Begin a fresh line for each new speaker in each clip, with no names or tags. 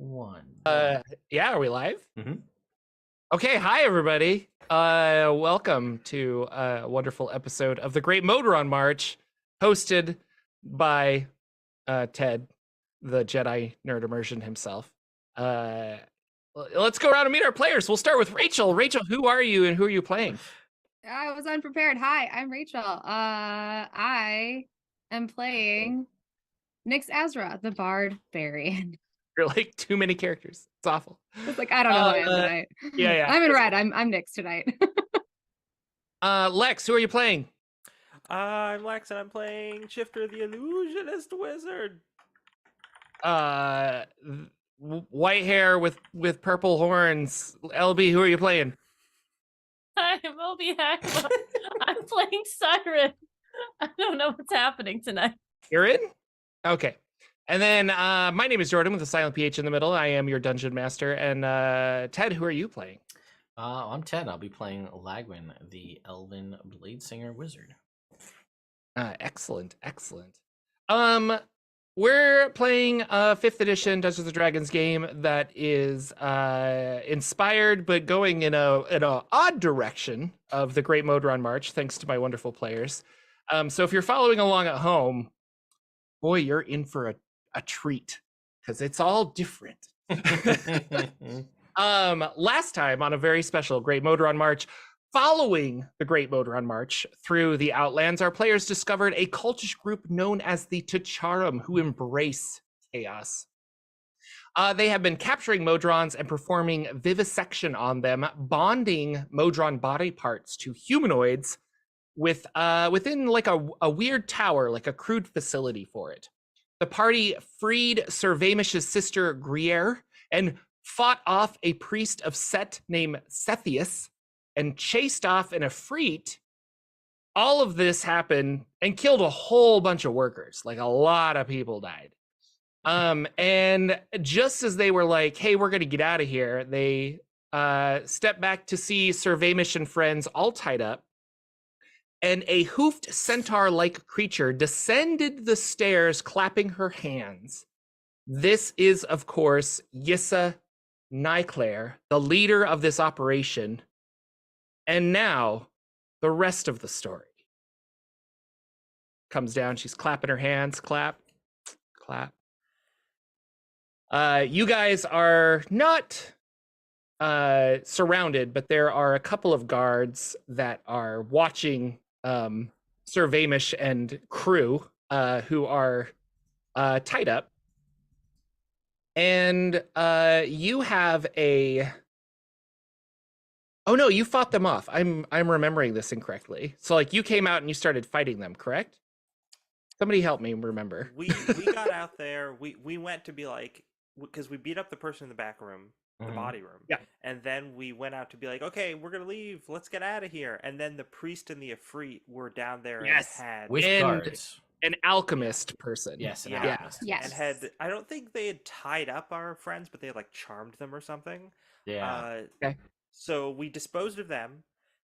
One.
Yeah, are we live?
Mm-hmm.
Okay, hi everybody. Welcome to a wonderful episode of the Great Modron March, hosted by Ted, the Jedi nerd immersion himself. Let's go around and meet our players. We'll start with Rachel. Rachel, who are you and who are you playing?
I was unprepared. Hi, I'm Rachel. I am playing Nyx Azra, the Barbarian.
You're like too many characters. It's awful.
It's like I don't know who I am tonight.
Yeah.
I'm in red. I'm Nyx tonight.
Lex, who are you playing?
I'm Lex, and I'm playing Shifter the Illusionist Wizard.
White hair with purple horns. LB, who are you playing?
Hi, I'm Obi Hackma. I'm playing Siren. I don't know what's happening tonight.
You're in? Okay. And then my name is Jordan with a silent PH in the middle. I am your dungeon master. And Ted, who are you playing?
I'm Ted. I'll be playing Lagwin, the Elven Bladesinger Wizard.
Excellent. We're playing a 5th edition Dungeons & Dragons game that is inspired but going in a odd direction of the Great Modron March, thanks to my wonderful players. So if you're following along at home, boy, you're in for a treat, because it's all different. Last time on a very special Great Modron March, following the Great Modron March through the Outlands, our players discovered a cultish group known as the T'Charum, who embrace chaos. They have been capturing Modrons and performing vivisection on them, bonding Modron body parts to humanoids within like a weird tower, like a crude facility for it. The party freed Sir Vamish's sister Gruyere and fought off a priest of Set named Sethius and chased off an Efreet. All of this happened and killed a whole bunch of workers. Like, a lot of people died. And just as they were like, hey, we're going to get out of here, they stepped back to see Sir Vamish and friends all tied up. And a hoofed centaur-like creature descended the stairs, clapping her hands. This is, of course, Yissa Nyclair, the leader of this operation. And now, the rest of the story. Comes down, she's clapping her hands, clap, clap. You guys are not surrounded, but there are a couple of guards that are watching Sir Vamish and crew who are tied up. And you have a... Oh no, you fought them off. I'm remembering this incorrectly. So like you came out and you started fighting them, correct? Somebody help me remember.
We got out there. We went to be like, because we beat up the person in the back room, the body room.
Yeah.
And then we went out to be like, okay, we're gonna leave. Let's get out of here. And then the priest and the Efreet were down there and had
With guards.
An alchemist person.
Yes, an
alchemist.
Yes.
And had, I don't think they had tied up our friends, but they had like charmed them or something.
Yeah.
Okay.
So we disposed of them.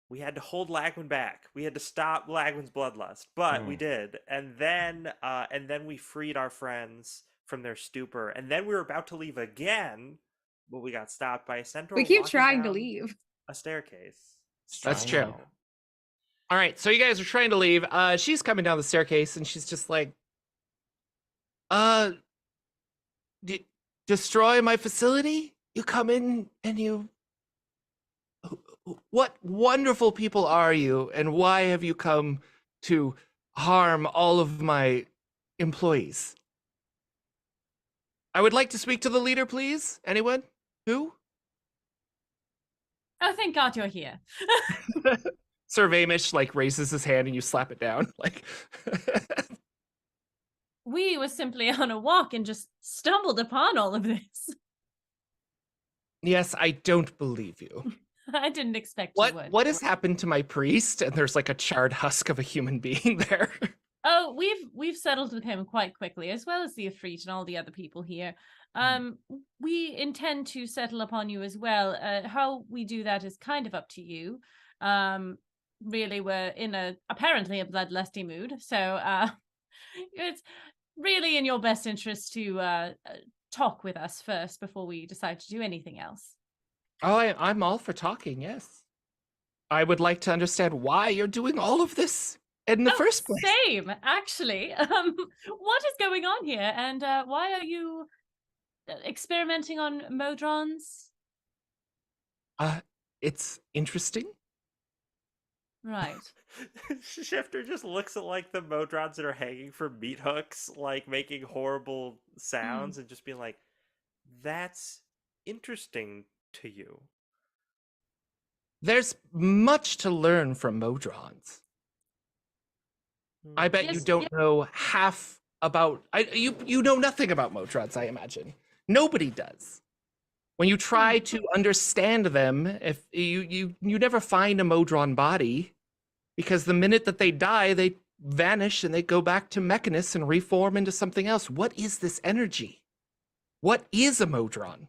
We had to hold Lagwin back. We had to stop Lagwin's bloodlust, but we did. And then we freed our friends from their stupor. And then we were about to leave again, but we got stopped by a centaur.
We keep
walking
trying to
down
leave.
a staircase.
That's true. All right, so you guys are trying to leave. She's coming down the staircase and she's just like, destroy my facility? You come in and you... What wonderful people are you, and why have you come to harm all of my employees? I would like to speak to the leader, please. Anyone? Who?
Oh, thank God you're here.
Sir Vamish like raises his hand and you slap it down. Like
We were simply on a walk and just stumbled upon all of this.
Yes, I don't believe you.
I didn't expect you would.
What has happened to my priest? And there's like a charred husk of a human being there.
Oh, we've settled with him quite quickly, as well as the Efreet and all the other people here. We intend to settle upon you as well. How we do that is kind of up to you. Really, we're in apparently a bloodlusty mood, so it's really in your best interest to talk with us first before we decide to do anything else.
Oh, I'm all for talking, yes. I would like to understand why you're doing all of this in the first place.
Same, actually. What is going on here, and why are you experimenting on Modrons?
It's interesting.
Right.
Shifter just looks at like the Modrons that are hanging from meat hooks, like making horrible sounds, and just being like, "That's interesting to you."
There's much to learn from Modrons. I bet you
Yes,
don't know half about. You know nothing about Modrons, I imagine. Nobody does. When you try to understand them, if you never find a Modron body, because the minute that they die, they vanish and they go back to Mechanus and reform into something else. What is this energy? What is a Modron?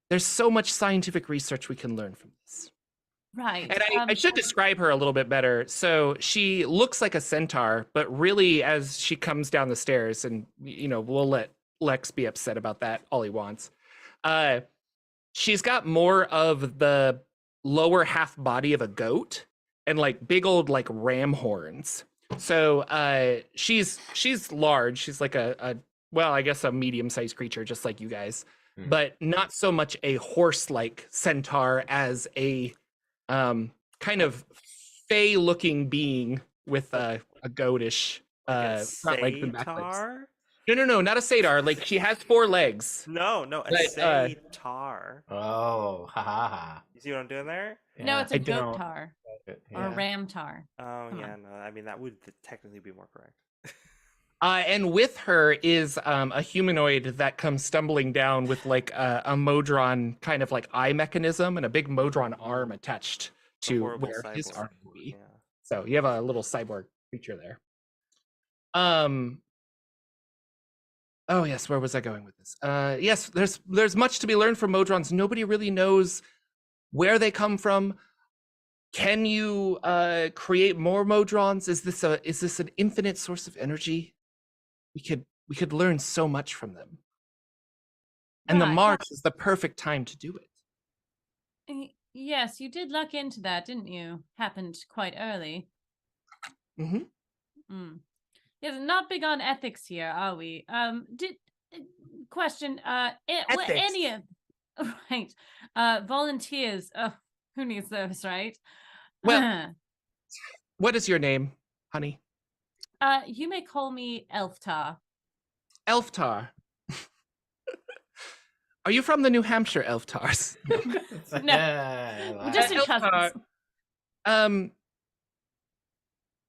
There's so much scientific research we can learn from this.
Right.
And I should describe her a little bit better. So she looks like a centaur, but really, as she comes down the stairs, and we'll let Lex be upset about that all he wants. She's got more of the lower half body of a goat and like big old like ram horns. So she's large. She's like a I guess a medium-sized creature, just like you guys, but not so much a horse-like centaur as a kind of fey-looking being with a goatish front legs and back legs.
Satyr?
No, not a satyr. Like she has 4 legs.
No, a
But,
satyr.
Oh, ha ha ha.
You see what I'm doing there?
No, it's a
I
goat
don't.
tar or
Yeah.
a ram tar.
Oh
Come
yeah,
on.
no. I mean that would technically be more correct.
And with her is a humanoid that comes stumbling down with like a Modron kind of like eye mechanism and a big Modron arm attached
A
to
horrible
where his
cyborg.
arm would be.
Yeah.
So you have a little cyborg creature there. Oh yes, where was I going with this? Yes, there's much to be learned from Modrons. Nobody really knows where they come from. Can you create more Modrons? Is this an infinite source of energy? We could learn so much from them. And the
Right.
March is the perfect time to do it.
Yes, you did luck into that, didn't you? Happened quite early.
Mm-hmm.
Yes, not big on ethics here, are we? Question, were
Ethics.
any of right, volunteers, who needs those, right?
Well, what is your name, honey?
You may call me Elftar.
Elftar. Are you from the New Hampshire Elftars?
We're distant
Elftar,
cousins.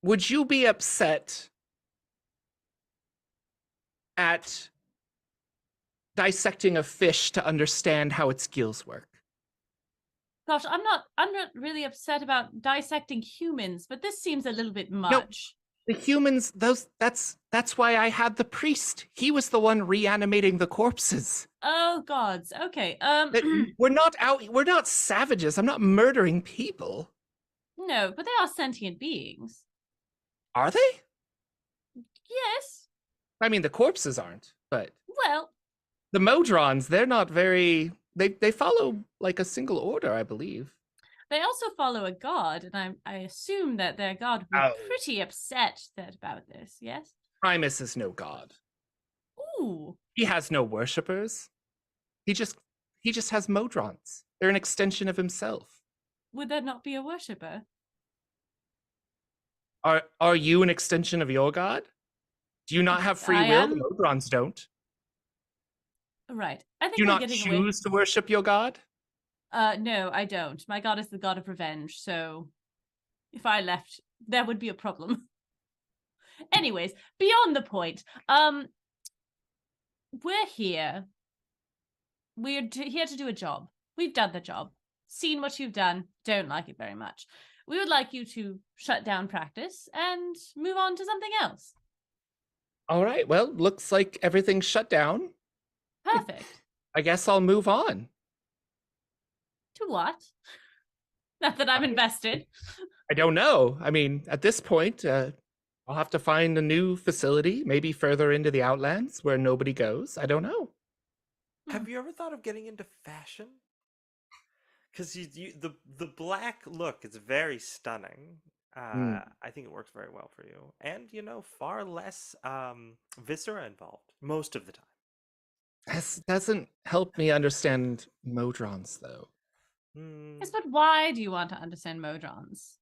would you be upset at dissecting a fish to understand how its gills work?
Gosh, I'm not really upset about dissecting humans, but this seems a little bit much.
The humans, that's why I had the priest. He was the one reanimating the corpses.
Oh gods. Okay.
We're not savages. I'm not murdering people.
No, but they are sentient beings.
Are they?
Yes.
I mean, the corpses aren't, but
Well,
the Modrons, they're not very. They follow like a single order, I believe.
they also follow a god, and I assume that their god would be
Oh.
pretty upset about this. Yes.
Primus is no god.
Ooh.
He has no worshippers. He just has Modrons. They're an extension of himself.
Would that not be a worshipper?
Are you an extension of your god? Do you not have free
I
will?
am.
The Modrons don't.
Right. I think
Do you
we're
not
getting
choose to worship your god?
away. No, I don't. My god is the god of revenge, so if I left, there would be a problem. Anyways, beyond the point. We're here. We're here to do a job. We've done the job. Seen what you've done. Don't like it very much. We would like you to shut down practice and move on to something else.
All right. Well, looks like everything's shut down.
Perfect.
I guess I'll move on.
To what? Not that I'm invested.
I don't know. I mean, at this point, I'll have to find a new facility, maybe further into the Outlands where nobody goes. I don't know.
Have you ever thought of getting into fashion? Because the black look is very stunning.
Hmm.
I think it works very well for you, and far less viscera involved most of the time.
This doesn't help me understand Modrons, though.
Yes, but why do you want to understand Modrons?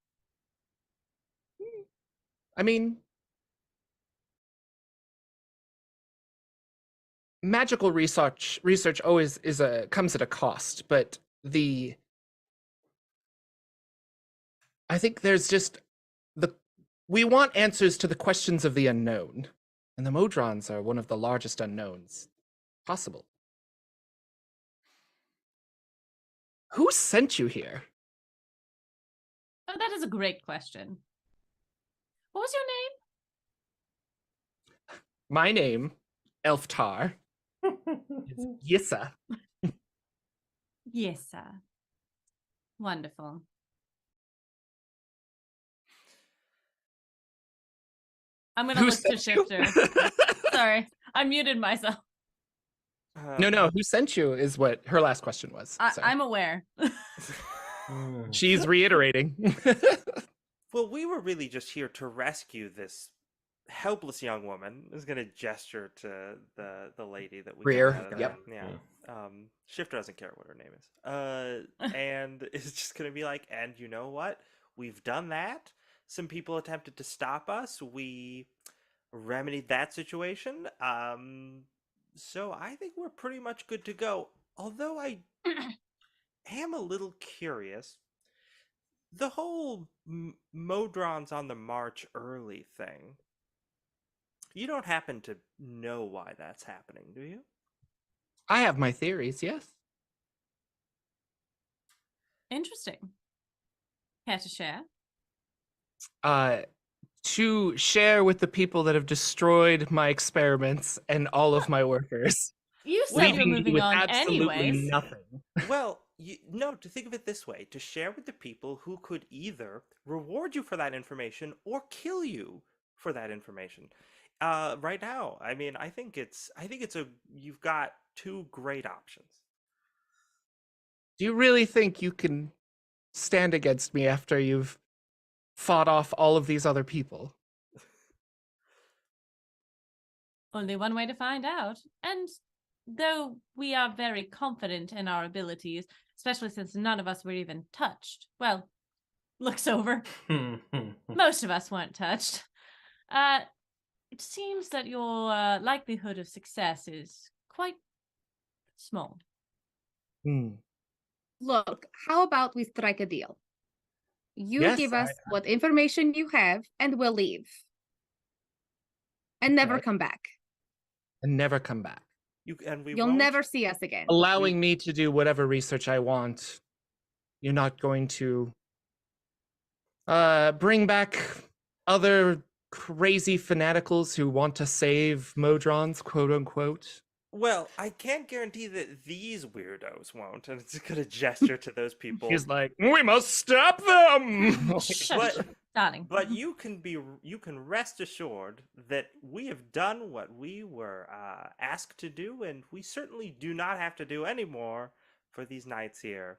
I mean, magical research always comes at a cost, but I think there's just we want answers to the questions of the unknown, and the Modrons are one of the largest unknowns possible. Who sent you here?
Oh, that is a great question. What was your name?
My name, Elftar, is Yissa.
Yes, sir. Wonderful. I'm gonna
Who
look to
sent you?
Shifter. Sorry, I muted myself.
No, who sent you is what her last question was. Sorry.
I'm aware.
She's reiterating.
Well, we were really just here to rescue this helpless young woman. I was going to gesture to the lady that we
Greer,
got out of
yep.
there. Yeah. Shifter doesn't care what her name is. And it's just going to be like, and you know what? We've done that. Some people attempted to stop us. We remedied that situation. So I think we're pretty much good to go. Although I am a little curious. The whole Modrons on the march early thing. You don't happen to know why that's happening, do you?
I have my theories, yes.
Interesting. Care to share?
To share with the people that have destroyed my experiments and all of my workers.
You said you were
Leaving me
moving
with
on
absolutely
anyways.
nothing.
Well, no, to think of it this way, to share with the people who could either reward you for that information or kill you for that information. Right now, I mean, I think you've got two great options.
Do you really think you can stand against me after you've fought off all of these other people?
Only one way to find out. And though we are very confident in our abilities, especially since none of us were even touched. Well, looks over. Most of us weren't touched. It seems that your likelihood of success is quite small.
Look, how about we strike a deal? You
Yes,
give us what information you have, and we'll leave. And never
Okay.
come back.
And never come back.
You'll never see us again.
Allowing me to do whatever research I want. You're not going to bring back other crazy fanaticals who want to save Modrons, quote unquote.
Well, I can't guarantee that these weirdos won't, and it's gonna gesture to those people.
He's like, we must stop them.
Shush, darling.
But you can rest assured that we have done what we were asked to do, and we certainly do not have to do any more for these nights here,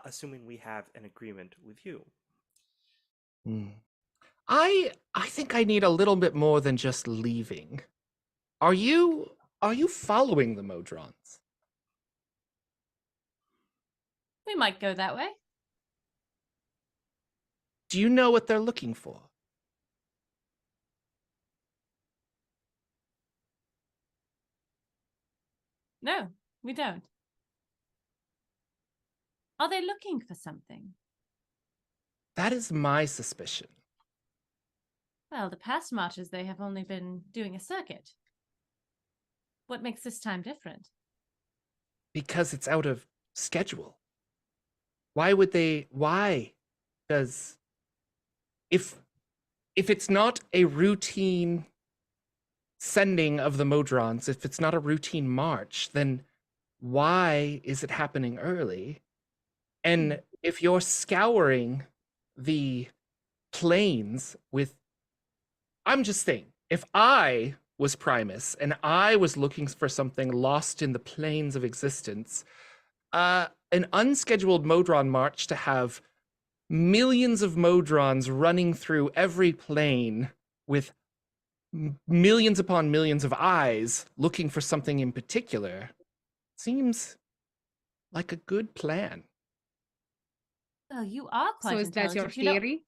assuming we have an agreement with you.
I think I need a little bit more than just leaving. Are you following the Modrons?
We might go that way.
Do you know what they're looking for?
No, we don't. Are they looking for something?
That is my suspicion.
Well, the past marches, they have only been doing a circuit. What makes this time different?
Because it's out of schedule. Why would they? Why? Because if it's not a routine sending of the Modrons, if it's not a routine march, then why is it happening early? And if you're scouring the plains with I'm just saying, if I was Primus and I was looking for something lost in the planes of existence, an unscheduled Modron march to have millions of Modrons running through every plane with millions upon millions of eyes looking for something in particular seems like a good plan.
Well, you are quite
So is that your
intelligent. You know,
theory?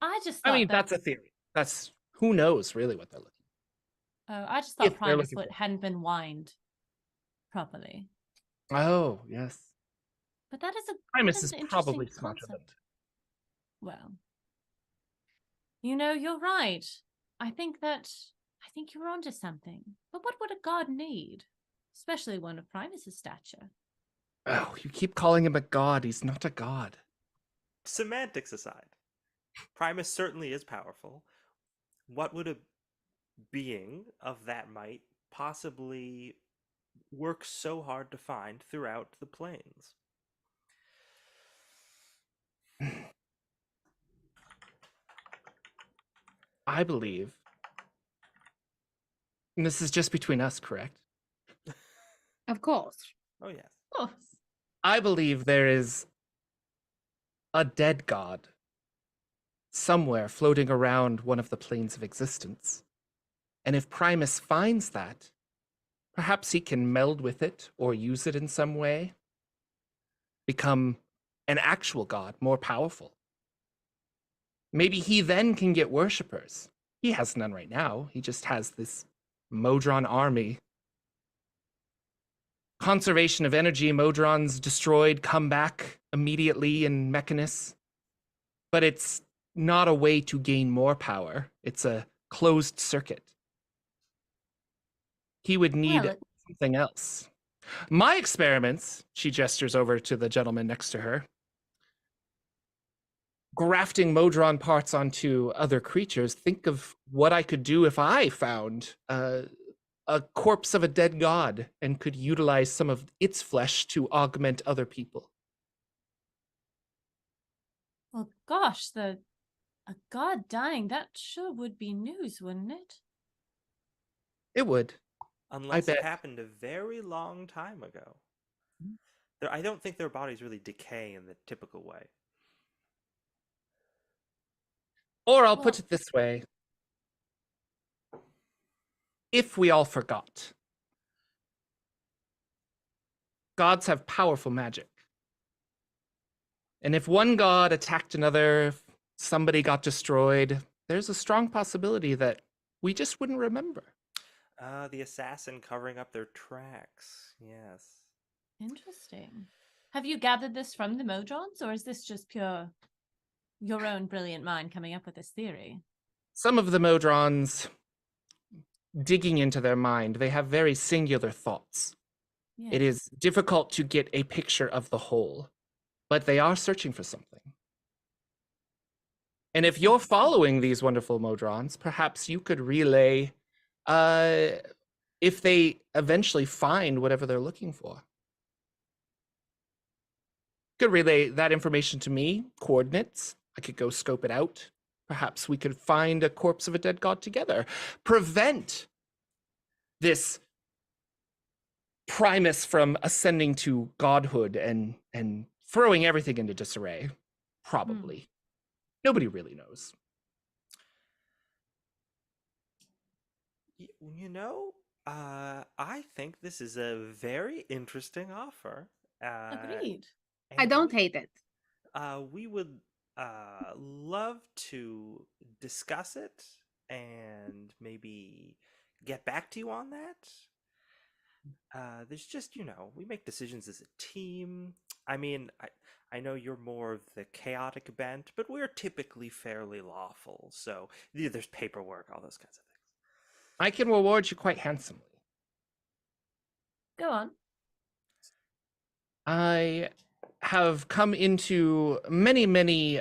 I just
I
thought
mean,
that
that's a theory. That's who knows really what they're looking
I just
if
thought
they're
Primus
looking
foot
for.
hadn't been wined properly.
Oh, yes.
But that is
Primus
an
is
interesting
probably smarter than.
concept. Well, you know, you're right. I think you're onto something. But what would a god need? Especially one of Primus's stature.
Oh, you keep calling him a god. He's not a god.
Semantics aside, Primus certainly is powerful. What would a being of that might possibly work so hard to find throughout the plains?
I believe, and this is just between us, correct?
Of course.
Oh, yes.
Of course.
I believe there is a dead god somewhere floating around one of the planes of existence. And if Primus finds that, perhaps he can meld with it or use it in some way, become an actual god, more powerful. Maybe he then can get worshippers. He has none right now. He just has this Modron army. Conservation of energy, Modrons destroyed, come back immediately in Mechanus. But it's not a way to gain more power. It's a closed circuit. He would need
Well,
something else. My experiments, she gestures over to the gentleman next to her, grafting Modron parts onto other creatures. Think of what I could do if I found a corpse of a dead god and could utilize some of its flesh to augment other people.
well, gosh, a god dying, that sure would be news, wouldn't it?
It would.
Unless
bet.
it happened a very long time ago. I don't think their bodies really decay in the typical way.
Or I'll
Well,
put it this way. If we all forgot. Gods have powerful magic. And if one god attacked another, if somebody got destroyed, there's a strong possibility that we just wouldn't remember.
The assassin covering up their tracks. Yes.
interesting. Have you gathered this from the Modrons, or is this just pure your own brilliant mind coming up with this theory?
Some of the Modrons, digging into their mind, they have very singular thoughts.
Yeah.
It is difficult to get a picture of the whole, but they are searching for something. And if you're following these wonderful Modrons, perhaps you could relay if they eventually find whatever they're looking for. Could relay that information to me, coordinates. I could go scope it out. Perhaps we could find a corpse of a dead god together. Prevent this Primus from ascending to godhood and throwing everything into disarray. Probably. Nobody really knows.
You know, I think this is a very interesting offer.
Agreed.
I
and
don't
we-
hate it.
We would love to discuss it and maybe get back to you on that. There's just, we make decisions as a team. I mean, I know you're more of the chaotic bent, but we're typically fairly lawful. So there's paperwork, all those kinds of things.
I can reward you quite handsomely.
Go on.
I have come into many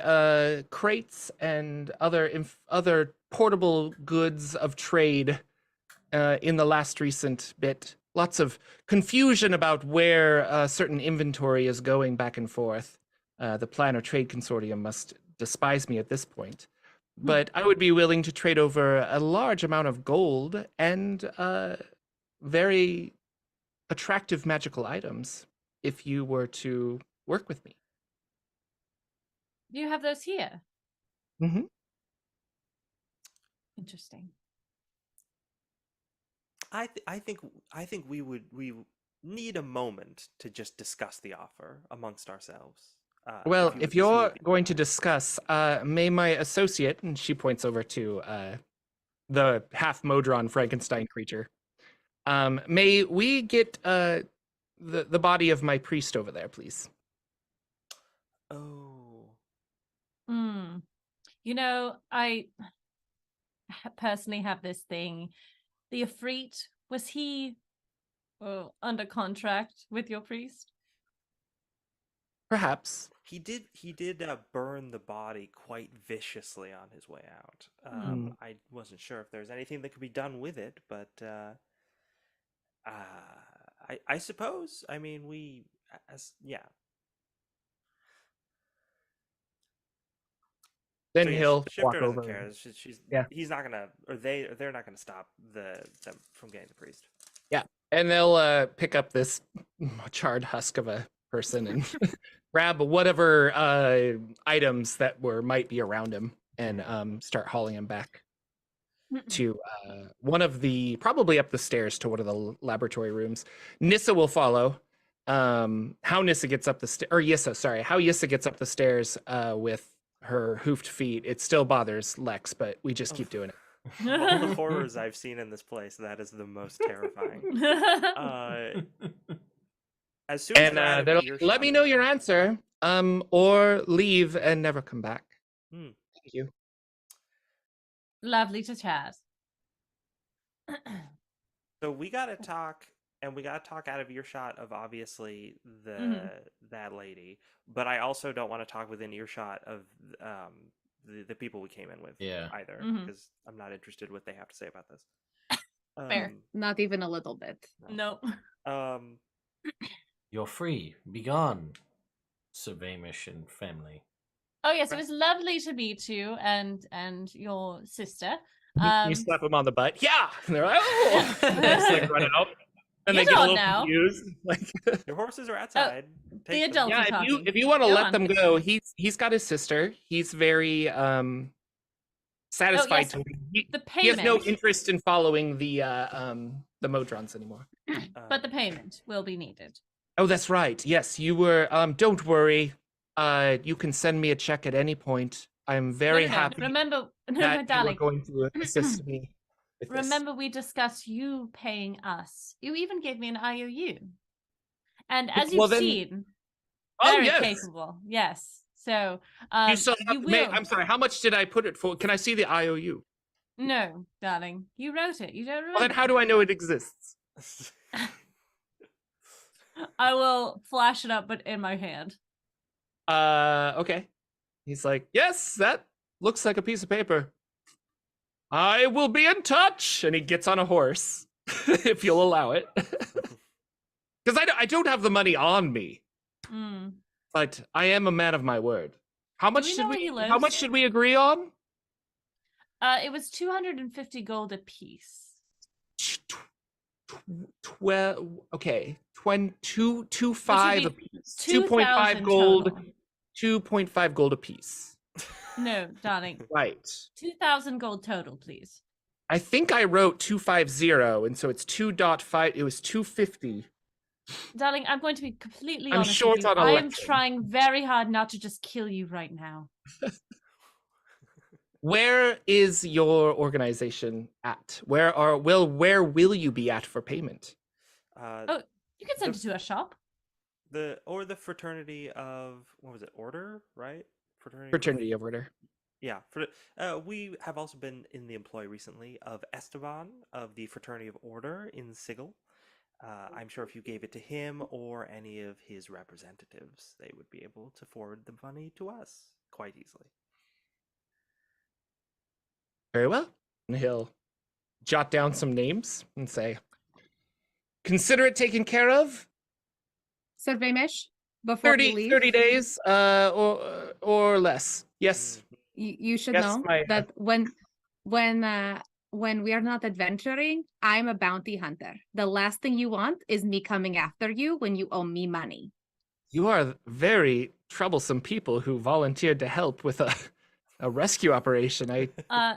crates and other portable goods of trade in the last recent bit. Lots of confusion about where certain inventory is going back and forth. The Planner Trade Consortium must despise me at this point. but I would be willing to trade over a large amount of gold and very attractive magical items if you were to work with me.
Do you have those here?
Mm-hmm.
Interesting.
I think we need a moment to just discuss the offer amongst ourselves.
Well,
you
if
would
you're
smooth-
going to discuss, may my associate, and she points over to the half Modron Frankenstein creature, may we get the body of my priest over there, please?
Oh,
Hmm. You know, I personally have this thing. The Ifrit, was he under contract with your priest?
Perhaps.
he did burn the body quite viciously on his way out.
Mm.
I wasn't sure if there's anything that could be done with it, but I suppose. I mean, yeah.
Then
So, yeah,
he'll
Shifter
walk
doesn't
over.
care.
Yeah.
He's not gonna, or they're not gonna stop them from getting the priest.
And they'll pick up this charred husk of a person and grab whatever items that might be around him and start hauling him back to one of the, probably up the stairs to one of the laboratory rooms. Nissa will follow. How Nissa gets up the stairs, or Yissa, sorry, how Yissa gets up the stairs with her hoofed feet, it still bothers Lex, but we just keep doing it.
Of all the horrors I've seen in this place, that is the most terrifying. As soon as
And
they're out of
they're like, let
earshot-
me know your answer, or leave and never come back.
Hmm.
Thank you.
Lovely to chat.
So we gotta talk, and we gotta talk out of earshot of obviously that lady. But I also don't want to talk within earshot of the people we came in with either, because I'm not interested what they have to say about this.
Fair.
Not even a little bit.
No.
You're free. Be gone, Surveymish and family.
Oh yes, it was lovely to meet you and your sister.
You slap them on the butt. Yeah, and they're like, oh, and they just, like, run out, and they
You're
get a
done
little
now.
confused. Like,
Your horses are outside.
The
Take them.
adult-
yeah,
talking.
if you want to
Go
let
on.
them go, he's got his sister. He's very satisfied
yes,
to leave.
the
He has no
payment.
interest in following the Modrons anymore.
But the payment will be needed.
Oh, that's right. Yes, you were. Don't worry. You can send me a check at any point. I'm very
No.
happy
Remember,
that you are
darling.
going to assist me with this.
Remember, we discussed you paying us. You even gave me an IOU. And as
Well,
you've
then-
seen,
Oh,
very
yes.
capable. Yes. So
You still have
you
to make,
will.
I'm sorry. How much did I put it for? Can I see the IOU?
No, darling. You wrote it. You don't remember.
Well, then how do I know it exists?
I will flash it up, but in my hand.
Okay. He's like, yes, that looks like a piece of paper. I will be in touch. And he gets on a horse, if you'll allow it. Because I don't have the money on me,
Mm.
but I am a man of my word. How much
we
should
know where
we?
he
How much
lives?
should we agree on?
It was 250 gold apiece.
12. Okay, 2.5
be
apiece. 2.5
2,000
gold.
total.
2.5 gold apiece.
No, darling.
Right.
2,000 gold total, please.
I think I wrote 250, and so it's 2.5. It was 250.
Darling, I'm going to be completely
I'm
honest
short
with you.
on
I am
electrum.
trying very hard not to just kill you right now.
Where is your organization at? Where will you be at for payment?
You can send it to a shop.
The fraternity of, what was it, order, right?
Fraternity of Order.
Yeah, we have also been in the employ recently of Esteban of the Fraternity of Order in Sigil. I'm sure if you gave it to him or any of his representatives, they would be able to forward the money to us quite easily.
Very well. And he'll jot down some names and say, consider it taken care of.
Surveymish, before you leave.
30 days or less. Yes.
You should
Yes,
know
my-
that when we are not adventuring, I'm a bounty hunter. The last thing you want is me coming after you when you owe me money.
You are very troublesome people who volunteered to help with a rescue operation. I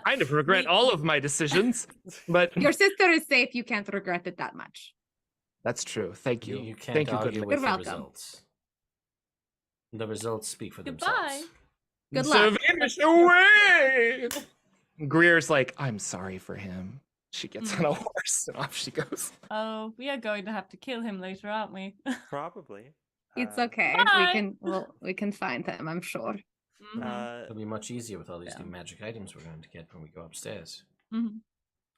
kind of regret all of my decisions, but
Your sister is safe. You can't regret it that much.
that's true. Thank you.
You can't
Thank you,
argue
good
with
You're
the
welcome.
results. The results speak for
Goodbye.
themselves.
Good luck.
Vanish away! Greer's like, I'm sorry for him. She gets on a horse and off she goes.
Oh, we are going to have to kill him later, aren't we?
Probably.
It's
Uh,
okay.
Bye.
We can find him, I'm sure.
Mhm.
It'll be much easier with all these
Yeah.
new magic items we're going to get when we go upstairs.
Mhm.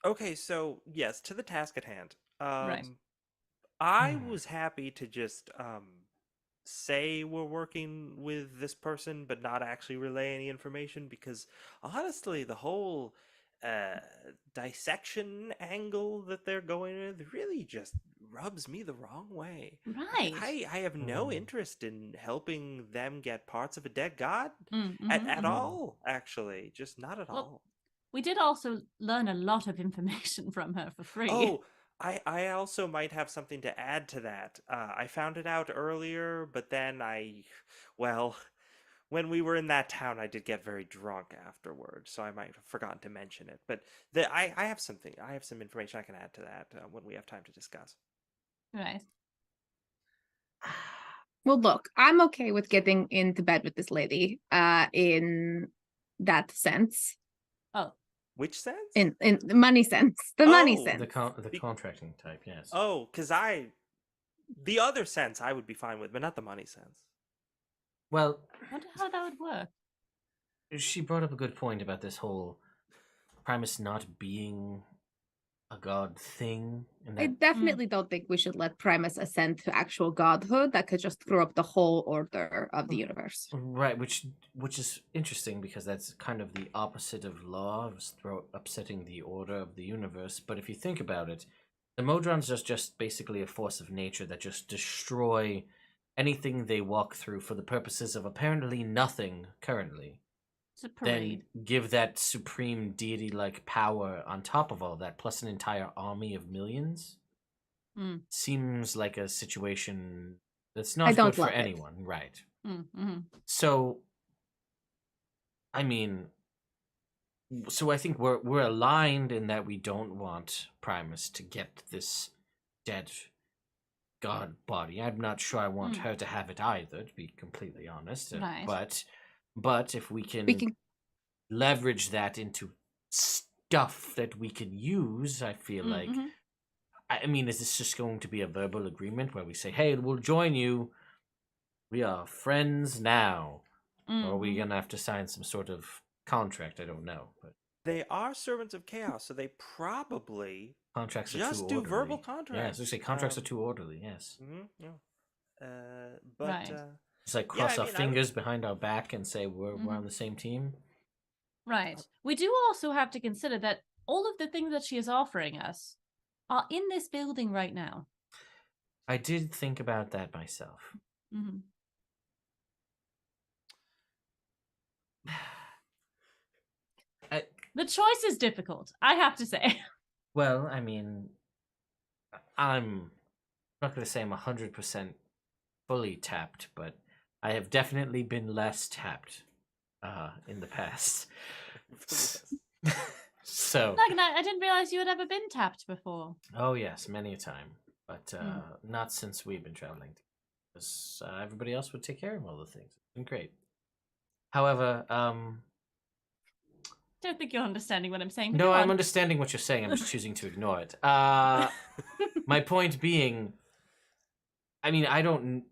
Okay, so yes, to the task at hand.
Right.
I was happy to just say we're working with this person, but not actually relay any information because honestly, the whole dissection angle that they're going with really just rubs me the wrong way.
Right.
I have no
Mm.
interest in helping them get parts of a dead god
Mm,
at,
mhm,
at
mhm.
all, actually. Just not at
Well,
all.
We did also learn a lot of information from her for free.
Oh, I also might have something to add to that. I found it out earlier, but then well, when we were in that town, I did get very drunk afterwards, so I might have forgotten to mention it. But I have something. I have some information I can add to that when we have time to discuss.
Right.
Well, look, I'm okay with getting into bed with this lady, in that sense.
Oh,
Which sense?
In the money sense. The money
Oh,
sense.
The contracting type, yes.
Oh, because the other sense I would be fine with, but not the money sense.
Well,
I wonder how that would work.
she brought up a good point about this whole Primus not being a god thing. And
I
that,
definitely don't think we should let Primus ascend to actual godhood. That could just throw up the whole order of the universe.
right, which is interesting because that's kind of the opposite of law, upsetting the order of the universe. But if you think about it, the Modrons are just basically a force of nature that just destroy anything they walk through for the purposes of apparently nothing currently.
It's a parade.
Then give that supreme deity-like power on top of all that, plus an entire army of millions.
Mm.
Seems like a situation that's
I
not
don't
good for
love it.
anyone, right?
Mm-hmm.
So, I mean, so I think we're aligned in that we don't want Primus to get this dead god body. I'm not sure I want her to have it either, to be completely honest.
Right.
But if we can leverage that into stuff that we can use, I feel like.
Mm-hmm.
I mean, is this just going to be a verbal agreement where we say, "Hey, we'll join you. We are friends now," or are we gonna have to sign some sort of contract? I don't know, but
They are servants of chaos, so they probably
contracts are
just
too
do
orderly.
verbal
Yeah,
contracts.
as we say, contracts are too orderly. Yes,
Yeah. But
Right.
it's like
yeah,
cross
I
our
mean,
fingers behind our back and say we're on the same team.
Right. We do also have to consider that all of the things that she is offering us are in this building right now.
I did think about that myself.
Mm-hmm. The choice is difficult, I have to say.
Well, I mean, I'm not going to say I'm 100% fully tapped, but I have definitely been less tapped in the past. So,
I didn't realize you had ever been tapped before.
oh yes, many a time, but not since we've been traveling. Because everybody else would take care of all the things. It's been great. However,
Don't think you're understanding what I'm saying. but
no,
go
I'm
on.
understanding what you're saying. I'm just choosing to ignore it. My point being, I mean, I don't.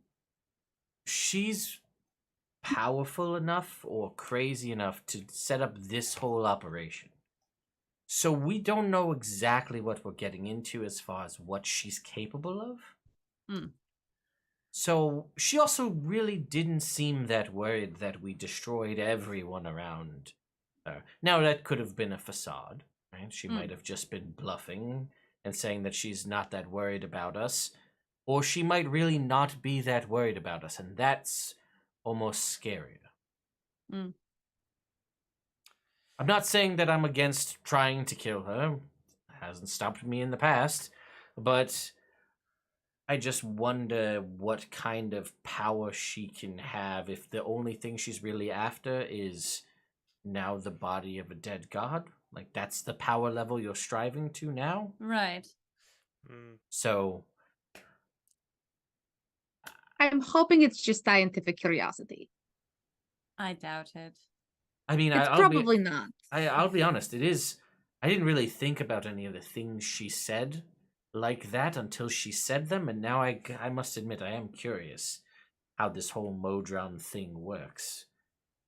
She's powerful enough or crazy enough to set up this whole operation. So we don't know exactly what we're getting into as far as what she's capable of.
Mm.
So she also really didn't seem that worried that we destroyed everyone around her. Now, that could have been a facade, right? She might have just been bluffing and saying that she's not that worried about us. Or she might really not be that worried about us, and that's almost scarier.
Mm.
I'm not saying that I'm against trying to kill her. Hasn't stopped me in the past, but I just wonder what kind of power she can have if the only thing she's really after is now the body of a dead god. Like, that's the power level you're striving to now?
Right.
So,
I'm hoping it's just scientific curiosity.
I doubt it.
I mean,
It's probably not.
I'll be honest, it is. I didn't really think about any of the things she said like that until she said them, and now I must admit I am curious how this whole Modron thing works.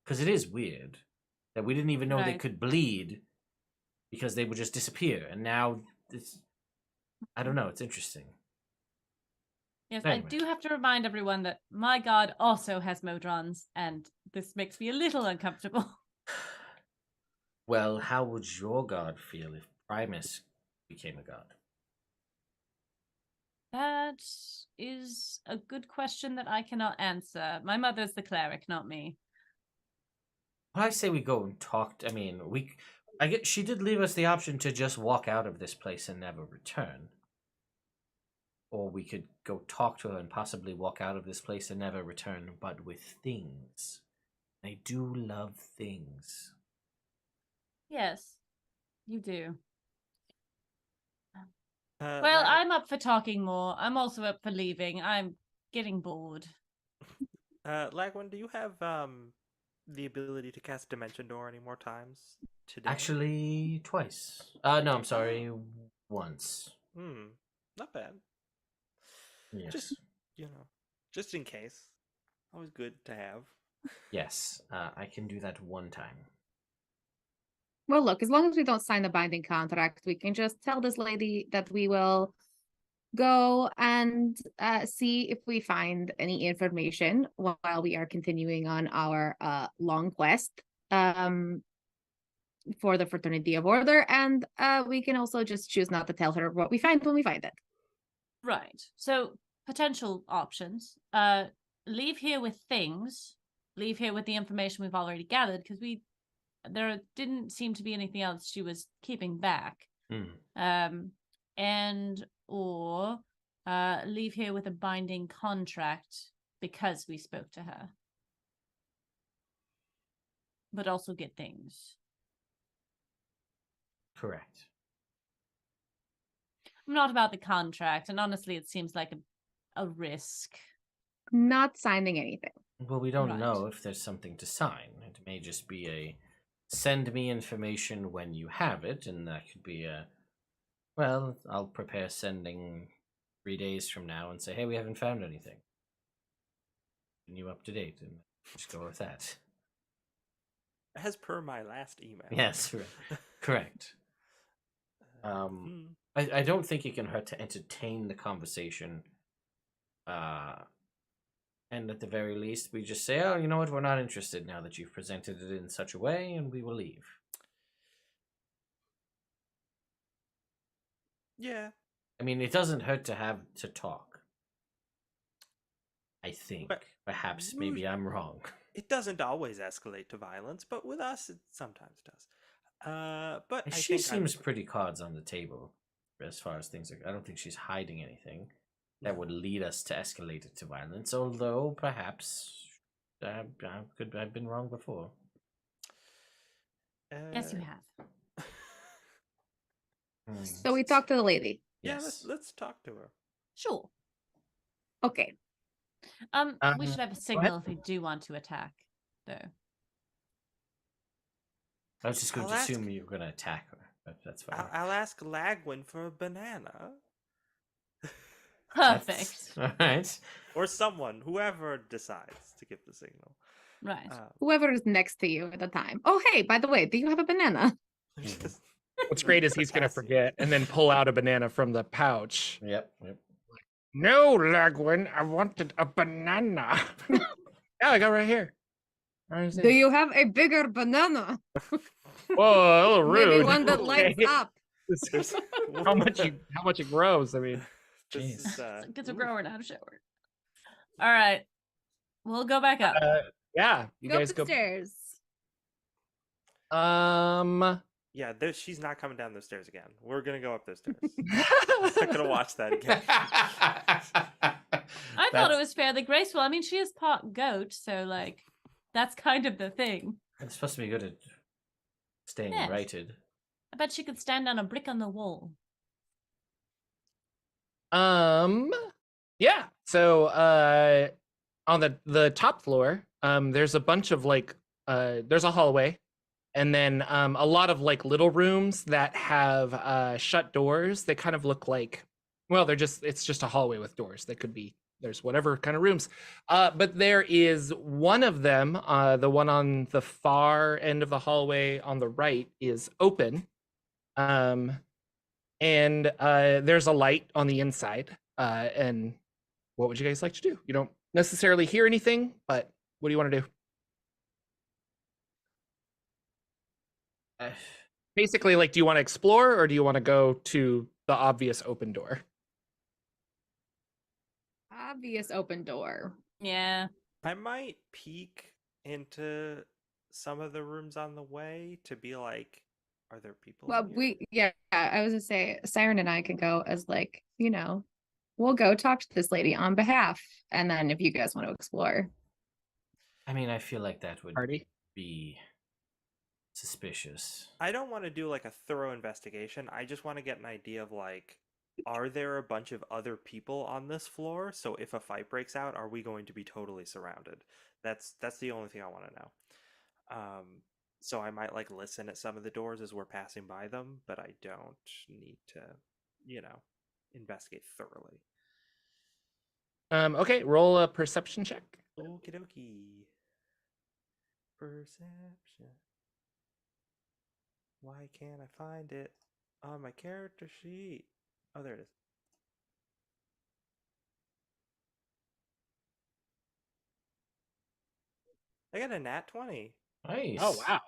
Because it is weird that we didn't even know they
Right.
could bleed because they would just disappear, and now it's. I don't know, it's interesting.
Yes,
Anyway.
I do have to remind everyone that my god also has Modrons, and this makes me a little uncomfortable.
Well, how would your god feel if Primus became a god?
That is a good question that I cannot answer. My mother's the cleric, not me.
Well, I say we go and talk. I mean, I get. She did leave us the option to just walk out of this place and never return, or we could go talk to her and possibly walk out of this place and never return, but with things. I do love things.
Yes, you do.
Well,
Well, I'm up for talking more. I'm also up for leaving. I'm getting bored.
Lagwin, do you have the ability to cast Dimension Door any more times today?
Actually, twice. No, I'm sorry, once.
Not bad.
Yes.
Just in case. Always good to have.
Yes, I can do that one time.
Well, look, as long as we don't sign a binding contract, we can just tell this lady that we will go and see if we find any information while we are continuing on our long quest for the Fraternity of Order, and we can also just choose not to tell her what we find when we find it.
Right. So, potential options. Leave here with things. Leave here with the information we've already gathered, because there didn't seem to be anything else she was keeping back. Or leave here with a binding contract because we spoke to her. But also get things.
Correct.
I'm not about the contract, and honestly, it seems like a risk.
Not signing anything.
Well, we don't
Right.
know if there's something to sign. It may just be a send me information when you have it, and that could be well, I'll prepare sending 3 days from now and say, hey, we haven't found anything. And you up to date, and just go with that.
As per my last email.
Yes, correct. I don't think it can hurt to entertain the conversation. And at the very least, we just say, oh, you know what, we're not interested now that you've presented it in such a way, and we will leave.
Yeah.
I mean, it doesn't hurt to have to talk. I think.
But
perhaps, maybe I'm wrong.
It doesn't always escalate to violence, but with us, it sometimes does. But
She seems pretty cards on the table as far as things are. I don't think she's hiding anything that would lead us to escalate it to violence, although perhaps I could have been wrong before.
Yes, you have.
So we talk to the lady.
Yeah,
Yes.
let's talk to her.
Sure.
Okay.
We should have a signal if we do want to attack, though.
I was just going
I'll
to
ask-
assume you were going to attack her, but that's fine.
I'll ask Lagwin for a banana.
Perfect.
All right.
Or someone, whoever decides to give the signal.
Right.
Whoever is next to you at the time. Oh, hey, by the way, do you have a banana?
Just-
What's great is he's going to forget and then pull out a banana from the pouch.
Yep.
No, Lagwin, I wanted a banana. Yeah, I got right here.
Do you have a bigger banana?
Whoa, a little rude.
Maybe one that lights
Okay.
up.
how much it grows. I mean,
this is,
Gets a
ooh.
grower and out of shower. All right. We'll go back up.
yeah, you
Go
guys
up the
go.
stairs.
Yeah, she's not coming down those stairs again. We're gonna go up those stairs. I'm not gonna watch that again.
I thought it was fairly graceful. I mean, she is part goat, so like that's kind of the thing.
It's supposed to be good at staying
Yes.
righted.
I bet she could stand on a brick on the wall.
Yeah. So on the top floor, there's a bunch of like there's a hallway, and then a lot of like little rooms that have shut doors. They kind of look like, well, it's just a hallway with doors. That could be, there's whatever kind of rooms. But there is one of them, the one on the far end of the hallway on the right is open. And there's a light on the inside. And what would you guys like to do? You don't necessarily hear anything, but what do you want to do? Basically, like, do you want to explore or do you want to go to the obvious open door?
Obvious open door.
Yeah.
I might peek into some of the rooms on the way to be like, are there people?
Well, I was gonna say Siren and I can go as like, we'll go talk to this lady on behalf. And then if you guys want to explore.
I mean, I feel like that would
Party?
be suspicious.
I don't want to do like a thorough investigation. I just want to get an idea of like, are there a bunch of other people on this floor? So if a fight breaks out, are we going to be totally surrounded? That's the only thing I want to know. So I might like listen at some of the doors as we're passing by them, but I don't need to, investigate thoroughly.
Okay, roll a perception check.
Okie dokie. Perception. Why can't I find it on my character sheet? Oh, there it is. I got a nat 20.
Nice.
Oh, wow.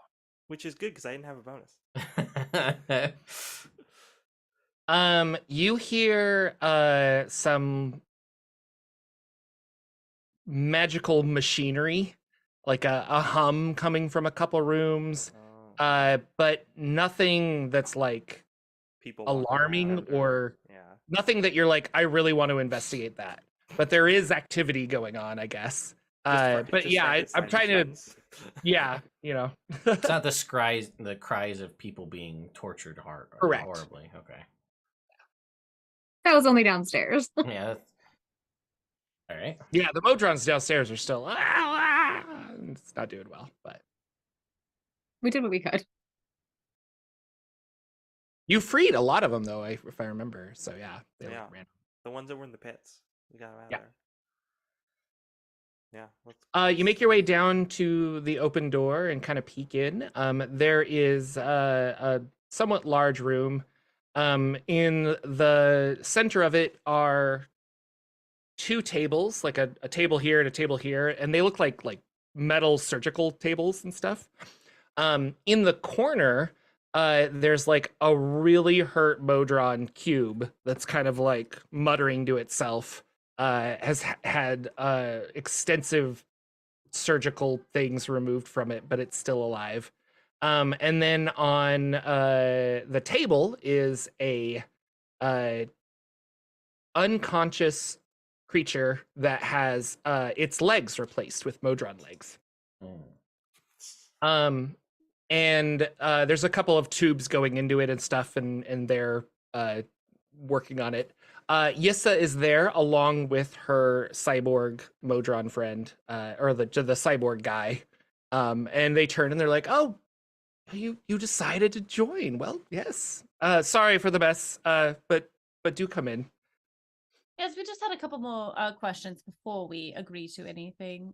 Which is good because I didn't have a bonus.
You hear some magical machinery, like a hum coming from a couple rooms, but nothing that's like
People
alarming or
yeah.
nothing that you're like, I really want to investigate that. But there is activity going on, I guess. But yeah, I'm trying to, yeah,
It's not the cries of people being tortured
Correct.
horribly. Okay.
That was only downstairs.
Yeah. All right.
Yeah, the Modrons downstairs are still, it's not doing well, but
We did what we could.
you freed a lot of them though, if I remember. So yeah, they
Yeah.
ran.
The ones that were in the pits. We got them out
Yeah.
of there. Yeah.
You make your way down to the open door and kind of peek in. There is a somewhat large room. In the center of it are two tables, like a table here and a table here, and they look like metal surgical tables and stuff. In the corner, there's like a really hurt Modron cube that's kind of like muttering to itself. Has had extensive surgical things removed from it, but it's still alive. And then on the table is a unconscious creature that has its legs replaced with Modron legs. And there's a couple of tubes going into it and stuff, and they're working on it. Yissa is there along with her cyborg Modron friend, or the cyborg guy. And they turn and they're like, "Oh, you decided to join. Well, yes. Sorry for the mess. But do come in."
Yes, we just had a couple more questions before we agree to anything.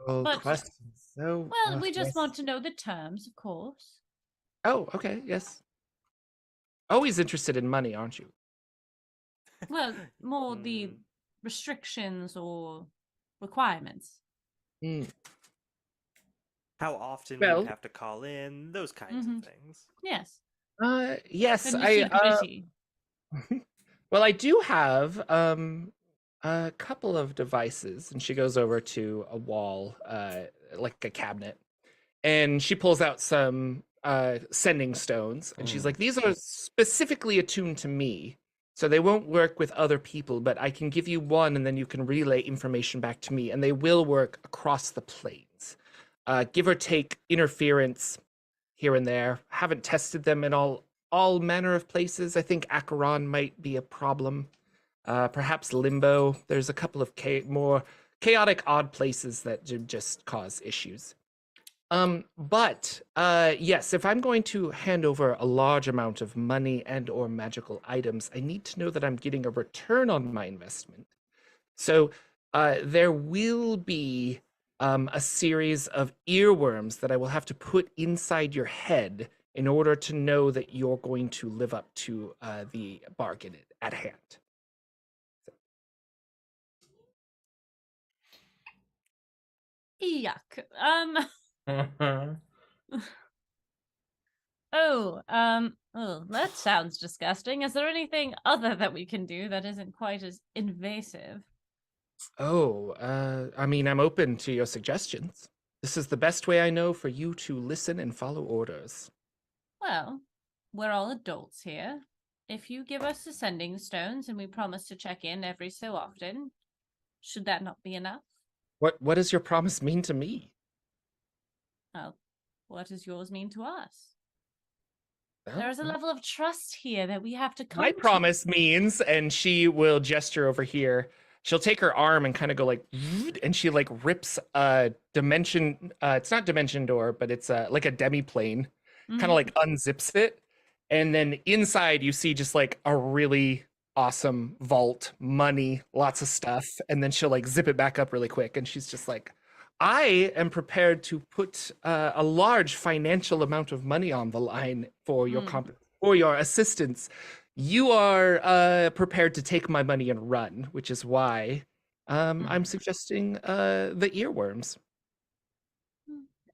But questions. So
well, we just want to know the terms, of course.
Oh, okay, yes. Always interested in money, aren't you?
Well, more the restrictions or requirements.
How often
Well-
we have to call in, those kinds of things.
Yes.
Yes,
The nitty-gritty.
well, I do have a couple of devices, and she goes over to a wall, like a cabinet, and she pulls out some sending stones, and she's like, these are specifically attuned to me, so they won't work with other people, but I can give you one, and then you can relay information back to me, and they will work across the planes. Give or take interference here and there. Haven't tested them in all manner of places. I think Acheron might be a problem. Perhaps Limbo. There's a couple of more chaotic, odd places that just cause issues. But yes, if I'm going to hand over a large amount of money and or magical items, I need to know that I'm getting a return on my investment. So there will be a series of earworms that I will have to put inside your head in order to know that you're going to live up to the bargain at hand.
Yuck. Oh, that sounds disgusting. Is there anything other that we can do that isn't quite as invasive?
I mean, I'm open to your suggestions. This is the best way I know for you to listen and follow orders.
Well, we're all adults here. If you give us the sending stones and we promise to check in every so often, should that not be enough?
What does your promise mean to me?
Well, what does yours mean to us?
Well,
There is a level of trust here that we have to come
my
to.
promise means, and she will gesture over here. She'll take her arm and kind of go like, and she like rips a dimension. It's not dimension door, but it's like a demi-plane. Kind of like unzips it, and then inside you see just like a really awesome vault, money, lots of stuff, and then she'll like zip it back up really quick, and she's just like, I am prepared to put a large financial amount of money on the line for your for your assistance. You are prepared to take my money and run, which is why I'm suggesting the earworms.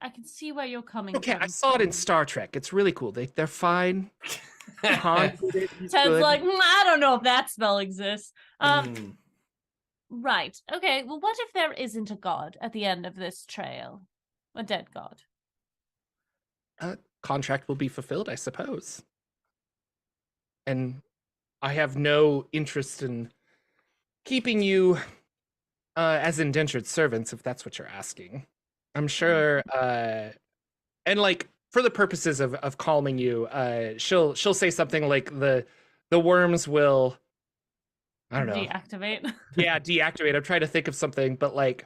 I can see where you're coming
Okay,
from.
I saw it in Star Trek. It's really cool. They're fine.
Ted's like, I don't know if that spell exists. Right. Okay. Well, what if there isn't a god at the end of this trail? A dead god.
Contract will be fulfilled, I suppose. And I have no interest in keeping you as indentured servants, if that's what you're asking. I'm sure, and like for the purposes of calming you, she'll say something like the worms will, I don't know.
Deactivate.
Yeah, deactivate. I'm trying to think of something, but like,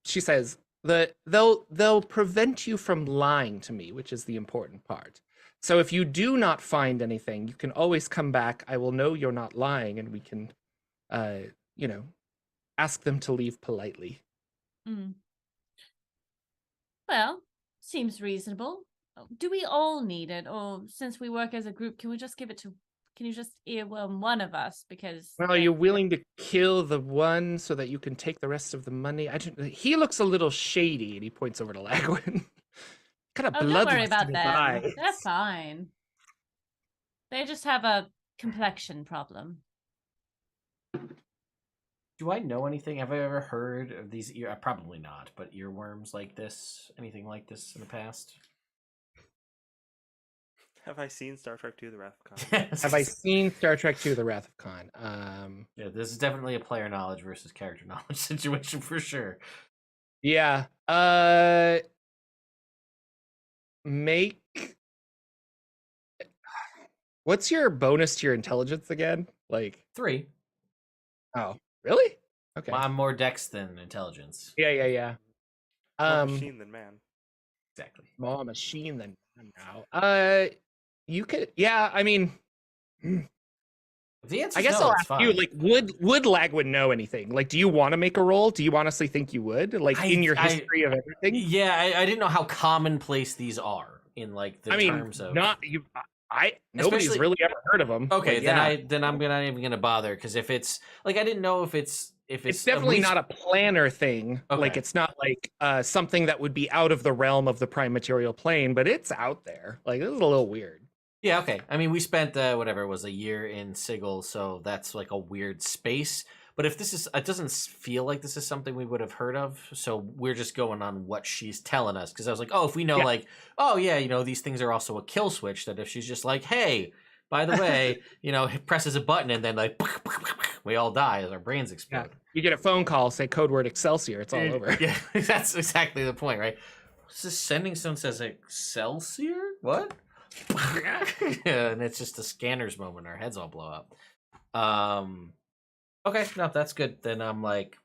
she says they'll prevent you from lying to me, which is the important part. So if you do not find anything, you can always come back. I will know you're not lying, and we can, ask them to leave politely.
Well, seems reasonable. Do we all need it, or since we work as a group, can we just give it to? Can you just earworm one of us? Because
are you willing to kill the one so that you can take the rest of the money? He looks a little shady, and he points over to Lagwin. Kind of
don't
bloodlust
worry about
in his
them.
eyes.
They're fine. They just have a complexion problem.
Do I know anything? Have I ever heard of these probably not, but earworms like this? Anything like this in the past?
Have I seen Star Trek II: The Wrath of Khan?
Have I seen Star Trek II: The Wrath of Khan?
Yeah, this is definitely a player knowledge versus character knowledge situation for sure.
Yeah. Make. What's your bonus to your intelligence again? Like
3.
Oh, really? Okay.
Well, I'm more dex than intelligence.
Yeah.
More machine than man.
Exactly.
More machine than man now. You could. Yeah, I mean.
The answer
I guess
no,
I'll
it's
ask
fine.
you. Like, would Lagwin know anything? Like, do you want to make a roll? Do you honestly think you would? Like, in your history of everything?
Yeah, I didn't know how commonplace these are in like the terms of.
Not you. Nobody's
Especially-
really ever heard of them.
Okay,
Like,
then I'm not even gonna bother because if it's like I didn't know if it's
definitely not a planner thing.
Okay.
Like, it's not like something that would be out of the realm of the prime material plane, but it's out there. Like, this is a little weird.
Yeah, okay. I mean, we spent whatever it was a year in Sigil, so that's like a weird space. But if this is, it doesn't feel like this is something we would have heard of. So we're just going on what she's telling us. Because I was like, oh, if we know, like, oh yeah, you know, these things are also a kill switch. That if she's just like, hey, by the way, you know, presses a button and then like we all die as our brains explode.
Yeah. You get a phone call, say code word Excelsior, it's all over.
Yeah, that's exactly the point, right? What's this sending stone says Excelsior? What? Yeah, and it's just a scanner's moment. Our heads all blow up. Okay, no, that's good. Then I'm like,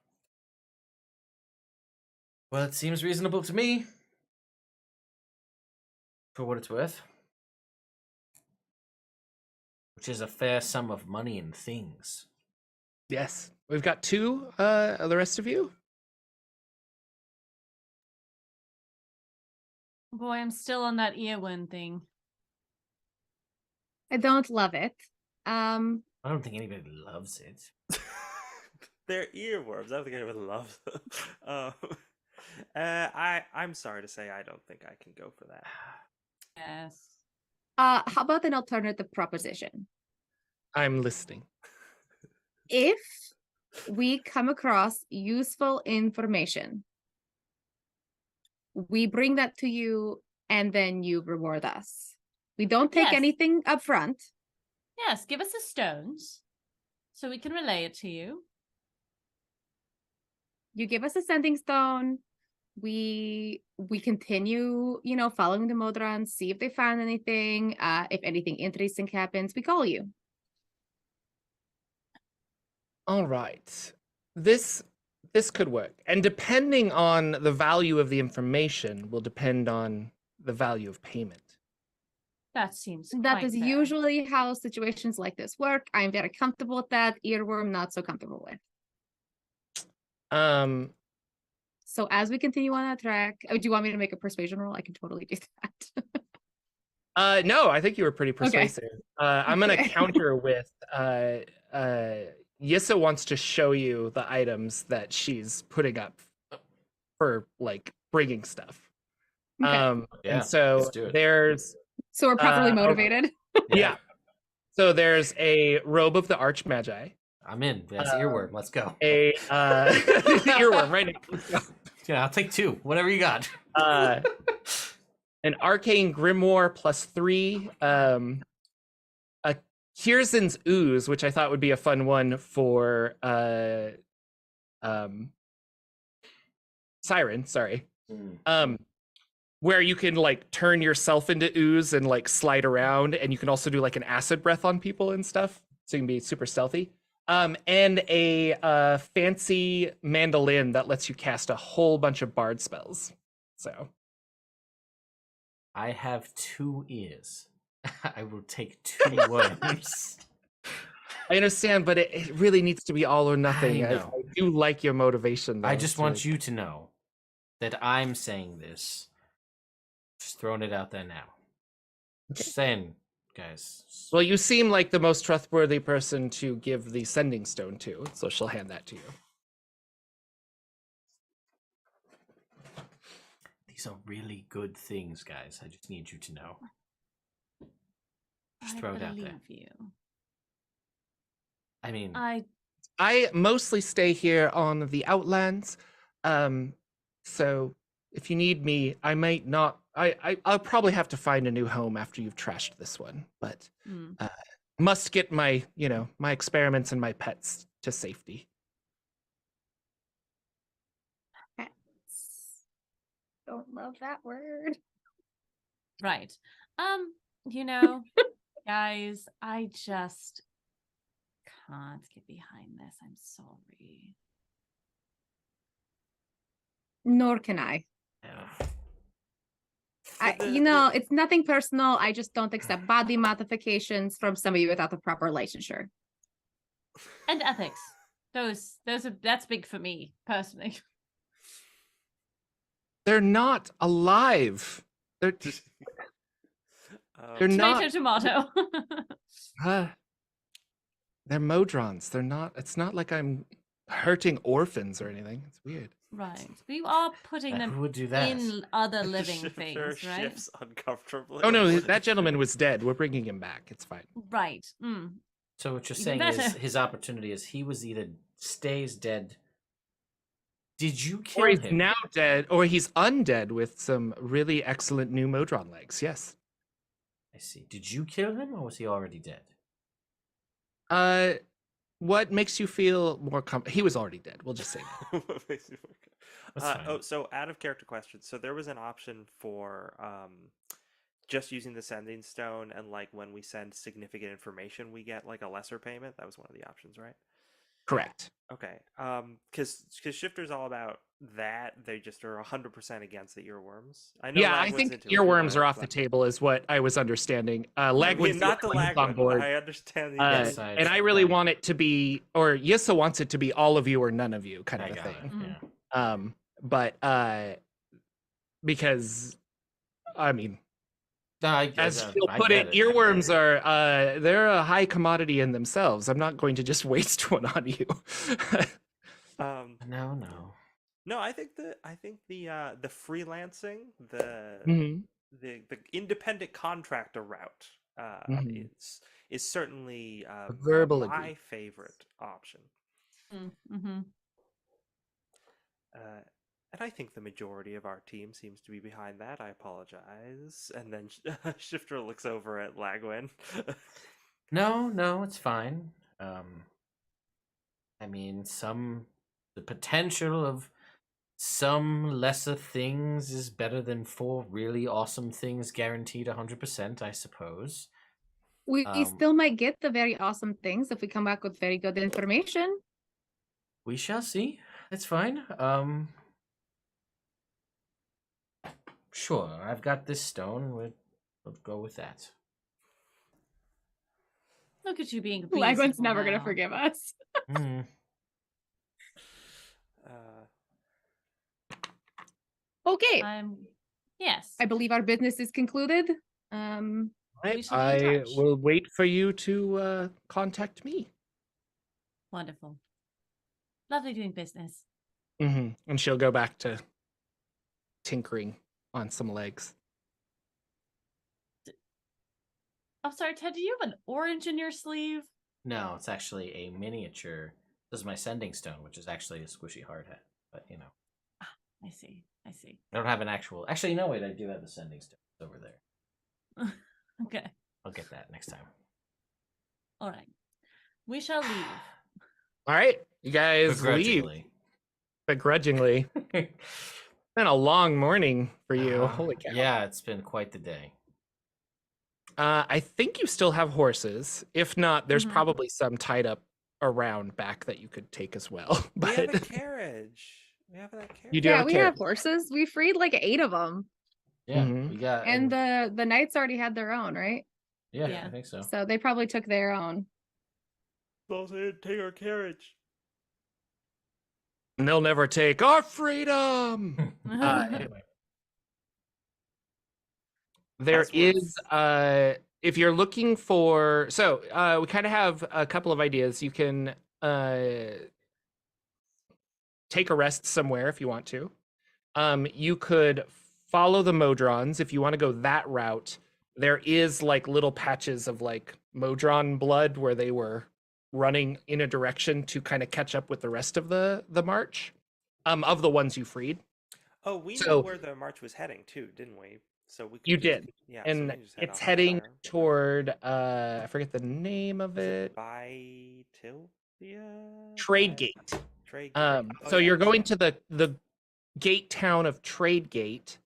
well, it seems reasonable to me. For what it's worth. Which is a fair sum of money and things.
Yes. We've got 2, the rest of you?
Boy, I'm still on that earworm thing.
I don't love it.
I don't think anybody loves it.
They're earworms. I don't think anyone loves them. I'm sorry to say I don't think I can go for that.
Yes.
How about an alternative proposition?
I'm listening.
If we come across useful information, we bring that to you and then you reward us. We don't take
Yes.
anything up front.
Yes, give us the stones so we can relay it to you.
You give us a sending stone. We continue, you know, following the Modron, see if they found anything. If anything interesting happens, we call you.
All right. This could work. And depending on the value of the information will depend on the value of payment.
That seems
That
quite
is
fair.
usually how situations like this work. I'm very comfortable with that. Earworm, not so comfortable with. So as we continue on that track, do you want me to make a persuasion roll? I can totally do that.
No, I think you were pretty persuasive. I'm gonna
Okay.
counter with Yissa wants to show you the items that she's putting up for like bringing stuff.
Okay.
Yeah,
And so
let's do it.
there's
So we're properly
oh,
motivated.
yeah. So there's a robe of the Archmagi,
I'm in. That's earworm. Let's go.
a earworm, right?
Yeah, I'll take 2. Whatever you got.
An arcane grimoire +3, a Kirsten's ooze, which I thought would be a fun one for Siren, sorry. Where you can like turn yourself into ooze and like slide around, and you can also do like an acid breath on people and stuff, so you can be super stealthy. And a fancy mandolin that lets you cast a whole bunch of bard spells. So
I have 2 ears. I will take 2 worms.
I understand, but it really needs to be all or nothing.
I
I
know.
do like your motivation, though.
I just want you to know that I'm saying this. Just throwing it out there now. Just saying, guys.
Well, you seem like the most trustworthy person to give the sending stone to, so she'll hand that to you.
These are really good things, guys. I just need you to know. Just
I
throw it out there.
believe you.
I mean,
I mostly stay here on the Outlands, so if you need me, I might not. I'll probably have to find a new home after you've trashed this one, but must get my my experiments and my pets to safety.
Pets. Don't love that word.
Right. Guys, I just can't get behind this. I'm sorry.
Nor can I.
yeah.
It's nothing personal. I just don't accept body modifications from somebody without the proper licensure.
And ethics. That's big for me, personally.
They're not alive. They're not.
Tomato.
They're Modrons. They're not. It's not like I'm hurting orphans or anything. It's weird.
Right. But you are putting
Who
them
would do that?
in other
The
living
shipper
things, right?
shifts uncomfortably.
Oh no, that gentleman was dead. We're bringing him back. It's fine.
Right.
So what you're
Even
saying is
better.
his opportunity is he was either stays dead. Did you
Or
kill
he's
him?
now dead, or he's undead with some really excellent new Modron legs. Yes.
I see. Did you kill him, or was he already dead?
What makes you feel more he was already dead. We'll just say that.
What makes you feel good?
That's fine.
Oh, so out of character questions. So there was an option for just using the sending stone, and like when we send significant information, we get like a lesser payment. That was one of the options, right?
Correct.
Okay. Because Shifter's all about that. They just are 100% against the earworms. I know.
Yeah, I
Lagwin's
think
into it,
earworms
but-
are off the table, is what I was understanding.
I
Lagwood's
mean, not the
only one on
Lagwin.
board.
I understand the.
Yes,
And I really
yeah.
want it to be, or Yissa wants it to be all of you or none of you kind
I
of a
got
thing.
it.
Mhm.
Yeah.
But because I mean, as
I
you'll put
get
it, earworms are they're a high commodity in themselves. I'm not going to just waste one on you.
No.
No, I think the freelancing,
Mhm.
the independent contractor route
Mhm.
is certainly
Verbal
my
agree.
favorite option.
Mm-hmm.
And I think the majority of our team seems to be behind that. I apologize. And then Shifter looks over at Lagwin.
No, it's fine. I mean, the potential of some lesser things is better than 4 really awesome things guaranteed 100%, I suppose.
We
Um,
still might get the very awesome things if we come back with very good information.
We shall see. That's fine. Sure, I've got this stone. We'll go with that.
Look at you being
Lagwin's
reasonable
never gonna
now.
forgive us.
Hmm.
Okay,
Yes.
I believe our business is concluded.
We
Right,
shall be in
I
touch.
will wait for you to contact me.
Wonderful. Lovely doing business.
And she'll go back to tinkering on some legs.
I'm sorry, Ted, do you have an orange in your sleeve?
No, it's actually a miniature. This is my sending stone, which is actually a squishy hard hat. But, you know.
I see.
I don't have an actual... Actually, no, wait, I do have the sending stone. It's over there.
Okay.
I'll get that next time.
All right. We shall leave.
All right, you guys leave begrudgingly. Been a long morning for you. Holy cow.
Yeah, it's been quite the day.
I think you still have horses. If not, there's
Mhm.
probably some tied up around back that you could take as well.
We have a
But
carriage. We have that carriage.
You do
Yeah,
have a
we
carriage.
have horses. We freed like 8 of them,
Yeah,
Mhm.
we got...
and the knights already had their own, right?
Yeah,
Yeah.
I think so.
So they probably took their own.
Also didn't take our carriage.
and they'll never take our freedom. Anyway. There
That's
is if you're looking for we kind of have a couple of ideas. You can take a rest somewhere if you want to. You could follow the Modrons if you want to go that route. There is like little patches of like Modron blood where they were running in a direction to kind of catch up with the rest of the march of the ones you freed.
Oh, we
So-
know where the march was heading too, didn't we? So we could
You
just-
did.
Yeah, so
And
we can just head
it's
off
heading
there.
toward I forget the name of
Is
it.
it by Tilvia?
Tradegate.
Tradegate.
So you're going to the gate town of Tradegate,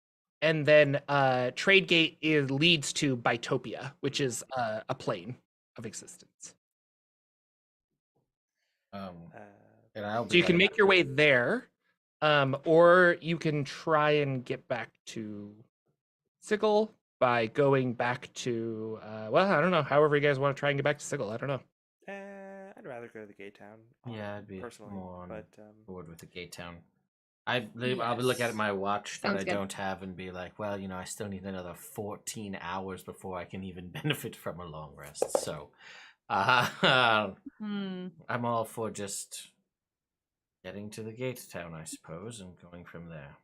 and then Tradegate leads to Bitopia, which is a plane of existence.
And I'll
So
be
you can
like-
make your way there, or you can try and get back to Sigil by going back to well, I don't know. However, you guys want to try and get back to Sigil, I don't know.
I'd rather go to the gate town.
Yeah, I'd be
personally,
more on
but
board with the gate town. I would look at
Yes.
my watch that
Sounds
I
good.
don't have and be like, well, you know, I still need another 14 hours before I can even benefit from a long rest. So,
Hmm.
I'm all for just getting to the gate town, I suppose, and going from there.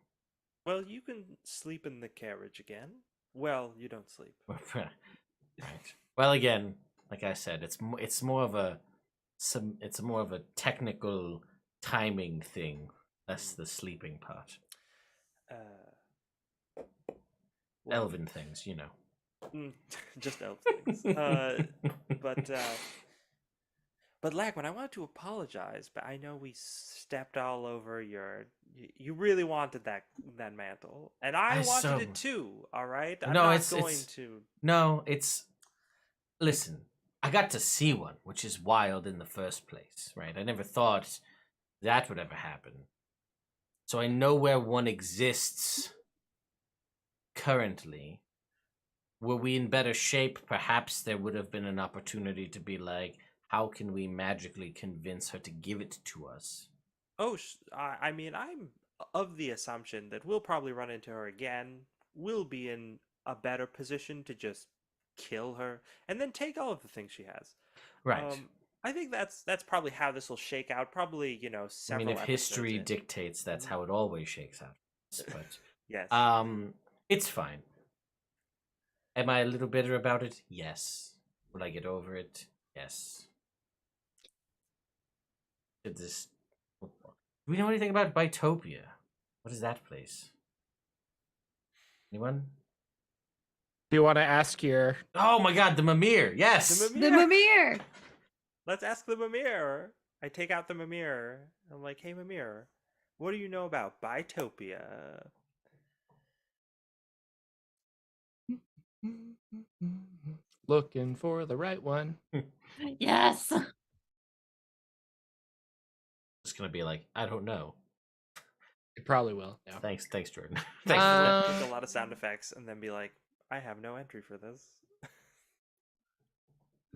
well, you can sleep in the carriage again. Well, you don't sleep.
Right. Well, again, like I said, it's more of a it's more of a technical timing thing, less the sleeping part.
Well,
Elven things, you know.
just elf things. But Lagwin, I wanted to apologize, but I know we stepped all over your. You really wanted that mantle, and I wanted it too. All right, I'm
No,
not going to.
No, it's. Listen, I got to see one, which is wild in the first place, right? I never thought that would ever happen. So I know where one exists currently. Were we in better shape, perhaps there would have been an opportunity to be like, how can we magically convince her to give it to us?
Oh, I mean, I'm of the assumption that we'll probably run into her again. We'll be in a better position to just kill her and then take all of the things she has.
Right.
I think that's probably how this will shake out. Probably, several.
I mean, if history
episodes in.
dictates, that's how it always shakes out. But
Yes.
it's fine. Am I a little bitter about it? Yes. Will I get over it? Yes. Do we know anything about Bitopia? What is that place? Anyone?
Do you want to ask your?
Oh my God, the Mimir! Yes.
The Mimir.
Let's ask the Mimir. I take out the Mimir. I'm like, hey Mimir, what do you know about Bitopia?
Looking for the right one.
Yes.
It's gonna be like, I don't know.
It probably will. Yeah.
Thanks, Jordan.
Thanks.
Thanks.
Take a lot of sound effects and then be like, I have no entry for this.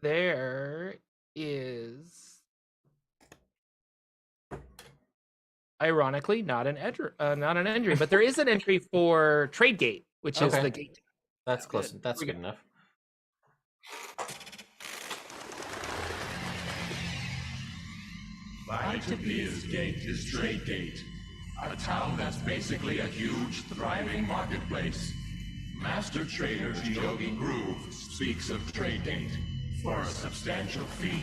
There is, ironically, not an entry, but there is an entry for Tradegate, which is
Okay.
the gate.
That's close. That's good enough.
Bitopia's gate is Tradegate, a town that's basically a huge, thriving marketplace. Master trader Yogi Groove speaks of Tradegate for a substantial fee.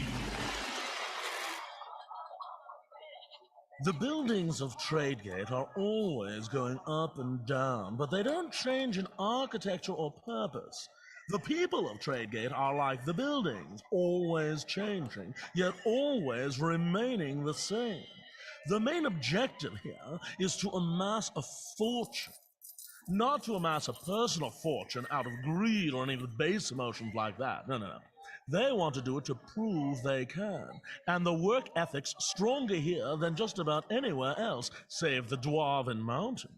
The buildings of Tradegate are always going up and down, but they don't change in architecture or purpose. The people of Tradegate are like the buildings, always changing, yet always remaining the same. The main objective here is to amass a fortune. Not to amass a personal fortune out of greed or any base emotions like that. No. They want to do it to prove they can. And the work ethic's stronger here than just about anywhere else, save the Dwarven Mountain.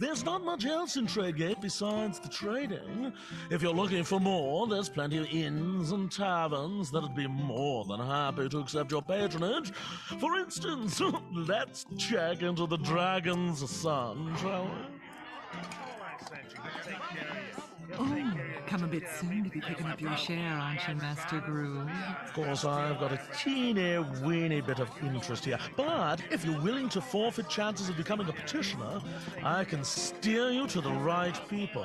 There's not much else in Tradegate besides the trading. If you're looking for more, there's plenty of inns and taverns that'd be more than happy to accept your patronage. For instance, let's check into the Dragon's Son, shall we?
Oh, come a bit soon to be picking up your share, aren't you, Master Groove?
Of course, I've got a teeny-weeny bit of interest here, but if you're willing to forfeit chances of becoming a petitioner, I can steer you to the right people.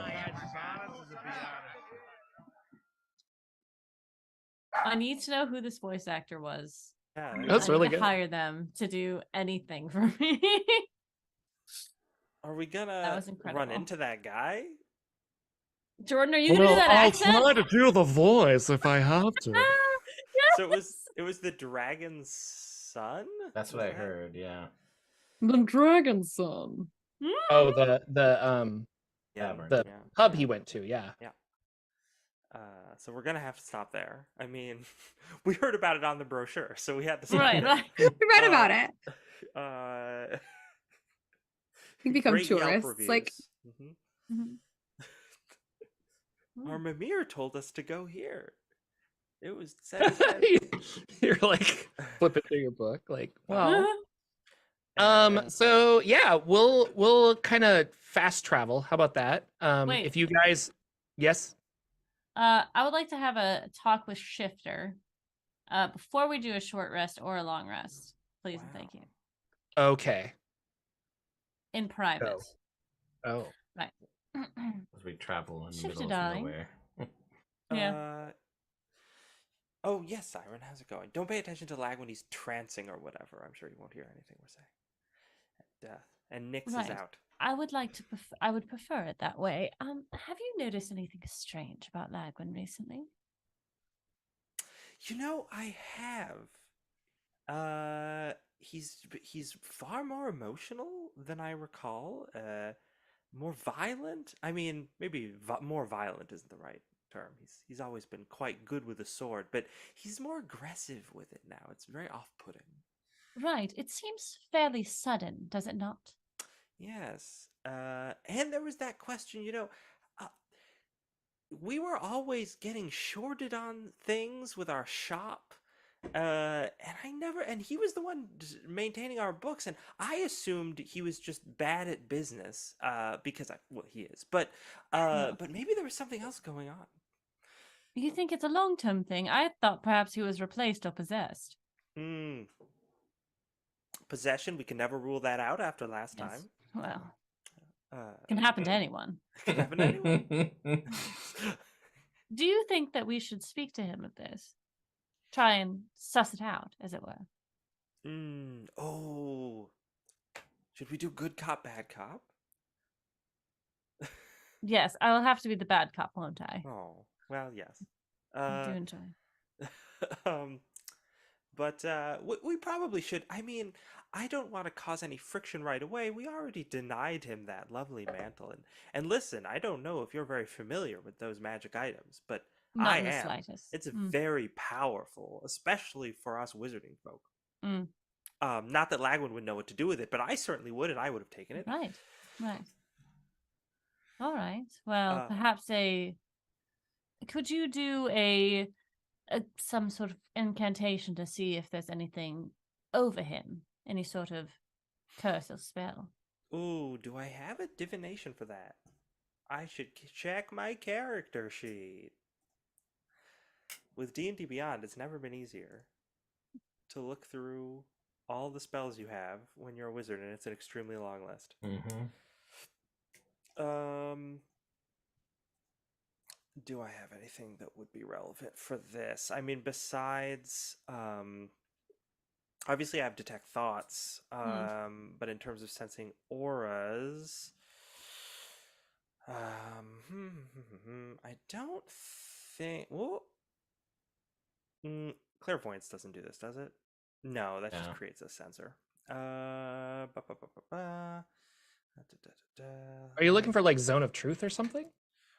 I need to know who this voice actor was.
Yeah,
That's
I
really
need to
good.
hire them to do anything for me.
Are we
That
gonna
was
run
incredible.
into that guy?
Jordan, are you gonna do that accent?
to do the voice if I have to.
Yes!
So it was the dragon's son?
That's
Was
what I
that-
heard. Yeah.
The Dragon Son.
Oh, the
Yeah,
Tavern.
the
yeah,
pub
yeah.
he went to. Yeah.
So we're gonna have to stop there. I mean, we heard about it on the brochure, so we had to stop
Right,
there.
right.
We read about it. We become
Great Yelp
tourists. Like,
reviews.
Mhm.
Our Mimir told us to go here. It was
You're like flipping through your book, like, well.
And,
So yeah, we'll kind of fast travel. How about that?
Wait.
If you guys, yes.
I would like to have a talk with Shifter before we do a short rest or a long rest. Please and thank you.
Okay.
In private.
Oh.
Right.
As we travel in the
Shifted
middle of
eye.
nowhere.
Yeah.
Oh, yes, Siren, how's it going? Don't pay attention to Lag when he's trancing or whatever. I'm sure you won't hear anything we're saying. And Nyx is
Right.
out.
I would like to. I would prefer it that way. Have you noticed anything strange about Lagwin recently?
You know, I have. He's far more emotional than I recall. More violent. I mean, maybe more violent isn't the right term. He's always been quite good with a sword, but he's more aggressive with it now. It's very off-putting.
Right. It seems fairly sudden, does it not?
Yes. And there was that question, uh, we were always getting shorted on things with our shop. And he was the one maintaining our books, and I assumed he was just bad at business, because he is, but maybe there was something else going on.
You think it's a long-term thing? I thought perhaps he was replaced or possessed.
Possession, we can never rule that out after last
Yes.
time.
Well, can happen to anyone.
Can happen to anyone.
Do you think that we should speak to him of this? Try and suss it out, as it were.
Oh, should we do good cop, bad cop?
Yes, I will have to be the bad cop, won't I?
Oh, well, yes.
I do enjoy.
But we probably should. I mean, I don't want to cause any friction right away. We already denied him that lovely mantle. And listen, I don't know if you're very familiar with those magic items, but
Not
I
in the
am.
slightest.
It's very powerful, especially for us wizarding folk. Not that Lagwin would know what to do with it, but I certainly would, and I would have taken it.
Right. All right. Well, perhaps could you do some sort of incantation to see if there's anything over him, any sort of curse or spell?
Ooh, do I have a divination for that? I should check my character sheet. With D&D Beyond, it's never been easier to look through all the spells you have when you're a wizard, and it's an extremely long list. Do I have anything that would be relevant for this? I mean, besides, obviously I have detect thoughts, but in terms of sensing auras, I don't think. Well, clairvoyance doesn't do this, does it? No, that just creates a sensor.
Are you looking for like zone of truth or something?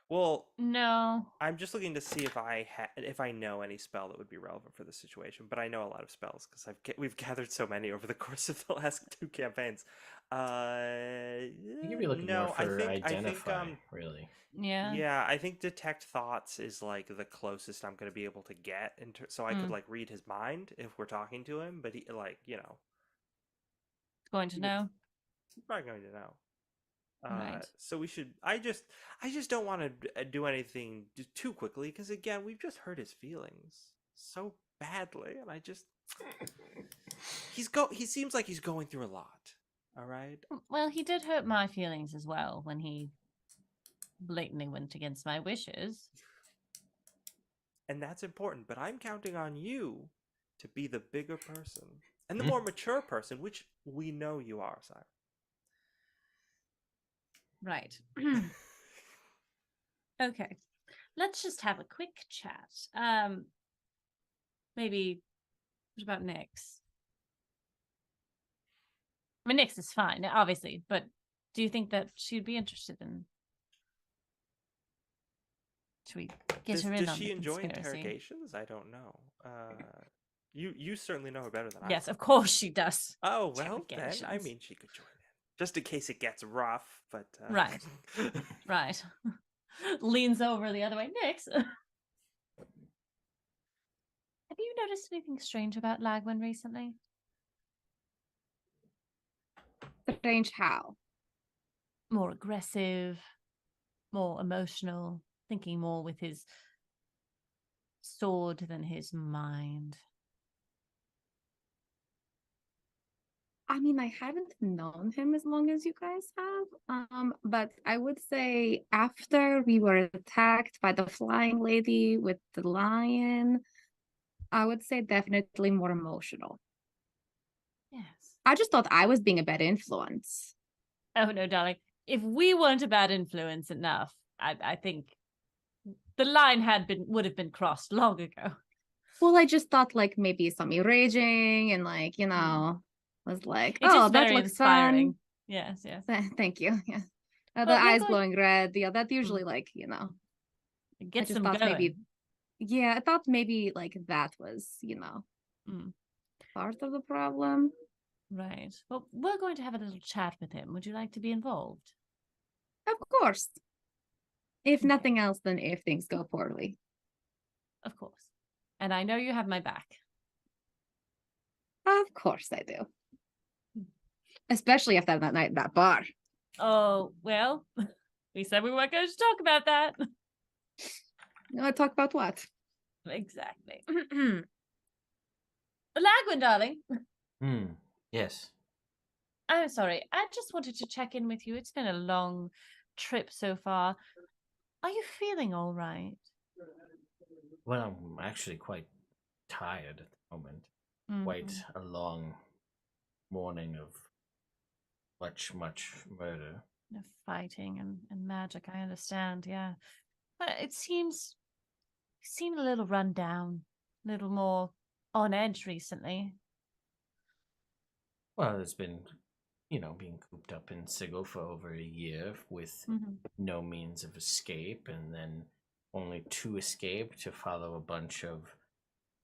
Well,
no.
I'm just looking to see if I know any spell that would be relevant for this situation. But I know a lot of spells because we've gathered so many over the course of the last 2 campaigns.
You'd be looking more for identify, really.
Yeah.
Yeah, I think detect thoughts is like the closest I'm going to be able to get, so I could like read his mind if we're talking to him. But he, like,
going to know.
He's probably going to know.
Right.
So we should. I just don't want to do anything too quickly because again, we've just hurt his feelings so badly, and he seems like he's going through a lot. All right.
Well, he did hurt my feelings as well when he blatantly went against my wishes.
And that's important, but I'm counting on you to be the bigger person and the more mature person, which we know you are, Simon.
Right. Okay. Let's just have a quick chat. Maybe, what about Nyx? I mean, Nyx is fine, obviously, but do you think that she'd be interested in... Should we get her in on the conspiracy?
Does she enjoy interrogations? I don't know. You certainly know her better than I do.
Yes, of course she does.
Oh, well, then, I mean, she could join in. Just in case it gets rough, but...
Right. Right. Leans over the other way. Nyx, have you noticed anything strange about Lagwin recently?
Strange how?
More aggressive, more emotional, thinking more with his sword than his mind.
I mean, I haven't known him as long as you guys have, but I would say after we were attacked by the flying lady with the lion, I would say definitely more emotional.
Yes.
I just thought I was being a bad influence.
Oh no, darling. If we weren't a bad influence enough, I think the line would have been crossed long ago.
Well, I just thought like maybe you saw me raging and like, was like,
It is
oh, that
very
looks
inspiring.
fun.
Yes, yes.
Thank you. Yeah. The
Well, we're
eyes
going-
glowing red. Yeah, that usually like,
It
I
gets
just
them
thought
going.
maybe, yeah, I thought maybe like that was,
Mm.
part of the problem.
Right. Well, we're going to have a little chat with him. Would you like to be involved?
Of course. If
Okay.
nothing else, then if things go poorly.
Of course. And I know you have my back.
Of course I do. Especially after that night at that bar.
Oh, well, we said we weren't going to talk about that.
You want to talk about what?
Exactly. Lagwin, darling.
Yes.
I'm sorry. I just wanted to check in with you. It's been a long trip so far. Are you feeling all right?
Well, I'm actually quite tired at the moment. Quite a long morning of much murder.
Of fighting and magic, I understand, yeah. But it seems you seem a little run down, a little more on edge recently.
Well, it's been, being cooped up in Sigil for over a year with no means of escape, and then only to escape to follow a bunch of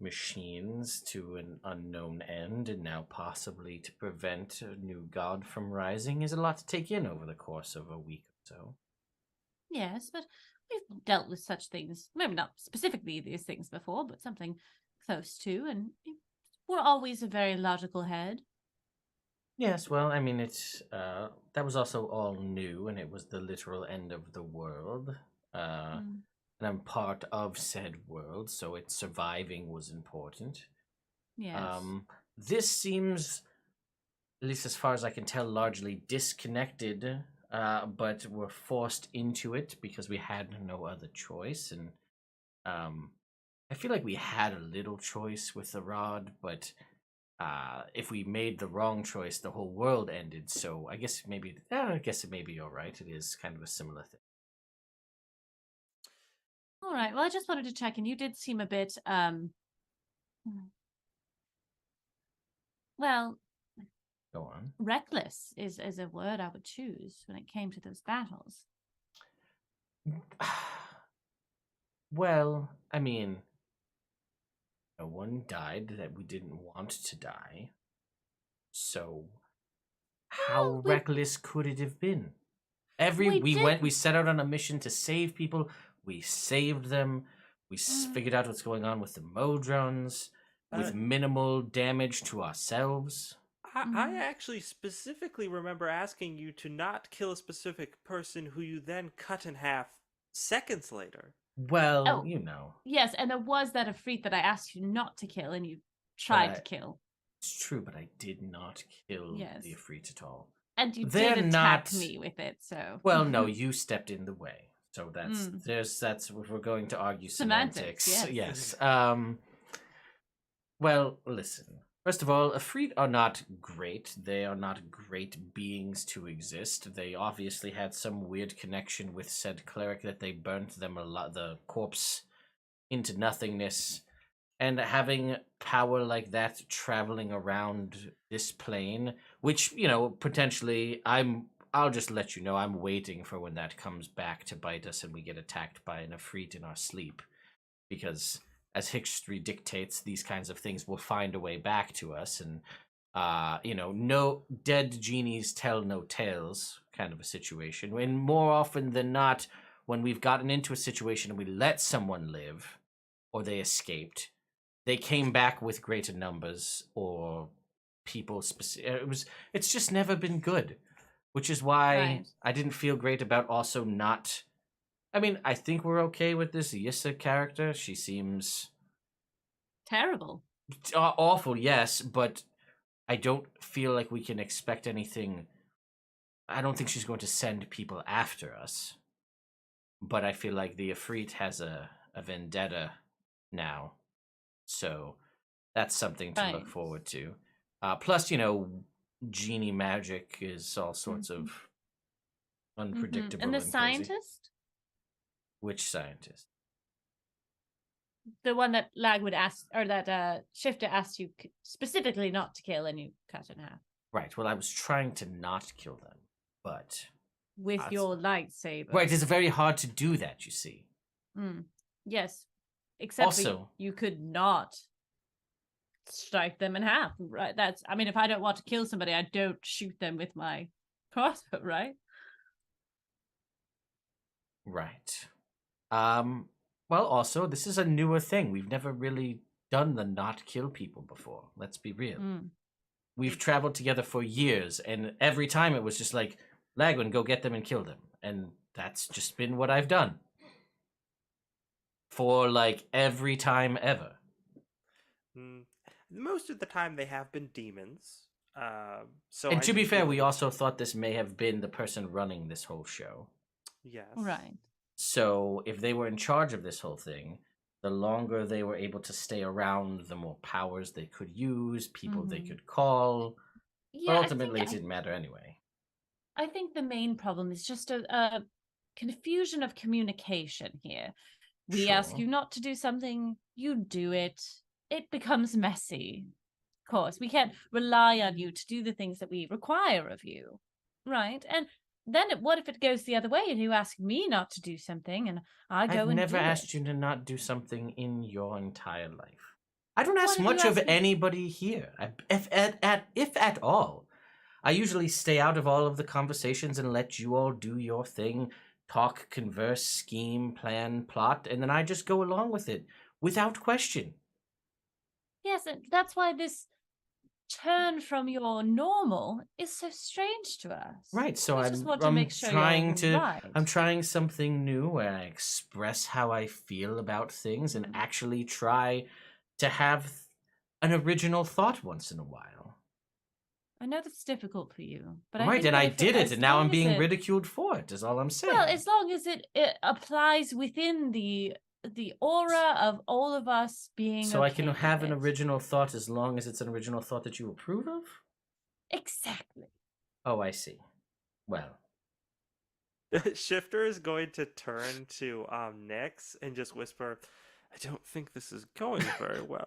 machines to an unknown end, and now possibly to prevent a new god from rising is a lot to take in over the course of a week or so.
Yes, but we've dealt with such things, maybe not specifically these things before, but something close to, and we're always a very logical head.
Yes, well, I mean, it's that was also all new, and it was the literal end of the world. And I'm part of said world, so its surviving was important.
Yes.
This seems, at least as far as I can tell, largely disconnected, but we're forced into it because we had no other choice. And I feel like we had a little choice with the rod, but if we made the wrong choice, the whole world ended. So I guess it may be all right. It is kind of a similar thing.
All right. Well, I just wanted to check, and you did seem a bit, well,
Go on.
reckless is a word I would choose when it came to those battles.
Well, I mean, no one died that we didn't want to die. So, how reckless could it have been? We set out on a mission to save people. We saved them. We figured out what's going on with the Modrons with minimal damage to ourselves.
I actually specifically remember asking you to not kill a specific person who you then cut in half seconds later.
Well,
Yes, and there was that Ifrit that I asked you not to kill, and you tried to kill.
It's true, but I did not kill the Ifrit at all.
And you
They're
did attack
not...
me with it, so...
Well, no, you stepped in the way. So that's if we're going to argue semantics. Yes. Well, listen. First of all, Ifrit are not great. They are not great beings to exist. They obviously had some weird connection with said cleric that they burnt them the corpse into nothingness. And having power like that traveling around this plane, which, potentially I'll just let you know I'm waiting for when that comes back to bite us and we get attacked by an Ifrit in our sleep. Because as history dictates, these kinds of things will find a way back to us. And, no dead genies tell no tales kind of a situation. And more often than not, when we've gotten into a situation and we let someone live or they escaped, they came back with greater numbers or people. It's just never been good. Which is why I didn't feel great about also not... I mean, I think we're okay with this Yissa character. She seems...
terrible.
Awful, yes, but I don't feel like we can expect anything... I don't think she's going to send people after us. But I feel like the Ifrit has a vendetta now. So that's something to look
Right.
forward to. Plus, genie magic is all sorts of unpredictable
And the
and crazy.
scientist?
Which scientist?
The one that Lag would ask, or that Shifter asked you specifically not to kill, and you cut in half.
Right. Well, I was trying to not kill them, but
With
That's-
your lightsaber.
right, it's very hard to do that. You see.
Yes. Except
Also-
you could not strike them in half, right? I mean, if I don't want to kill somebody, I don't shoot them with my crossbow, right?
Right. Well, also, this is a newer thing. We've never really done the not kill people before. Let's be real. We've traveled together for years, and every time it was just like, Lagwin, go get them and kill them. And that's just been what I've done. For, like, every time ever.
Most of the time they have been demons.
And to be fair, we also thought this may have been the person running this whole show.
Yes.
Right.
So if they were in charge of this whole thing, the longer they were able to stay around, the more powers they could use, people they could call.
Yeah,
But ultimately, it didn't matter anyway.
I think the main problem is just a confusion of communication here. We ask
Sure.
you not to do something, you do it. It becomes messy. Of course, we can't rely on you to do the things that we require of you, right? And then what if it goes the other way and you ask me not to do something and I go
I've
and
never
do
asked
it?
you to not do something in your entire life. I don't ask
What have
much
you
of
asked me?
anybody here, if at all. I usually stay out of all of the conversations and let you all do your thing, talk, converse, scheme, plan, plot, and then I just go along with it without question.
Yes, and that's why this turn from your normal is so strange to us.
Right, so
We just
I'm
want to make sure you're right.
I'm trying something new where I express how I feel about things and actually try to have an original thought once in a while.
I know that's difficult for you, but I
Right,
think
and
that
I
if
did it,
as
and now I'm
long as
being
it-
ridiculed for it, is all I'm saying.
Well, as long as it applies within the aura of all of us being
So I
okay
can
with
have an
it.
original thought as long as it's an original thought that you approve of?
Exactly.
Oh, I see. Well.
Shifter is going to turn to Nyx and just whisper, I don't think this is going very well.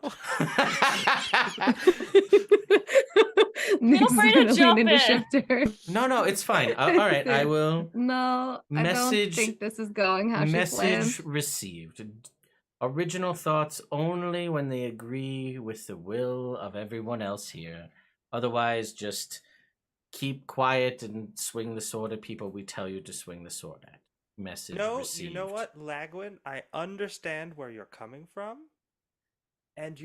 Nick's
free to
gonna
jump
lean into
in.
Shifter.
No, it's fine. All right, I will.
No, I don't
Message-
think this is going how she
Message
planned.
received. Original thoughts only when they agree with the will of everyone else here. Otherwise, just keep quiet and swing the sword at people we tell you to swing the sword at. Message
No,
received.
you know what, Lagwin? I understand where you're coming from. And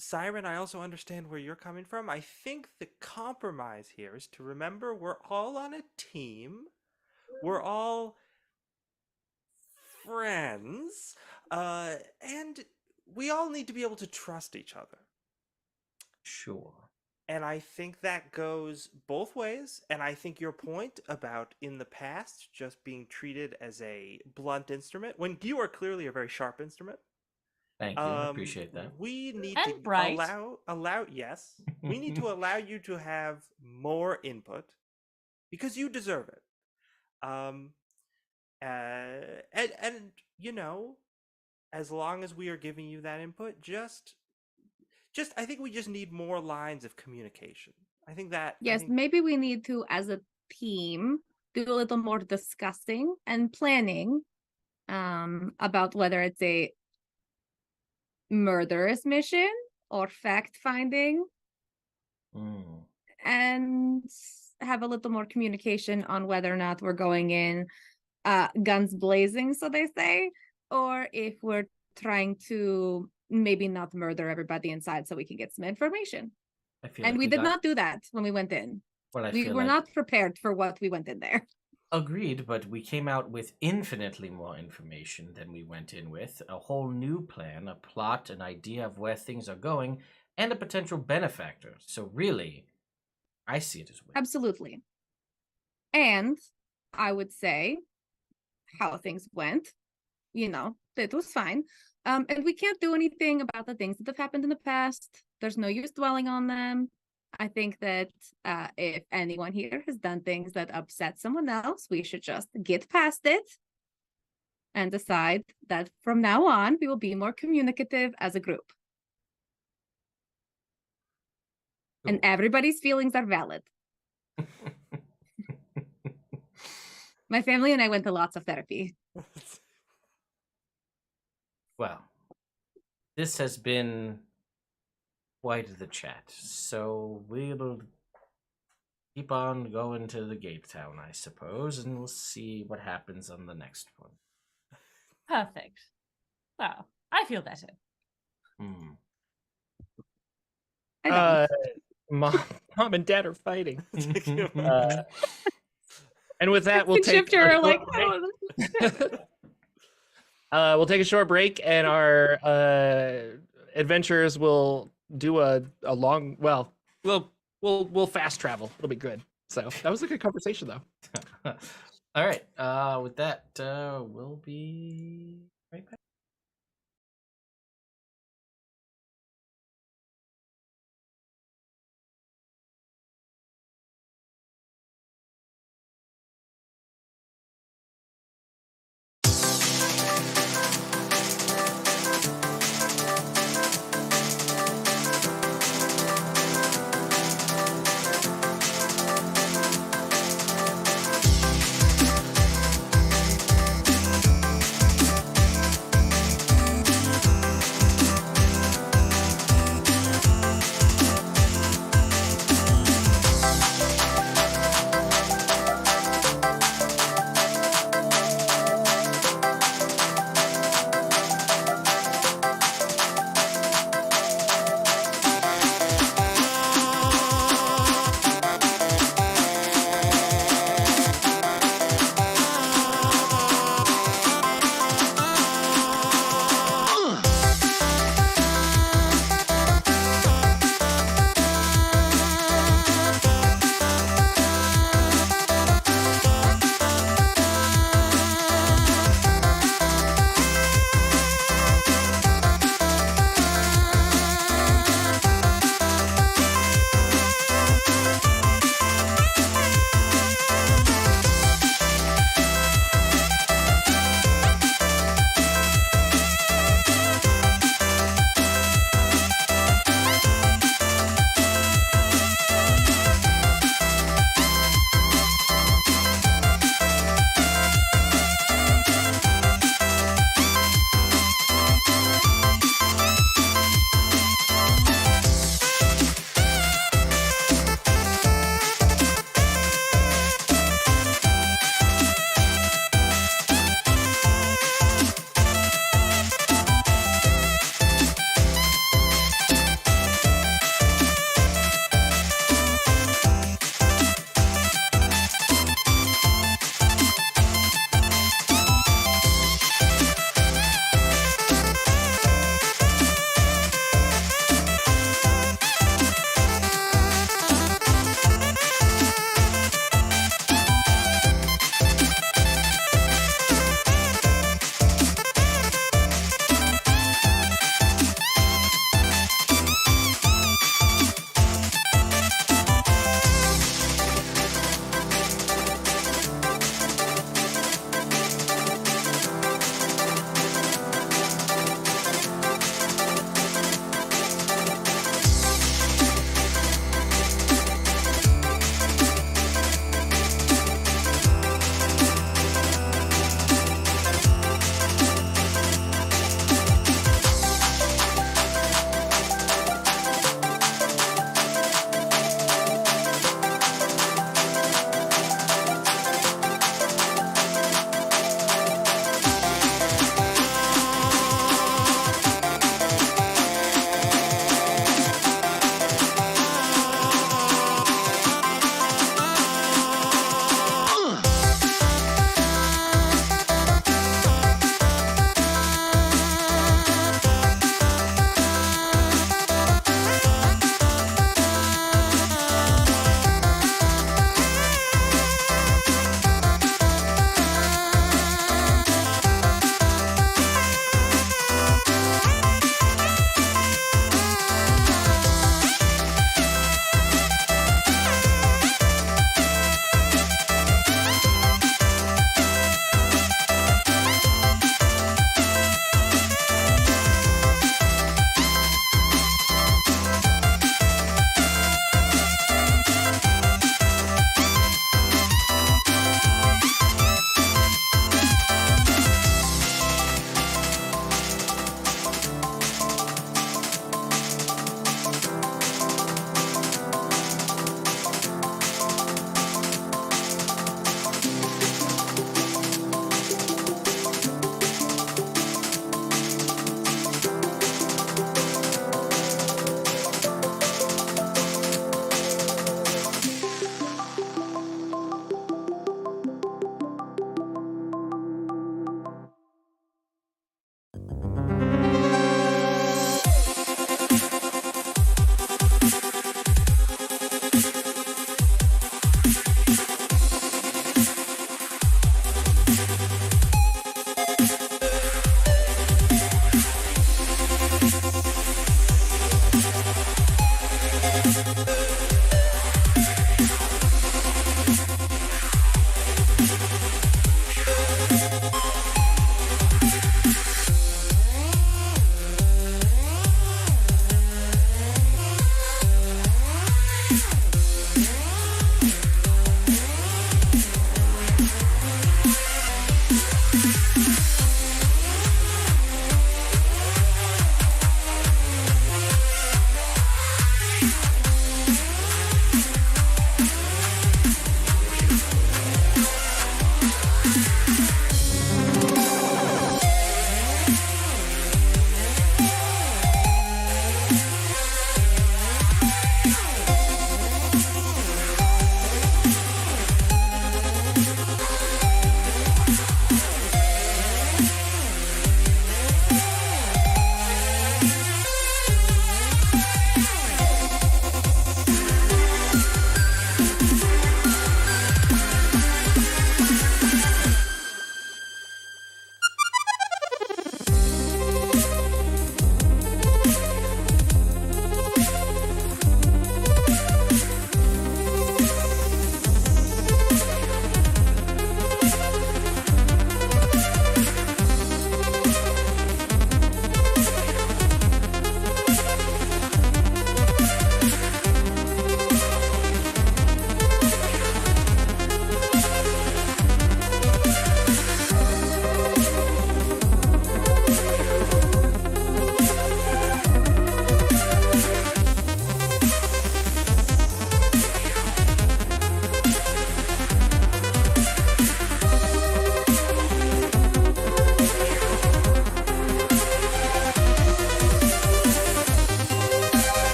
Siren, I also understand where you're coming from. I think the compromise here is to remember we're all on a team. We're all friends. And we all need to be able to trust each other.
Sure.
And I think that goes both ways. And I think your point about in the past just being treated as a blunt instrument, when you are clearly a very sharp instrument.
Thank you. I appreciate that.
We need
And
to
bright.
allow yes. We need to allow you to have more input because you deserve it. And as long as we are giving you that input, just I think we just need more lines of communication. I think that
Yes, maybe we need to, as a team, do a little more discussing and planning about whether it's a murderous mission or fact finding, and have a little more communication on whether or not we're going in guns blazing, so they say, or if we're trying to maybe not murder everybody inside so we can get some information.
I feel
And
like
we did
got-
not do that when we went in.
Well, I
We
feel
were
like-
not prepared for what we went in there.
Agreed, but we came out with infinitely more information than we went in with. A whole new plan, a plot, an idea of where things are going, and a potential benefactor. So really, I see it as win.
Absolutely. And I would say how things went. it was fine. And we can't do anything about the things that have happened in the past. There's no use dwelling on them. I think that if anyone here has done things that upset someone else, we should just get past it and decide that from now on, we will be more communicative as a group. And everybody's feelings are valid. My family and I went to lots of therapy.
Well, this has been quite the chat, so we'll keep on going to the Gate Town, I suppose, and we'll see what happens on the next one.
Perfect. Well, I feel better.
I don't.
Mom and Dad are fighting. And with that, we'll take
Shifter,
a
like,
we'll take a short break, and our adventurers will do a long. Well, we'll fast travel. It'll be good. So that was a good conversation, though.
All right. With that, we'll be right back.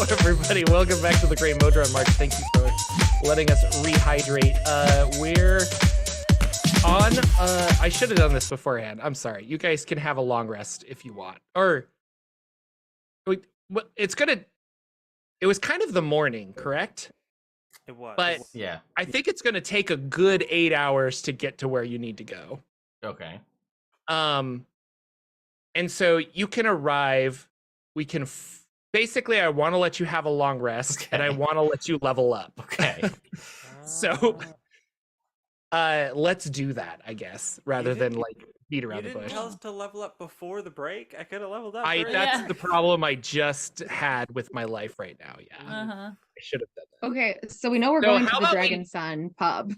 everybody. Welcome back to the Great Modron March. Thank you for letting us rehydrate. We're on. I should have done this beforehand. I'm sorry. You guys can have a long rest if you want. Or it's gonna. It was kind of the morning, correct?
It was.
But
Yeah.
I think it's gonna take a good 8 hours to get to where you need to go.
Okay.
And so you can arrive. We can basically. I want to let you have a long rest, and I
Okay.
want to let you level up.
Okay.
So, let's do that, I guess, rather than
didn't-
like beat
You
around the
didn't
bush.
tell us to level up before the break. I could have leveled up.
That's
Yeah.
the problem I just had with my life right now. Yeah,
Uh-huh.
I should have done that.
Okay, so we know we're
So
going to
how
the
about
Dragon Sun pub.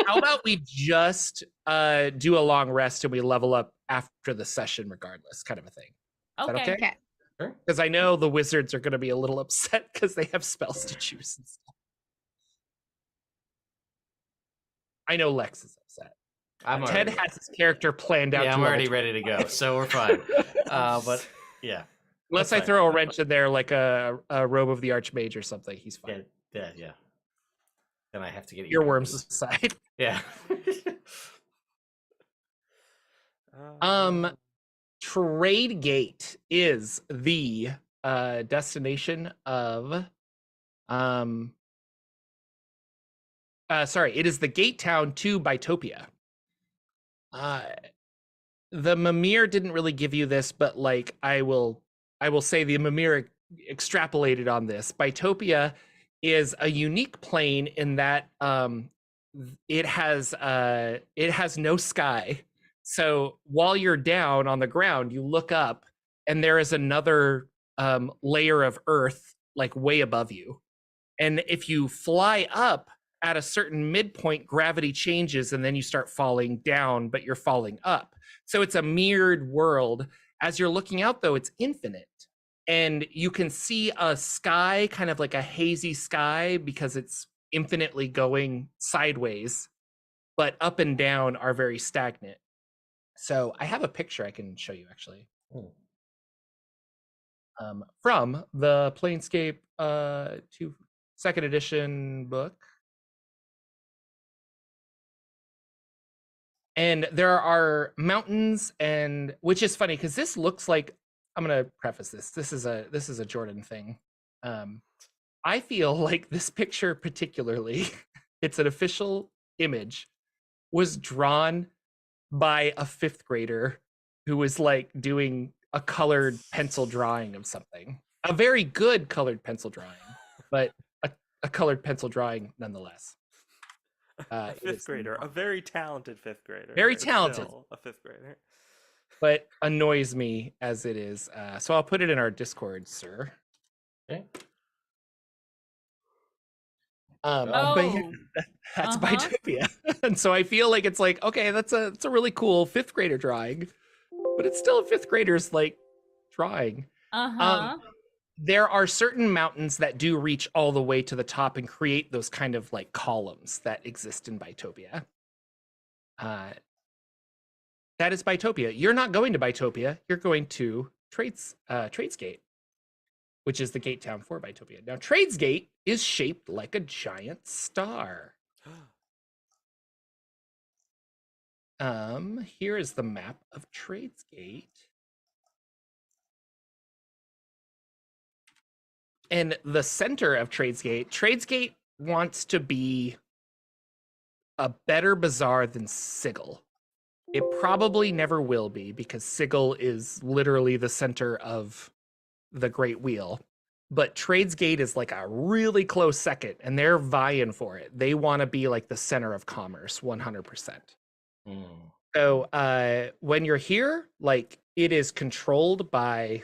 How about we just do a long rest and we level up after the session, regardless, kind of a thing. Is that
Okay.
okay?
Okay.
Because I know the wizards are going to be a little upset because they have spells to choose and stuff. I know Lex is upset.
I'm
Ted
already,
has his character planned out.
yeah,
to
I'm
level
already
20.
ready to go, so we're fine. But yeah,
Unless
that's
I
fine.
throw a wrench in there, like a robe of the Archmage or something, he's
Yeah,
fine.
yeah. Then I have to get
Earworms
earworms.
aside.
Yeah.
Tradegate is the destination of it is the gate town to Bytopia. The Mimir didn't really give you this, but like I will say the Mimir extrapolated on this. Bytopia is a unique plane in that it has no sky. So while you're down on the ground, you look up and there is another layer of earth like way above you. And if you fly up at a certain midpoint, gravity changes and then you start falling down, but you're falling up. So it's a mirrored world. As you're looking out, though, it's infinite. And you can see a sky, kind of like a hazy sky, because it's infinitely going sideways, but up and down are very stagnant. So I have a picture I can show you, actually. From the Planescape 2nd edition book. And there are mountains, and which is funny because this looks like, I'm gonna preface this. This is a Jordan thing. I feel like this picture particularly, it's an official image, was drawn by a 5th grader who was like doing a colored pencil drawing of something. A very good colored pencil drawing, but a colored pencil drawing nonetheless.
A 5th grader, a very talented 5th grader.
Very
but
talented.
still a 5th grader.
But annoys me as it is. So I'll put it in our Discord, sir.
Okay.
But yeah, that's Bytopia. And so I feel like it's like, okay, it's a really cool 5th grader drawing, but it's still a 5th grader's like drawing. There are certain mountains that do reach all the way to the top and create those kind of like columns that exist in Bytopia. That is Bytopia. You're not going to Bytopia. You're going to Tradegate, which is the gate town for Bytopia. Now, Tradegate is shaped like a giant star. Here is the map of Tradegate. And the center of Tradegate wants to be a better bazaar than Sigil. It probably never will be because Sigil is literally the center of the Great Wheel. But Tradegate is like a really close second, and they're vying for it. They want to be like the center of commerce, 100%. So when you're here, like it is controlled by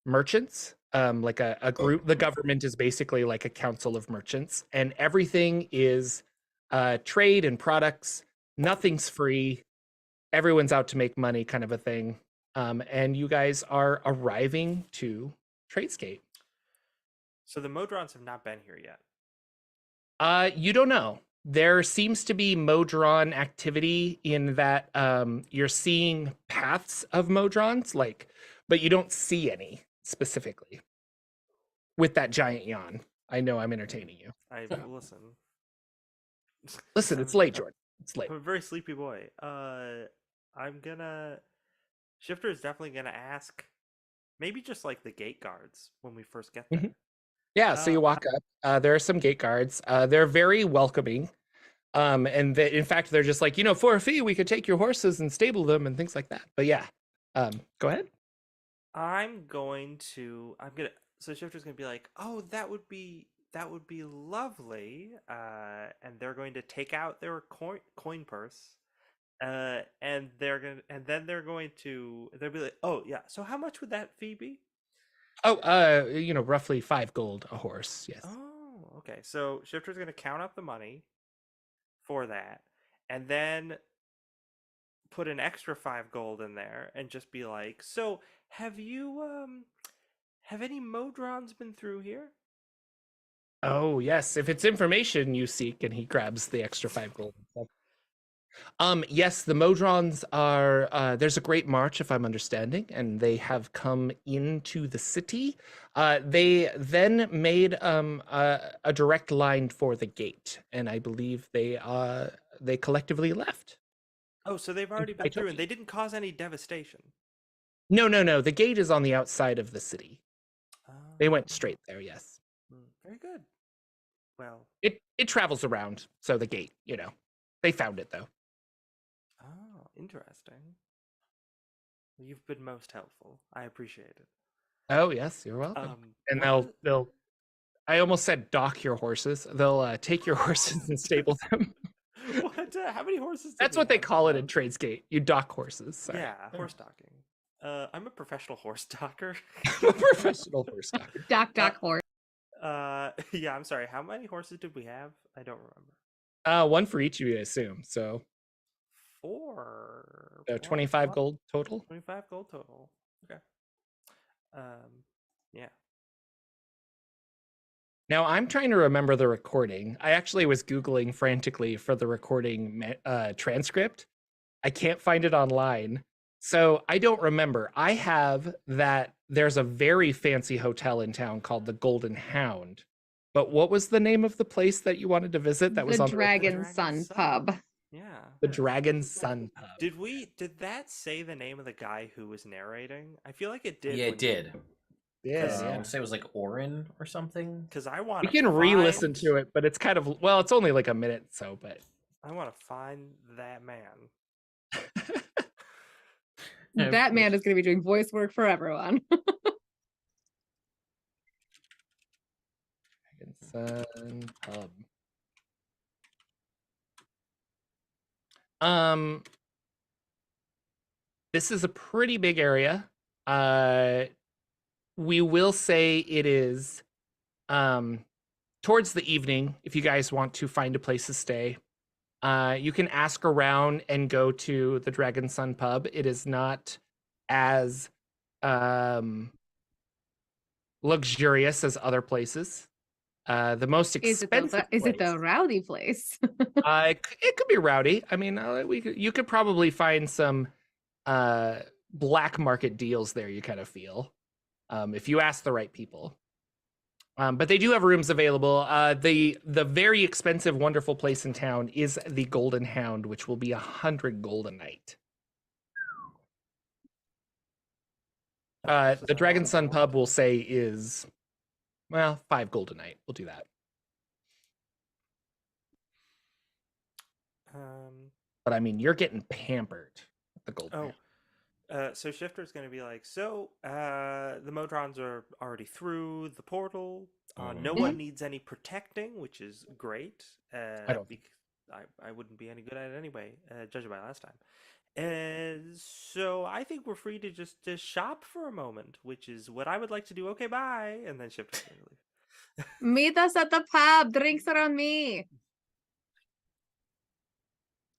merchants, like a group. The government is basically like a council of merchants, and everything is trade and products. Nothing's free. Everyone's out to make money, kind of a thing. And you guys are arriving to Tradegate.
So the Modrons have not been here yet.
You don't know. There seems to be Modron activity in that you're seeing paths of Modrons, like, but you don't see any specifically. with that giant yawn. I know I'm entertaining you.
I listen.
Listen, it's late, Jordan. It's late.
I'm a very sleepy boy. Shifter is definitely gonna ask, maybe just like the gate guards when we first get there.
Yeah, so you walk up. There are some gate guards. They're very welcoming. In fact, they're just like, for a fee, we could take your horses and stable them and things like that. But yeah, go ahead.
So Shifter's gonna be like, oh, that would be lovely. And they're going to take out their coin purse. And they'll be like, oh yeah, so how much would that fee be?
Oh, roughly 5 gold a horse. Yes.
Oh, okay. So Shifter's gonna count up the money for that, and then put an extra 5 gold in there, and just be like, so have any Modrons been through here?
Oh yes, if it's information you seek, and he grabs the extra 5 gold. Yes, the Modrons are, there's a great march, if I'm understanding, and they have come into the city. They then made a direct line for the gate, and I believe they collectively left.
Oh, so they've already been through, and they didn't cause any devastation.
No. The gate is on the outside of the city. They went straight there, yes.
Very good. Well,
it travels around, so the gate, they found it though.
Oh, interesting. You've been most helpful. I appreciate it.
Oh yes, you're welcome. And they'll I almost said dock your horses. They'll take your horses and stable them.
What? How many horses?
That's what they call it in Tradegate. You dock horses. Sorry.
Yeah, horse docking. I'm a professional horse docker.
Professional horse docker.
Dock horse.
Yeah, I'm sorry. How many horses did we have? I don't remember.
1 for each of you, I assume. So
4.
So 25 gold total.
25 gold total. Okay. Yeah.
Now I'm trying to remember the recording. I actually was Googling frantically for the recording transcript. I can't find it online. So I don't remember. I have that there's a very fancy hotel in town called the Golden Hound. But what was the name of the place that you wanted to visit that was
the
on
Dragon Sun Pub?
Yeah.
The Dragon Sun Pub.
Did that say the name of the guy who was narrating? I feel like it did.
Yeah, it did.
Yeah.
I want to say it was like Orin or something.
Because I want to.
You can re-listen to it, but it's kind of it's only like a minute, so. But
I want to find that man.
That man is going to be doing voice work for everyone.
Dragon Sun Pub. This is a pretty big area. We will say it is towards the evening if you guys want to find a place to stay. You can ask around and go to the Dragon Sun Pub. It is not as luxurious as other places. The most expensive
is it the rowdy place?
It could be rowdy. I mean, you could probably find some black market deals there, you kind of feel, if you ask the right people. But they do have rooms available. The very expensive, wonderful place in town is the Golden Hound, which will be 100 gold a night. The Dragon Sun Pub will say is, 5 gold a night. We'll do that. But I mean, you're getting pampered at the Golden Hound.
So Shifter's going to be like, the Modrons are already through the portal. No one needs any protecting, which is great. I wouldn't be any good at it anyway, judging by last time. So I think we're free to just shop for a moment, which is what I would like to do. Okay, bye. And then Shifter's going to leave.
Meet us at the pub. Drinks are on me.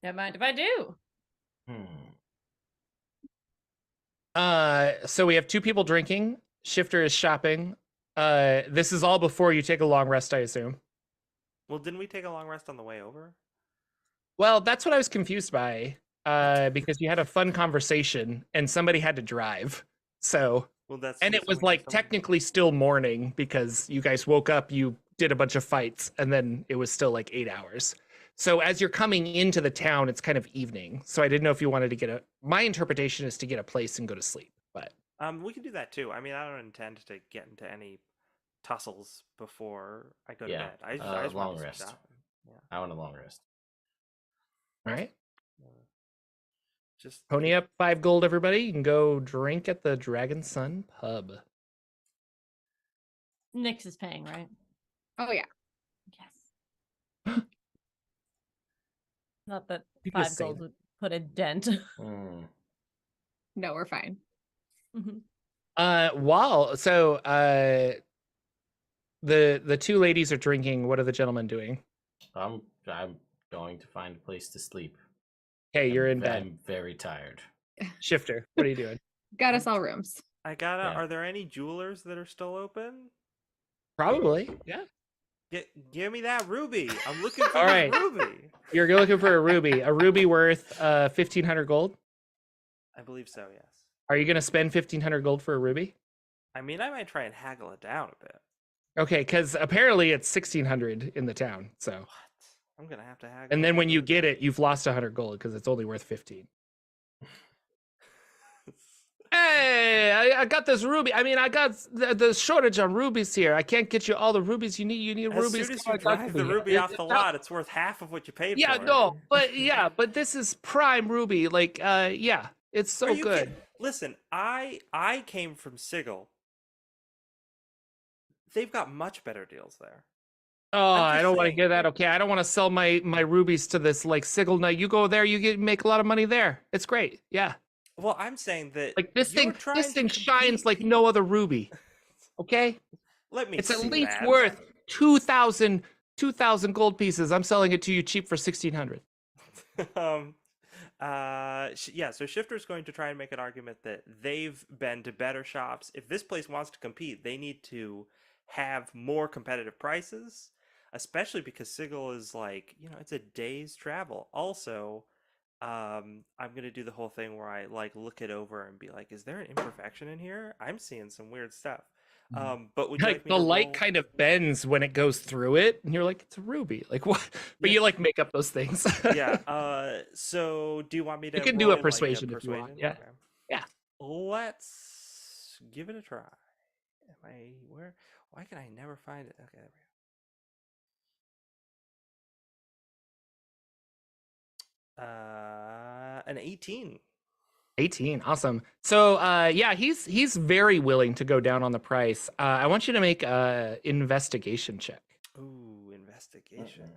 Don't mind if I do.
So we have 2 people drinking. Shifter is shopping. This is all before you take a long rest, I assume.
Well, didn't we take a long rest on the way over?
Well, that's what I was confused by. Because you had a fun conversation and somebody had to drive. So
Well, that's
And
true.
it was
Someone
like
should-
technically still morning because you guys woke up, you did a bunch of fights, and then it was still like 8 hours. So as you're coming into the town, it's kind of evening. So I didn't know if you wanted to get my interpretation is to get a place and go to sleep. But
We can do that too. I mean, I don't intend to get into any tussles before I go to
Yeah,
bed. I just want
long
to
rest.
stop. Yeah.
I want a long rest.
all right,
Just
pony up 5 gold, everybody. You can go drink at the Dragon Sun pub.
Nyx is paying, right?
Oh yeah.
Yes. Not that
You just
5
say
gold
that.
would put a dent.
Mm.
No, we're fine.
Mhm.
The two ladies are drinking. What are the gentlemen doing?
I'm going to find a place to sleep.
Hey, you're in bed.
I'm very tired.
Shifter, what are you doing?
Got us all rooms.
I gotta.
Yeah.
Are there any jewelers that are still open?
Probably, yeah.
Give me that ruby. I'm looking for
All
this
right.
ruby.
You're looking for a ruby worth 1,500 gold.
I believe so. Yes.
Are you gonna spend 1,500 gold for a ruby?
I mean, I might try and haggle it down a bit.
Okay, because apparently it's 1,600 in the town. So,
What? I'm gonna have to haggle.
and then
it
when you
down.
get it, you've lost 100 gold because it's only worth 15. Hey, I got this ruby. I mean, I got the shortage on rubies here. I can't get you all the rubies you need. You need
As
rubies.
soon as
Come
you
on, talk
drive
to
the
me.
ruby off the
It's not-
lot, it's worth half of what you paid
Yeah,
for. it.
no, but this is prime ruby. Like, yeah, it's
Are
so
you
good.
kidding? Listen, I came from Sigil. They've got much better deals there.
Oh,
I'm
I
just
don't want to
saying.
hear that. Okay, I don't want to sell my rubies to this like Sigil Knight. You go there, you make a lot of money there. It's great. Yeah,
Well, I'm saying that
like this
you're
thing.
trying
This
to
thing
compete-
shines like no other ruby. Okay,
Let me.
it's at
see
least
that.
worth 2,000 gold pieces. I'm selling it to you cheap for 1,600.
Yeah, so Shifter's going to try and make an argument that they've been to better shops. If this place wants to compete, they need to have more competitive prices, especially because Sigil is like, it's a day's travel. Also, I'm going to do the whole thing where I like look it over and be like, is there an imperfection in here? I'm seeing some weird stuff. But would you
Like
like me
the
to
light
roll-
kind of bends when it goes through it, and you're like, it's a ruby. Like what? But
Yeah.
you like make up those things.
Yeah. So do you want me to?
You can do
roll,
a
like,
persuasion if you want, yeah.
Okay.
Yeah.
Let's give it a try. Where? Why can I never find it? Okay, there we go. An 18.
18, awesome. So yeah, he's very willing to go down on the price. I want you to make a investigation check.
Ooh, investigation.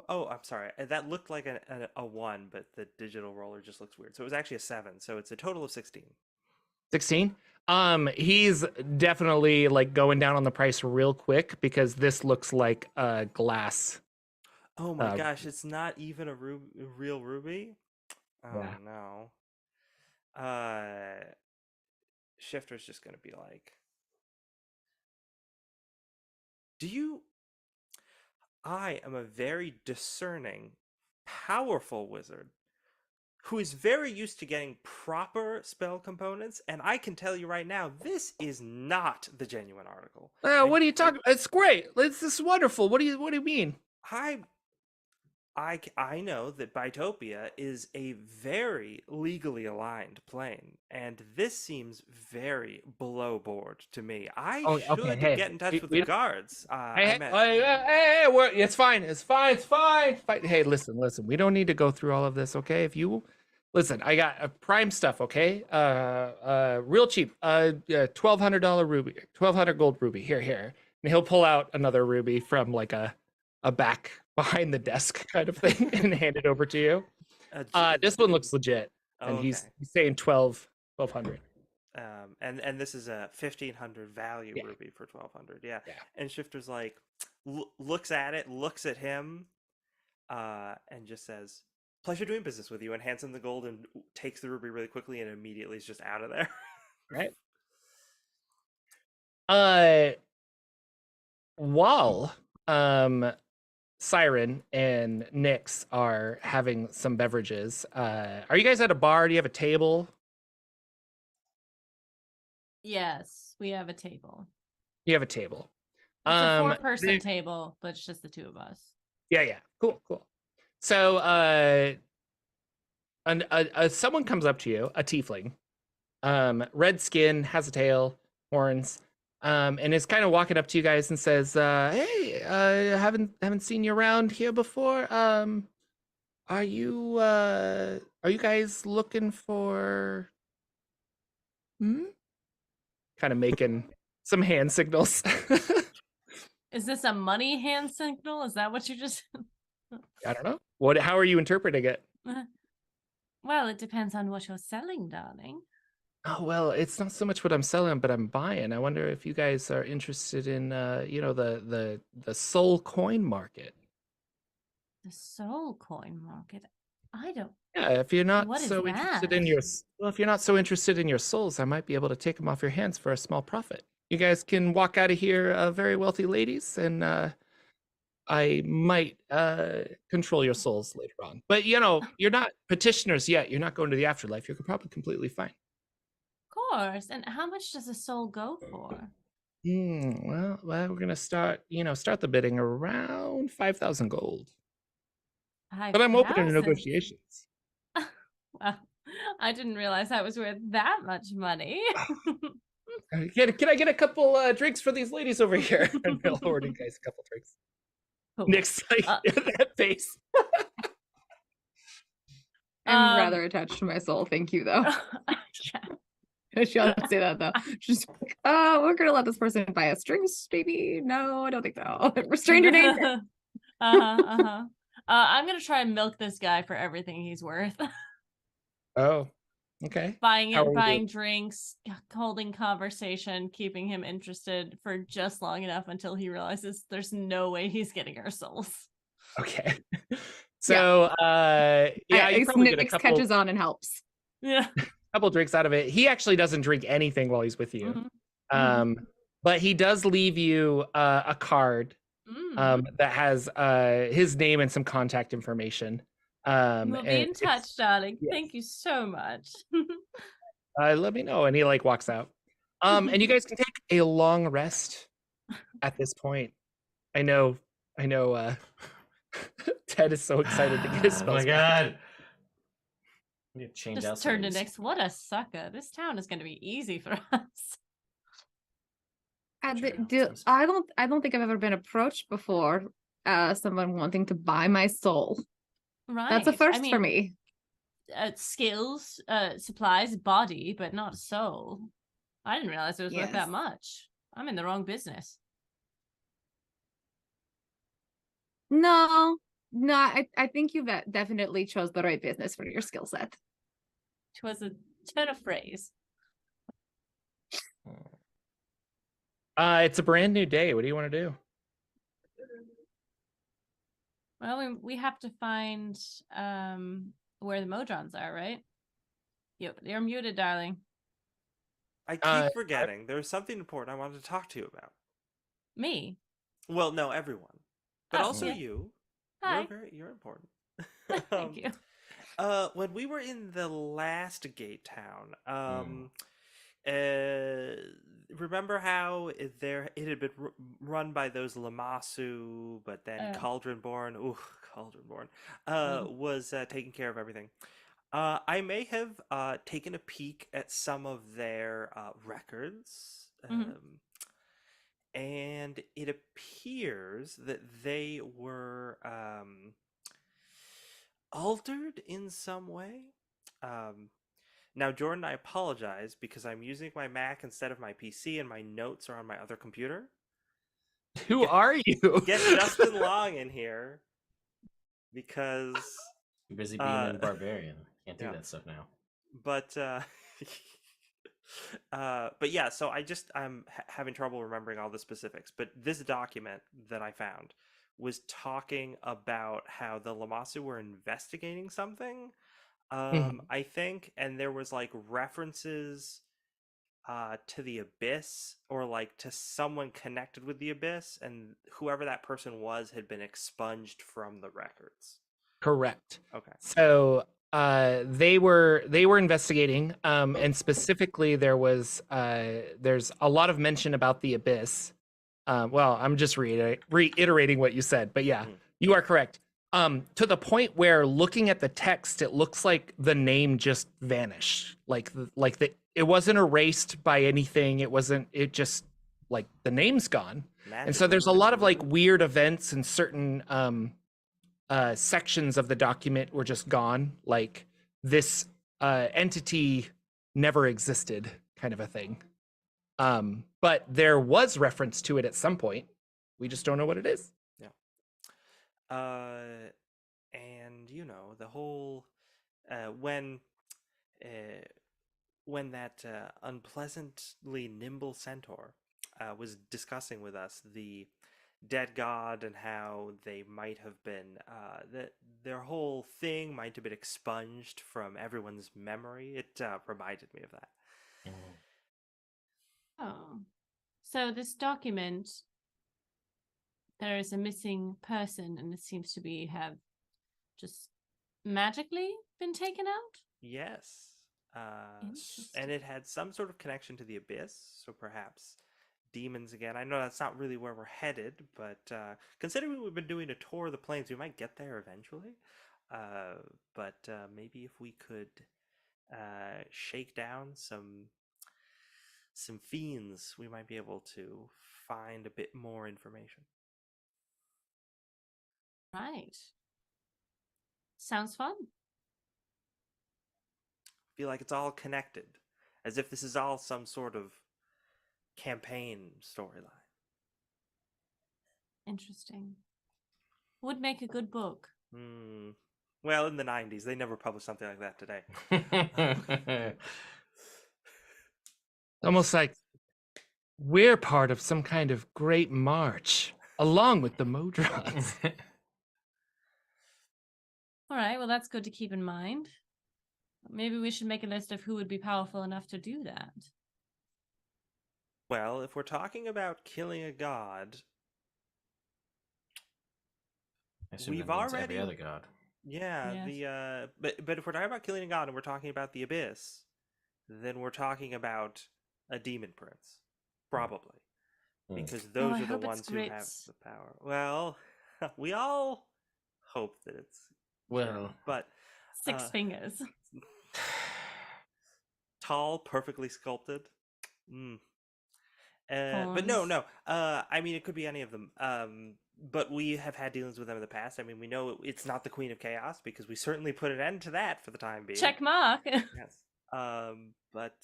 Oh, I'm sorry. That looked like a 1, but the digital roller just looks weird. So it was actually a 7. So it's a total of 16.
16. He's definitely like going down on the price real quick because this looks like a glass.
Oh my gosh, it's not even a real ruby? Oh
Yeah.
no. Shifter's just gonna be like, I am a very discerning, powerful wizard who is very used to getting proper spell components, and I can tell you right now, this is not the genuine article.
What are you talking? It's great. This is wonderful. What do you mean?
I know that Bitopia is a very legally aligned plane, and this seems very below board to me. I
Oh,
should
okay, hey,
get in touch with
we
the guards.
Hey, it's fine. It's fine. Hey, listen. We don't need to go through all of this, okay? If you listen, I got prime stuff, okay? Real cheap. $1,200 ruby, 1,200 gold ruby. Here. And he'll pull out another ruby from like a back behind the desk kind of thing and hand it over to you. This one looks legit, and
okay.
he's saying 1,200.
And this is a 1,500 value ruby for 1,200. Yeah. And Shifter's like looks at it, looks at him, and just says, "Pleasure doing business with you," and hands him the gold and takes the ruby really quickly and immediately is just out of there.
Right. While Siren and Nyx are having some beverages. Are you guys at a bar? Do you have a table?
Yes, we have a table.
You have a table.
It's a four-person
they-
table, but it's just the two of us.
Yeah. Cool. So, someone comes up to you, a tiefling, red skin, has a tail, horns, and is kind of walking up to you guys and says, "Hey, haven't seen you around here before. Are you guys looking for?" Kind of making some hand signals.
Is this a money hand signal? Is that what you just?
I don't know. How are you interpreting it?
Well, it depends on what you're selling, darling.
Oh, well, it's not so much what I'm selling, but I'm buying. I wonder if you guys are interested in, the soul coin market.
The soul coin market. I don't.
Yeah, if you're not
What is
so interested in
that?
if you're not so interested in your souls, I might be able to take them off your hands for a small profit. You guys can walk out of here, very wealthy ladies, and I might control your souls later on. But you're not petitioners yet. You're not going to the afterlife. You're probably completely fine.
Of course. And how much does a soul go for?
Well, we're gonna start the bidding around 5,000 gold. But I'm open to
5,000?
negotiations.
Well, I didn't realize that was worth that much money.
Can I get a couple drinks for these ladies over here? And they'll order you guys a couple drinks.
Cool.
Nick's like that face.
I'm rather attached to my soul. Thank you, though. She don't say that though. She's like, we're gonna let this person buy us drinks, baby. No, I don't think so. We're stranger danger.
I'm gonna try and milk this guy for everything he's worth.
Oh, okay.
Buying drinks, holding conversation, keeping him interested for just long enough until he realizes there's no way he's getting our souls.
Okay. So you probably get a couple
catches on and helps.
Yeah.
Couple drinks out of it. He actually doesn't drink anything while he's with you. But he does leave you a card that has his name and some contact information.
We'll be in touch, darling.
Yes.
Thank you so much.
Let me know. And he walks out. And you guys can take a long rest at this point. I know Ted is so excited to get his spells.
Oh my god. You change out
Just turn to
these.
Nyx. What a sucker. This town is going to be easy for us.
I don't think I've ever been approached before. Someone wanting to buy my soul.
Right.
That's a first for me.
Skills, supplies, body, but not soul. I didn't realize it was worth that much. I'm in the wrong business.
No, I think you definitely chose the right business for your skill set.
It was a turn of phrase.
It's a brand new day. What do you want to do?
Well, we have to find where the Modrons are, right? You're muted, darling.
I keep forgetting. There was something important I wanted to talk to you about.
Me?
Well, no, everyone. But also
yeah.
you.
Hi.
You're important.
Thank you.
When we were in the last gate town, remember how it had been run by those Lamassu, but then Cauldronborn, was taking care of everything. I may have taken a peek at some of their records. And it appears that they were altered in some way. Now, Jordan, I apologize because I'm using my Mac instead of my PC and my notes are on my other computer.
Who are you?
Get Justin Long in here because...
You're busy being a barbarian. Can't do that stuff now.
But yeah, so I'm having trouble remembering all the specifics. But this document that I found was talking about how the Lamassu were investigating something. I think, and there was like references to the Abyss, or like to someone connected with the Abyss, and whoever that person was had been expunged from the records.
Correct.
Okay.
So they were investigating, and specifically there's a lot of mention about the Abyss. Well, I'm just reiterating what you said, but yeah, you are correct. To the point where looking at the text, it looks like the name just vanished. It wasn't erased by anything. It just like the name's gone. And so there's a lot of like weird events and certain sections of the document were just gone. Like this entity never existed, kind of a thing. But there was reference to it at some point. We just don't know what it is.
And you know, the whole when that unpleasantly nimble centaur was discussing with us the dead god and how they might have been their whole thing might have been expunged from everyone's memory, it reminded me of that.
Oh, so this document, there is a missing person, and it seems to have just magically been taken out?
Yes. And it had some sort of connection to the Abyss, so perhaps demons again. I know that's not really where we're headed, but considering we've been doing a tour of the plains, we might get there eventually. But maybe if we could shake down some fiends, we might be able to find a bit more information.
Right. Sounds fun.
Feel like it's all connected, as if this is all some sort of campaign storyline.
Interesting. Would make a good book.
Well, in the 90s, they never published something like that today.
Almost like we're part of some kind of great march, along with the Modrons.
All right, well, that's good to keep in mind. Maybe we should make a list of who would be powerful enough to do that.
Well, if we're talking about killing a god,
we've already every other god.
Yeah,
yes.
But if we're talking about killing a god and we're talking about the Abyss, then we're talking about a demon prince, probably, because those are the ones who have the power. Well, we all hope that it's but
6 fingers.
Tall, perfectly sculpted. But no. I mean, it could be any of them. But we have had dealings with them in the past. I mean, we know it's not the Queen of Chaos because we certainly put an end to that for the time being.
Check mark.
Yes. But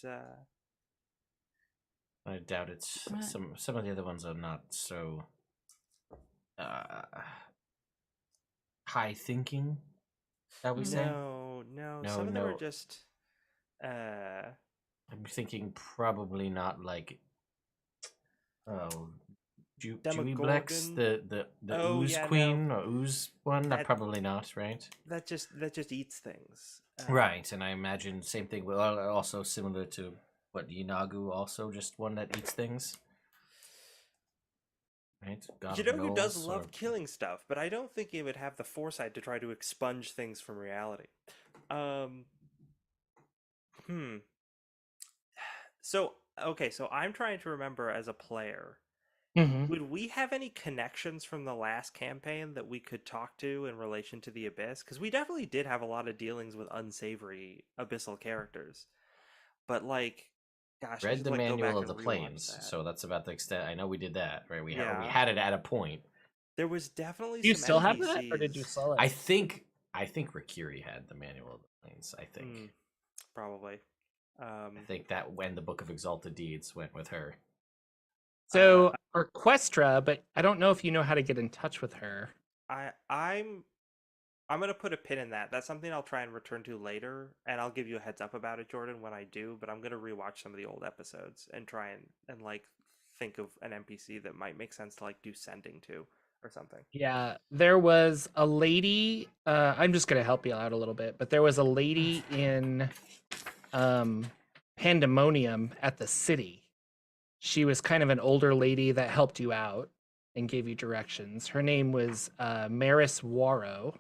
I doubt it's some of the other ones are not so high thinking. Shall we say?
No. Some of them are just.
I'm thinking probably not like. Julie Blex, the ooze queen or ooze one. Probably not, right?
That just eats things.
Right, and I imagine same thing. Well, also similar to what Yinagu, also just one that eats things. Right.
Yinagu does love killing stuff, but I don't think he would have the foresight to try to expunge things from reality. So I'm trying to remember as a player. Would we have any connections from the last campaign that we could talk to in relation to the Abyss? Because we definitely did have a lot of dealings with unsavory Abyssal characters. But gosh,
read the manual of the plains, so that's about the extent. I know we did that, right? We had it at a point.
There was definitely.
Do you still have that, or did you sell it?
I think Rikiri had the manual of the plains. I think
probably.
I think that when the Book of Exalted Deeds went with her.
So Orquestra, but I don't know if you know how to get in touch with her.
I'm gonna put a pin in that. That's something I'll try and return to later, and I'll give you a heads up about it, Jordan, when I do. But I'm gonna rewatch some of the old episodes and try and think of an NPC that might make sense to do sending to or something.
Yeah, there was a lady. I'm just gonna help you out a little bit, but there was a lady in pandemonium at the city. She was kind of an older lady that helped you out and gave you directions. Her name was Maris Warrow.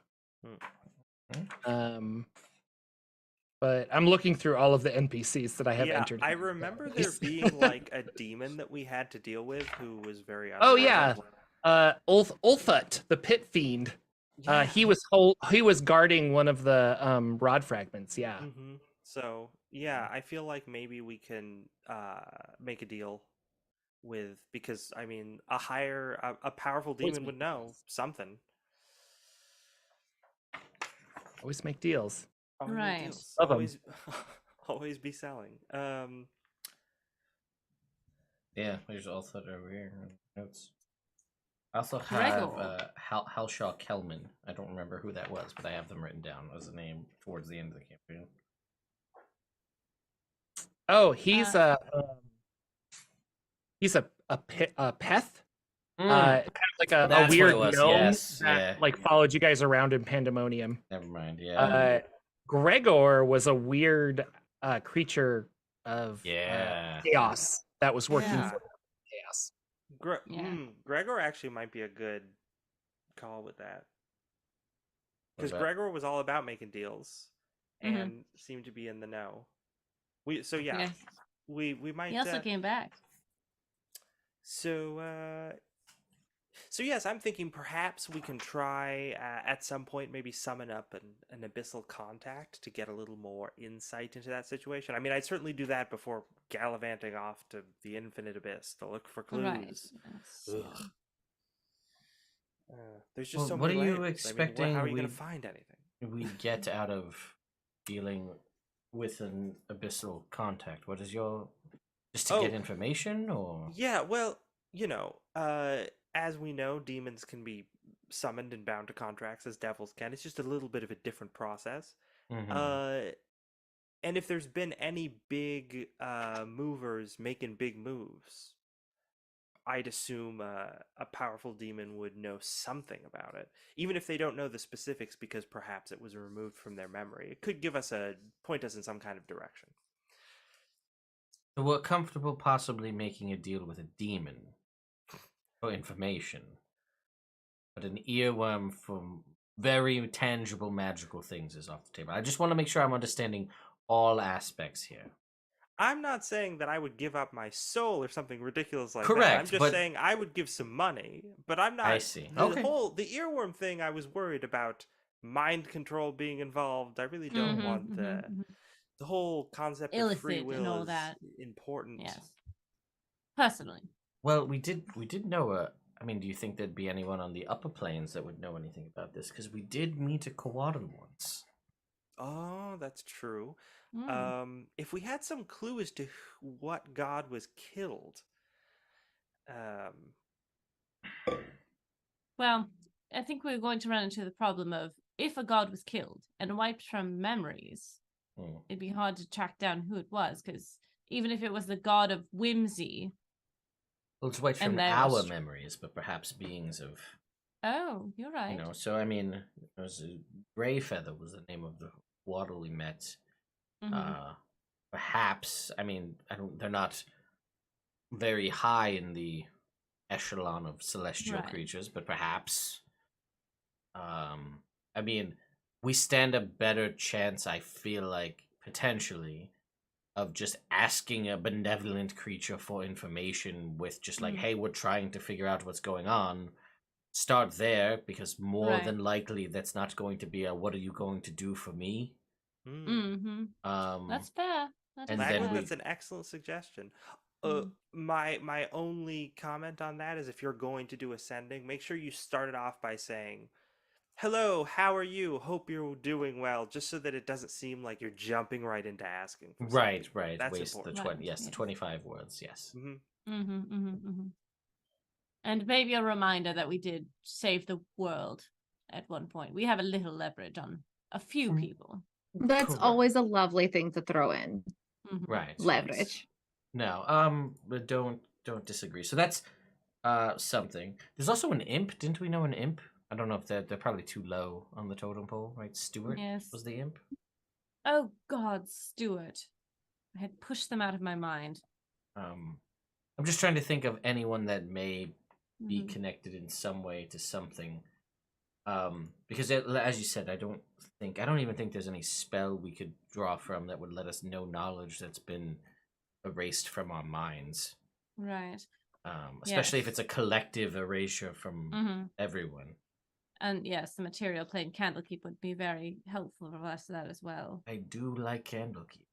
But I'm looking through all of the NPCs that I have entered.
I remember there being like a demon that we had to deal with who was very
Oh yeah, Ulthut, the pit fiend.
Yeah.
He was guarding one of the rod fragments. Yeah.
So yeah, I feel like maybe we can make a deal with, because I mean a powerful demon would know something.
Always make deals.
Always make
Right.
deals.
Love 'em.
Always, always be selling.
Yeah, there's also over here notes. I also
Gregor.
have Halshaw Kelman. I don't remember who that was, but I have them written down as a name towards the end of the campaign.
Oh, he's a peth. Kind of like a
That's what
weird
it was,
gnome
yes,
that
yeah.
like followed you guys around in Pandemonium.
Never mind. Yeah.
Gregor was a weird creature of
Yeah.
chaos that was working
Yeah.
for chaos.
Gregor actually might be a good call with that, because
about-
Gregor was all about making deals
Mhm.
and seemed to be in the know. We might.
He also came back.
So yes, I'm thinking perhaps we can try at some point maybe summon up an abyssal contact to get a little more insight into that situation. I mean, I'd certainly do that before gallivanting off to the infinite abyss to look for clues.
Right. Yes.
Ugh. There's just so
what
many
are you
layers. I mean,
expecting
how are you going to find anything?
we get out of dealing with an abyssal contact? What is your just to get information or?
Yeah, well, as we know, demons can be summoned and bound to contracts as devils can. It's just a little bit of a different process.
Mhm.
And if there's been any big movers making big moves, I'd assume a powerful demon would know something about it, even if they don't know the specifics, because perhaps it was removed from their memory. It could point us in some kind of direction.
So we're comfortable possibly making a deal with a demon for information, but an earworm from very tangible magical things is off the table. I just want to make sure I'm understanding all aspects here.
I'm not saying that I would give up my soul or something ridiculous like
Correct,
that. I'm just
but-
saying I would give some money, but I'm not.
I see.
The
Okay.
the earworm thing, I was worried about mind control being involved. I really don't want the whole concept of free
Illicit
will
and all
is
that.
important.
Yes. Personally.
Well, we did know I mean, do you think there'd be anyone on the upper planes that would know anything about this? Because we did meet a Koalan once.
Oh, that's true.
Mm.
If we had some clue as to what god was killed,
Well, I think we're going to run into the problem of if a god was killed and wiped from memories, it'd be hard to track down who it was, because even if it was the god of whimsy.
Well, it's wiped
And
from
there
our
was-
memories, but perhaps beings of,
Oh, you're right.
so I mean, it was Greyfeather was the name of the waddle we met.
Mhm.
Perhaps, I mean, they're not very high in the echelon of celestial
Right.
creatures, but perhaps, I mean, we stand a better chance, I feel like, potentially, of just asking a benevolent creature for information with just like, hey, we're trying to figure out what's going on. Start there, because more
Right.
than likely that's not going to be a what are you going to do for me?
That's fair. That
and
is
then
fair.
that's an excellent suggestion.
Mm.
My only comment on that is, if you're going to do ascending, make sure you start it off by saying, "Hello, how are you? Hope you're doing well," just so that it doesn't seem like you're jumping right into asking. For
Right.
something. That's
Waste
important.
the 20. Yes, the
Yes.
25 words. Yes.
And maybe a reminder that we did save the world at one point. We have a little leverage on a few people.
That's
Correct.
always a lovely thing to throw in.
Mhm.
Right. yes.
Leverage.
No. But don't disagree. So that's something. There's also an imp. Didn't we know an imp? I don't know if they're probably too low on the totem pole, right? Stuart
Yes.
was the imp.
Oh God, Stuart. I had pushed them out of my mind.
I'm just trying to think of anyone that may be
Mhm.
connected in some way to something. Because as you said, I don't even think there's any spell we could draw from that would let us know knowledge that's been erased from our minds.
Right.
Especially if
Yes.
it's a collective erasure from
Mm-hmm.
everyone.
And yes, the material plane Candlekeep would be very helpful for us that as well.
I do like Candlekeep.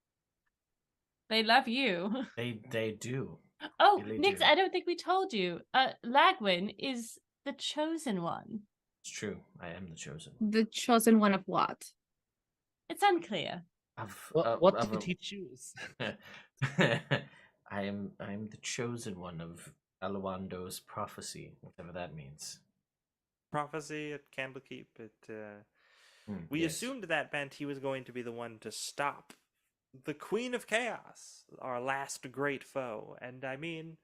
They love you.
They do.
Oh,
Really
Nix,
do.
I don't think we told you. Lagwin is the chosen one.
It's true. I am the chosen.
The chosen one of what?
It's unclear.
What did he choose?
I am the chosen one of Alawando's prophecy, whatever that means.
Prophecy at Candlekeep. We
Yes.
assumed that meant he was going to be the one to stop the Queen of Chaos, our last great foe. And I mean,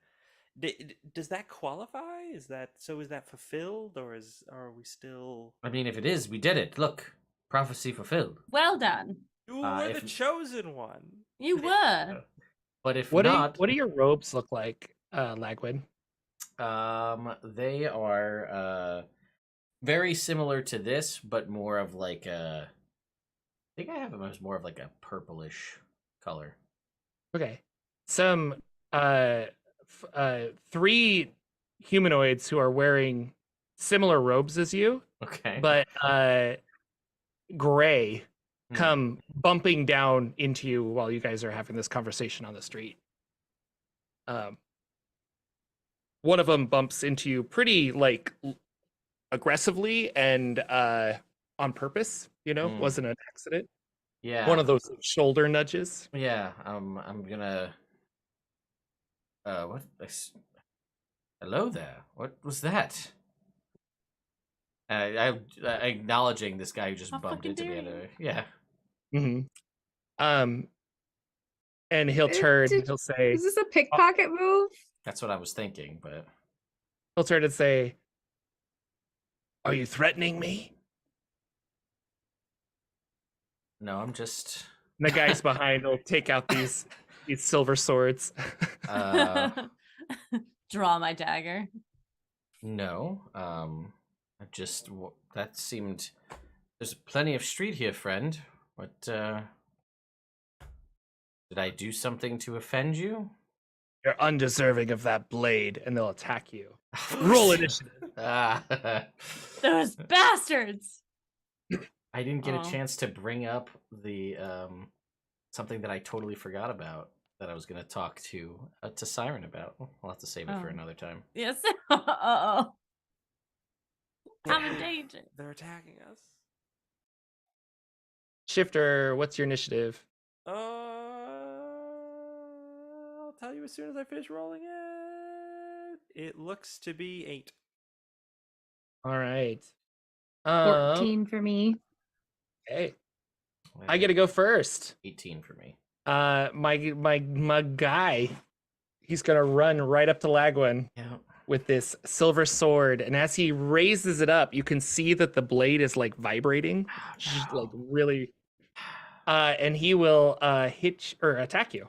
does that qualify? Is that fulfilled, or are we still?
I mean, if it is, we did it. Look, prophecy fulfilled.
Well done.
You were
if-
the chosen one.
You were.
But if
What
not,
do your robes look like, Lagwin?
they are very similar to this, but more of like a. I think I have them as more of like a purplish color.
Okay. Some 3 humanoids who are wearing similar robes as you,
Okay.
but gray,
Hmm.
come bumping down into you while you guys are having this conversation on the street. One of them bumps into you pretty like aggressively and on purpose, wasn't an accident.
Yeah.
One of those shoulder nudges.
Yeah. I'm gonna. What? Hello there. What was that? I acknowledging this guy who just
How
bumped
fucking
into me.
dare you.
Yeah.
Mm-hmm. And he'll turn. He'll say,
Is this a pickpocket move?
That's what I was thinking, but
he'll turn and say, "Are you threatening me?"
no, I'm just.
And the guys behind will take out these silver swords.
Draw my dagger.
No. I just that seemed. There's plenty of street here, friend. What? Did I do something to offend you?
You're undeserving of that blade, and they'll attack you. Roll initiative.
Those bastards.
I didn't get
Oh.
a chance to bring up the something that I totally forgot about that I was going to talk to Siren about. I'll have to save it for
Oh.
another time.
Yes. Uh-oh. I'm in danger.
They're attacking us.
Shifter, what's your initiative?
I'll tell you as soon as I finish rolling it. It looks to be 8.
All right.
14 for me.
Okay. I get to go first.
18 for me.
My guy, he's gonna run right up to Lagwin
Yeah.
with this silver sword, and as he raises it up, you can see that the blade is like vibrating, like really. And he will hit or attack you.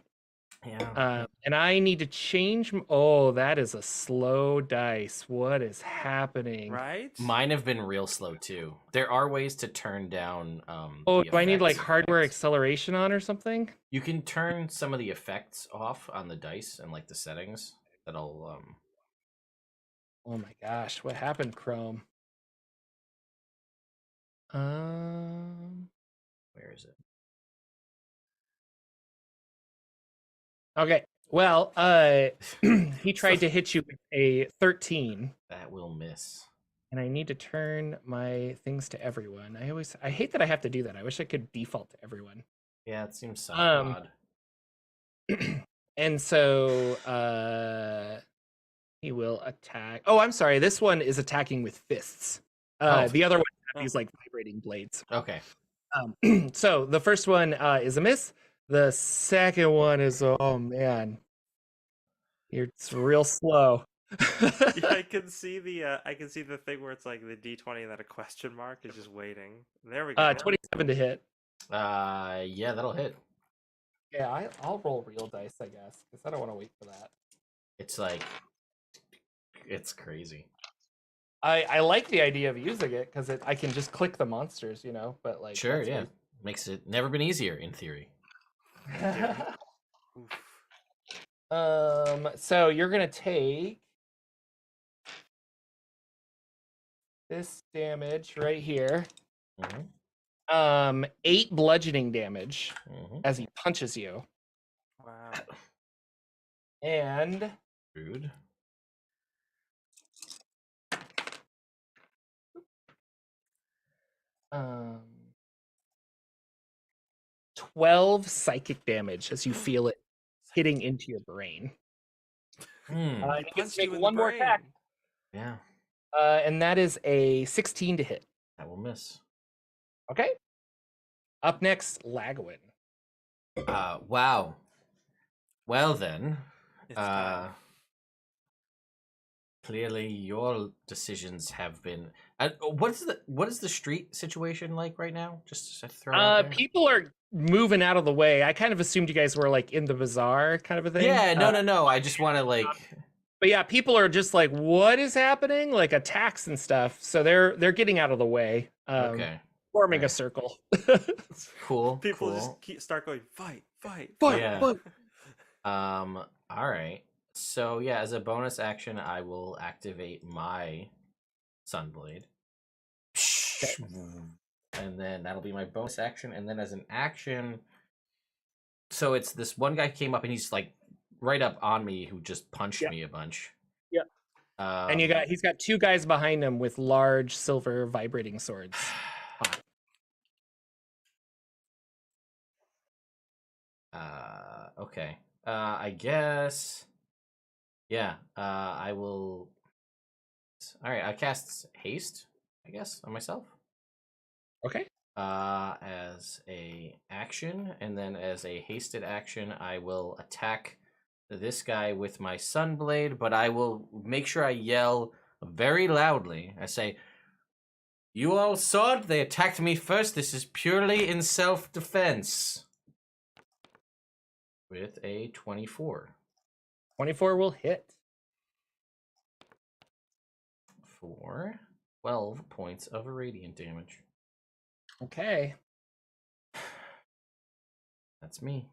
Yeah.
And I need to change. Oh, that is a slow dice. What is happening?
Right?
Mine have been real slow too. There are ways to turn down.
Oh,
the
do I need like
effects.
hardware acceleration on or something?
You can turn some of the effects off on the dice and like the settings. That'll
Oh my gosh, what happened, Chrome?
Where is it?
Okay. Well, he tried to hit you with a 13.
That will miss.
And I need to turn my things to everyone. I hate that I have to do that. I wish I could default to everyone.
Yeah, it seems so odd.
And so he will attack. Oh, I'm sorry. This one is attacking with fists. The other one has these like vibrating blades.
Okay.
So the first one is a miss. The second one is, oh man, it's real slow.
Yeah, I can see the thing where it's like the D20 and then a question mark is just waiting. There we go.
27 to hit.
Yeah, that'll hit.
Yeah, I'll roll real dice, I guess, because I don't want to wait for that.
It's like, it's crazy.
I like the idea of using it because I can just click the monsters, but like
Sure,
that's
yeah. Makes it never been easier in theory.
Oof.
So you're gonna take this damage right here.
Mhm.
8 bludgeoning damage
Mhm.
as he punches you.
Wow.
And
Rude.
12 psychic damage as you feel it hitting into your brain.
Hmm.
You
He
get to
punched
make
you in
one
the
more
brain.
attack.
Yeah,
And that is a 16 to hit.
that will miss.
Okay. Up next, Lagwin.
Wow. Well then,
It's time.
clearly your decisions have been. What is the street situation like right now? Just to throw it out there.
People are moving out of the way. I kind of assumed you guys were like in the bazaar kind of a thing.
Yeah, no. I just want to like.
But yeah, people are just like, what is happening? Like attacks and stuff. So they're getting out of the way.
Okay.
Forming a
Alright.
circle.
Cool.
People
cool.
just start going fight.
Yeah. All right. So yeah, as a bonus action, I will activate my Sunblade. And then that'll be my bonus action. And then as an action, so it's this one guy came up and he's like right up on me who just punched me a bunch.
Yep. And he's got 2 guys behind him with large silver vibrating swords.
Okay. I guess. Yeah. I will. All right. I cast haste, I guess, on myself.
Okay.
As a action, and then as a hasted action, I will attack this guy with my Sunblade, but I will make sure I yell very loudly. I say, "You all saw it. They attacked me first. This is purely in self-defense." With a 24.
24 will hit.
For 12 points of radiant damage.
Okay.
That's me.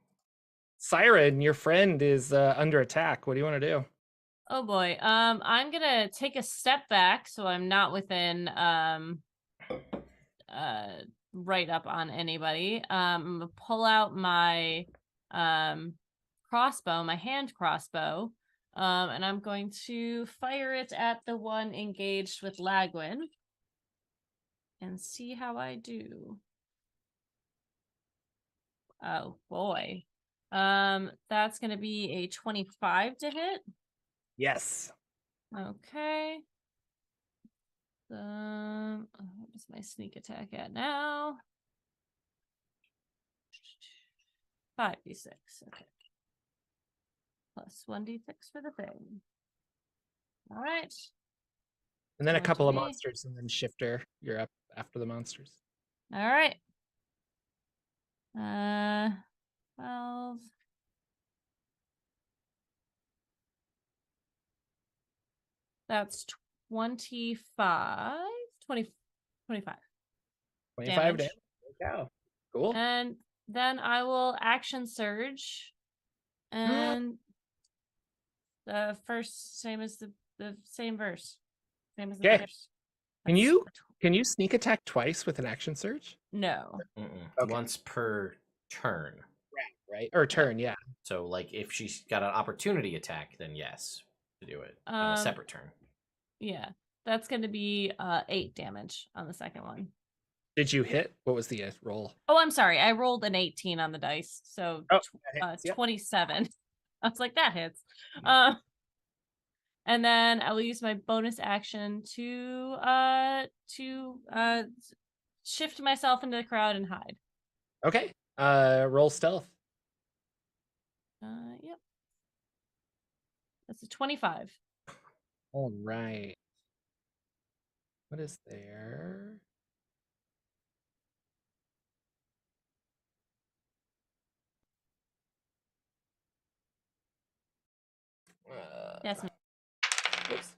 Siren, your friend is under attack. What do you want to do?
Oh boy. I'm gonna take a step back so I'm not within right up on anybody. I'm gonna pull out my crossbow, my hand crossbow, and I'm going to fire it at the one engaged with Lagwin and see how I do. Oh boy. That's gonna be a 25 to hit.
Yes.
Okay. What is my sneak attack at now? 5d6. Okay. Plus 1d6 for the thing. All right.
And then a couple of
20.
monsters, and then Shifter. You're up after the monsters.
All right. 12. That's 25. 20, 25.
25
damage.
Yeah. Cool.
And then I will action surge. And the first, same as the same verse. Same as the
Okay.
verse.
Can
That's
you sneak attack twice with an action surge?
No.
Okay.
Once per turn.
Right? Or turn, yeah.
So, like, if she's got an opportunity attack, then yes, to do it on a separate turn.
Yeah. That's going to be 8 damage on the second one.
Did you hit? What was the roll?
Oh, I'm sorry. I rolled an 18 on the dice. So it's 27. I was like, that hits. And then I will use my bonus action to shift myself into the crowd and hide.
Okay. Roll stealth.
Yep. That's a 25.
All right. What is there?
Yes.
Oops.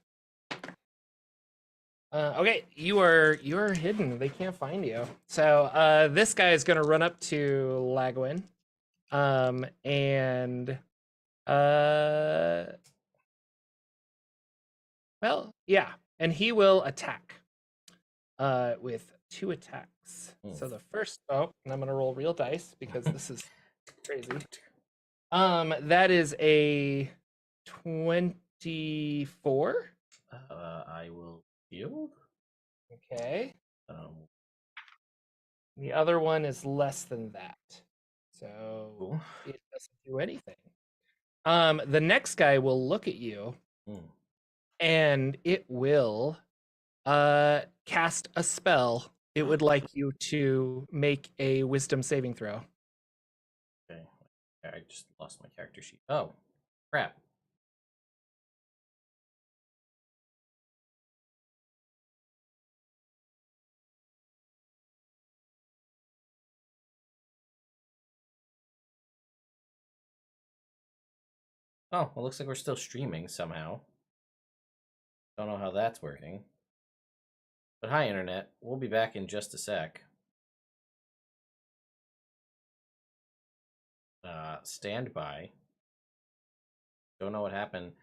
Okay, you're hidden. They can't find you. So this guy is gonna run up to Lagwin, and well, yeah, and he will attack with 2 attacks. So the first, and I'm gonna roll real dice because this is crazy. That is a 24.
I will yield.
Okay. The other one is less than that. So
Cool.
it doesn't do anything. The next guy will look at you and it will cast a spell. It would like you to make a wisdom saving throw.
Okay. I just lost my character sheet. Oh, crap. Oh, well, looks like we're still streaming somehow. Don't know how that's working. But hi, Internet. We'll be back in just a sec. Stand by. Don't know what happened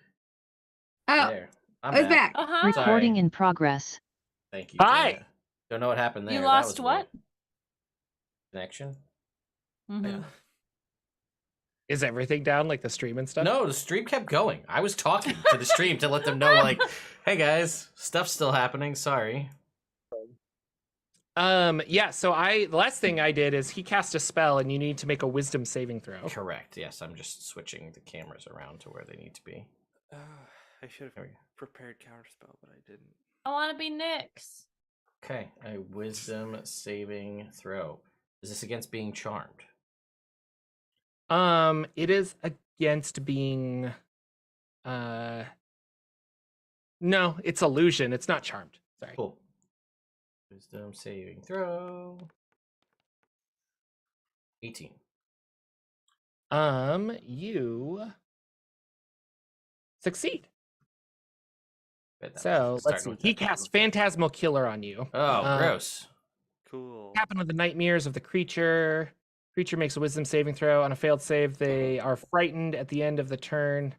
Oh,
there. I'm
I was
back.
back.
Uh-huh.
Recording
Sorry.
in progress.
Thank you.
Hi.
Joanna. Don't know what happened there.
You
That
lost
was
what?
weird. Connection?
Mhm.
Is everything down, like the stream and stuff?
No, the stream kept going. I was talking to the stream to let them know, like, hey guys, stuff's still happening. Sorry.
Yeah, so the last thing I did is he cast a spell and you need to make a wisdom saving throw.
Correct. Yes, I'm just switching the cameras around to where they need to be.
I should have prepared counterspell, but I didn't.
I want to be Nyx.
Okay, a wisdom saving throw. Is this against being charmed?
It is against being no, it's illusion. It's not charmed. Sorry.
Cool. Wisdom saving throw. 18.
You succeed.
Bet that
So
was
let's see.
starting with
He
that.
casts Phantasmal Killer on you.
Oh, gross.
Cool.
Happen with the nightmares of the creature. Creature makes a wisdom saving throw. On a failed save, they are frightened at the end of the turn.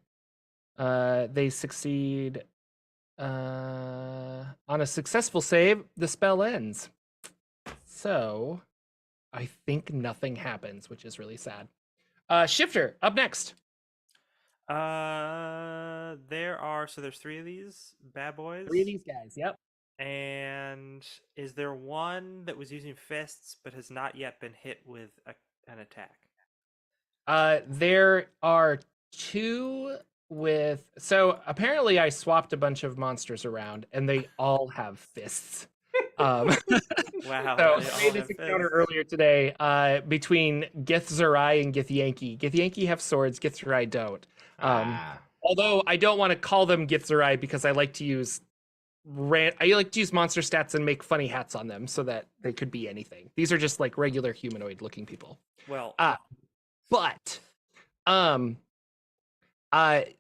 They succeed. On a successful save, the spell ends. So I think nothing happens, which is really sad. Shifter, up next.
There's 3 of these bad boys.
3 of these guys, yep.
And is there one that was using fists but has not yet been hit with an attack?
There are 2 with... So apparently I swapped a bunch of monsters around and they all have fists.
Wow.
So I made this encounter earlier today between Githzerai and Githyanki. Githyanki have swords, Githzerai don't. Although I don't want to call them Githzerai because I like to use monster stats and make funny hats on them so that they could be anything. These are just like regular humanoid looking people.
Well,
but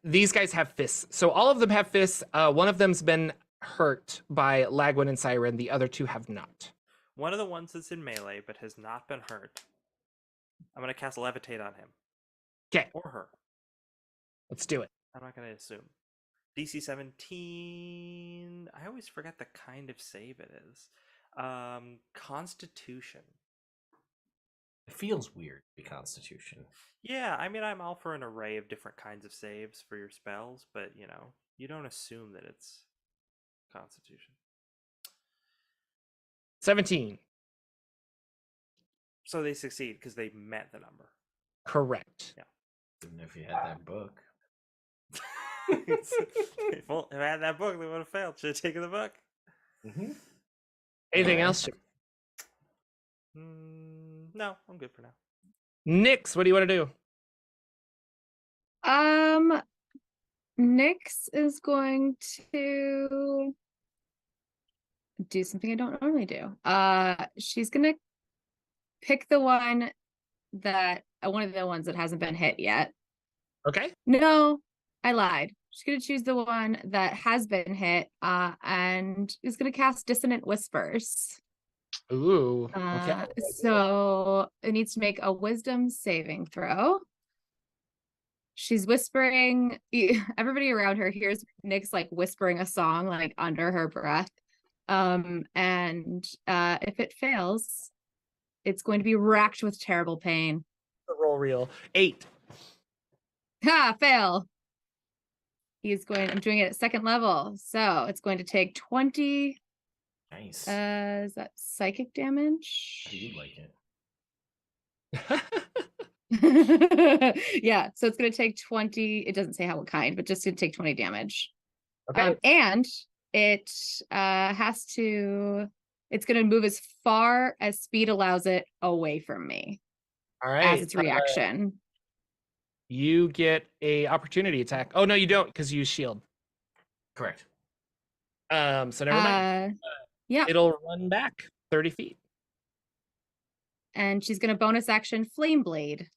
these guys have fists. So all of them have fists. One of them's been hurt by Lagwin and Siren. The other 2 have not.
one of the ones that's in melee but has not been hurt. I'm going to cast Levitate on him.
Okay.
Or her.
Let's do it.
I'm not going to assume. DC 17. I always forget the kind of save it is. Constitution.
It feels weird to be Constitution.
Yeah, I mean, I'm all for an array of different kinds of saves for your spells, but, you don't assume that it's Constitution.
17.
So they succeed because they met the number.
Correct.
Yeah.
Even if you had that book.
If I had that book, they would have failed. Should have taken the book.
Mm-hmm.
Anything else?
No, I'm good for now.
Nyx, what do you want to do?
Nyx is going to do something I don't normally do. She's gonna pick the one of the ones that hasn't been hit yet.
Okay.
No, I lied. She's gonna choose the one that has been hit, and is gonna cast Dissonant Whispers.
Ooh. Okay.
So it needs to make a Wisdom saving throw. She's whispering. Everybody around her hears Nyx like whispering a song like under her breath. And if it fails, it's going to be racked with terrible pain.
The roll reel. 8.
Ha! Fail. He's going. I'm doing it at second level, so it's going to take 20.
Nice.
Is that psychic damage?
You like it.
Yeah, so it's going to take 20. It doesn't say how what kind, but just to take 20 damage.
Okay.
And it has to. It's going to move as far as speed allows it away from me
All right.
as its reaction.
You get a opportunity attack. Oh no, you don't, because you use shield.
Correct.
So never mind.
Yeah.
It'll run back 30 feet.
And she's going to bonus action Flame Blade.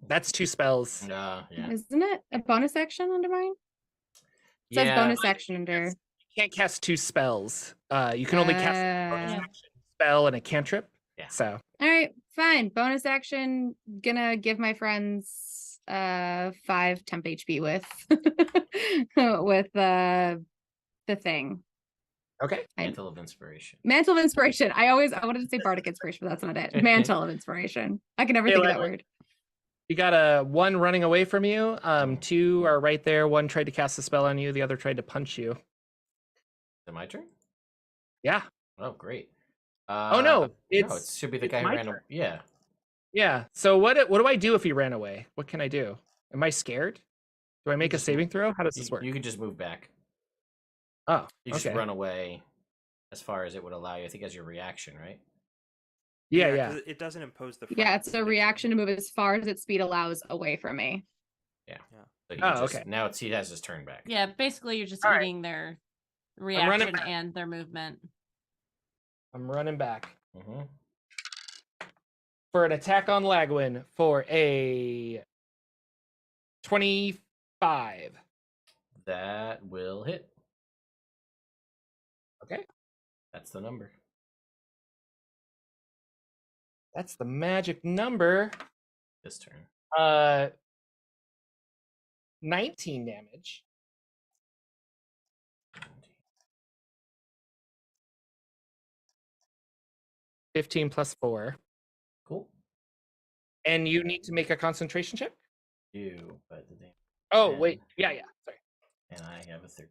That's 2 spells.
Yeah.
Isn't it a bonus action under mine? It says bonus action under.
You can't cast 2 spells. You can only cast a bonus action spell and a cantrip.
Yeah.
So.
All right, fine. Bonus action. Gonna give my friends 5 temp HP with with the thing.
Okay.
Mantle of Inspiration.
Mantle of Inspiration. I wanted to say Bardic Inspiration, but that's not it. Mantle of Inspiration. I can never think of that word.
You got a 1 running away from you. 2 are right there. 1 tried to cast a spell on you. The other tried to punch you.
Is it my turn?
Yeah.
Oh, great.
Oh no,
it should be the guy who ran away. Yeah.
Yeah. So what do I do if he ran away? What can I do? Am I scared? Do I make a saving throw? How does this work?
You can just move back.
Oh,
you just run away as far as it would allow you. I think as your reaction, right?
Yeah.
It doesn't impose the.
Yeah, it's a reaction to move as far as its speed allows away from me.
Yeah. So
okay.
Now he has his turn back.
Yeah, basically you're just eating their reaction and their movement.
I'm running back.
Mm-hmm.
For an attack on Lagwin for a 25.
That will hit.
Okay.
That's the number.
That's the magic number.
This turn.
19 damage. 15 plus 4.
Cool.
And you need to make a concentration check?
But the damage.
Oh, wait. Yeah. Sorry.
And I have a 30.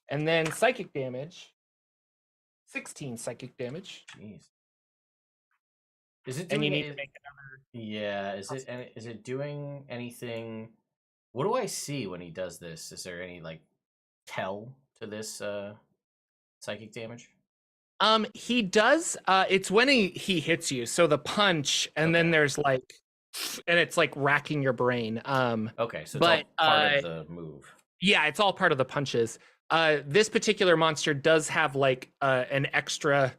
And then psychic damage. 16 psychic damage.
Jeez. Is it doing
and you need to make another.
Yeah, is it doing anything? What do I see when he does this? Is there any like tell to this psychic damage?
He does. It's when he hits you. So the punch, and then there's like, and it's like racking your brain.
Okay, so it's all part of the move.
Yeah, it's all part of the punches. This particular monster does have like an extra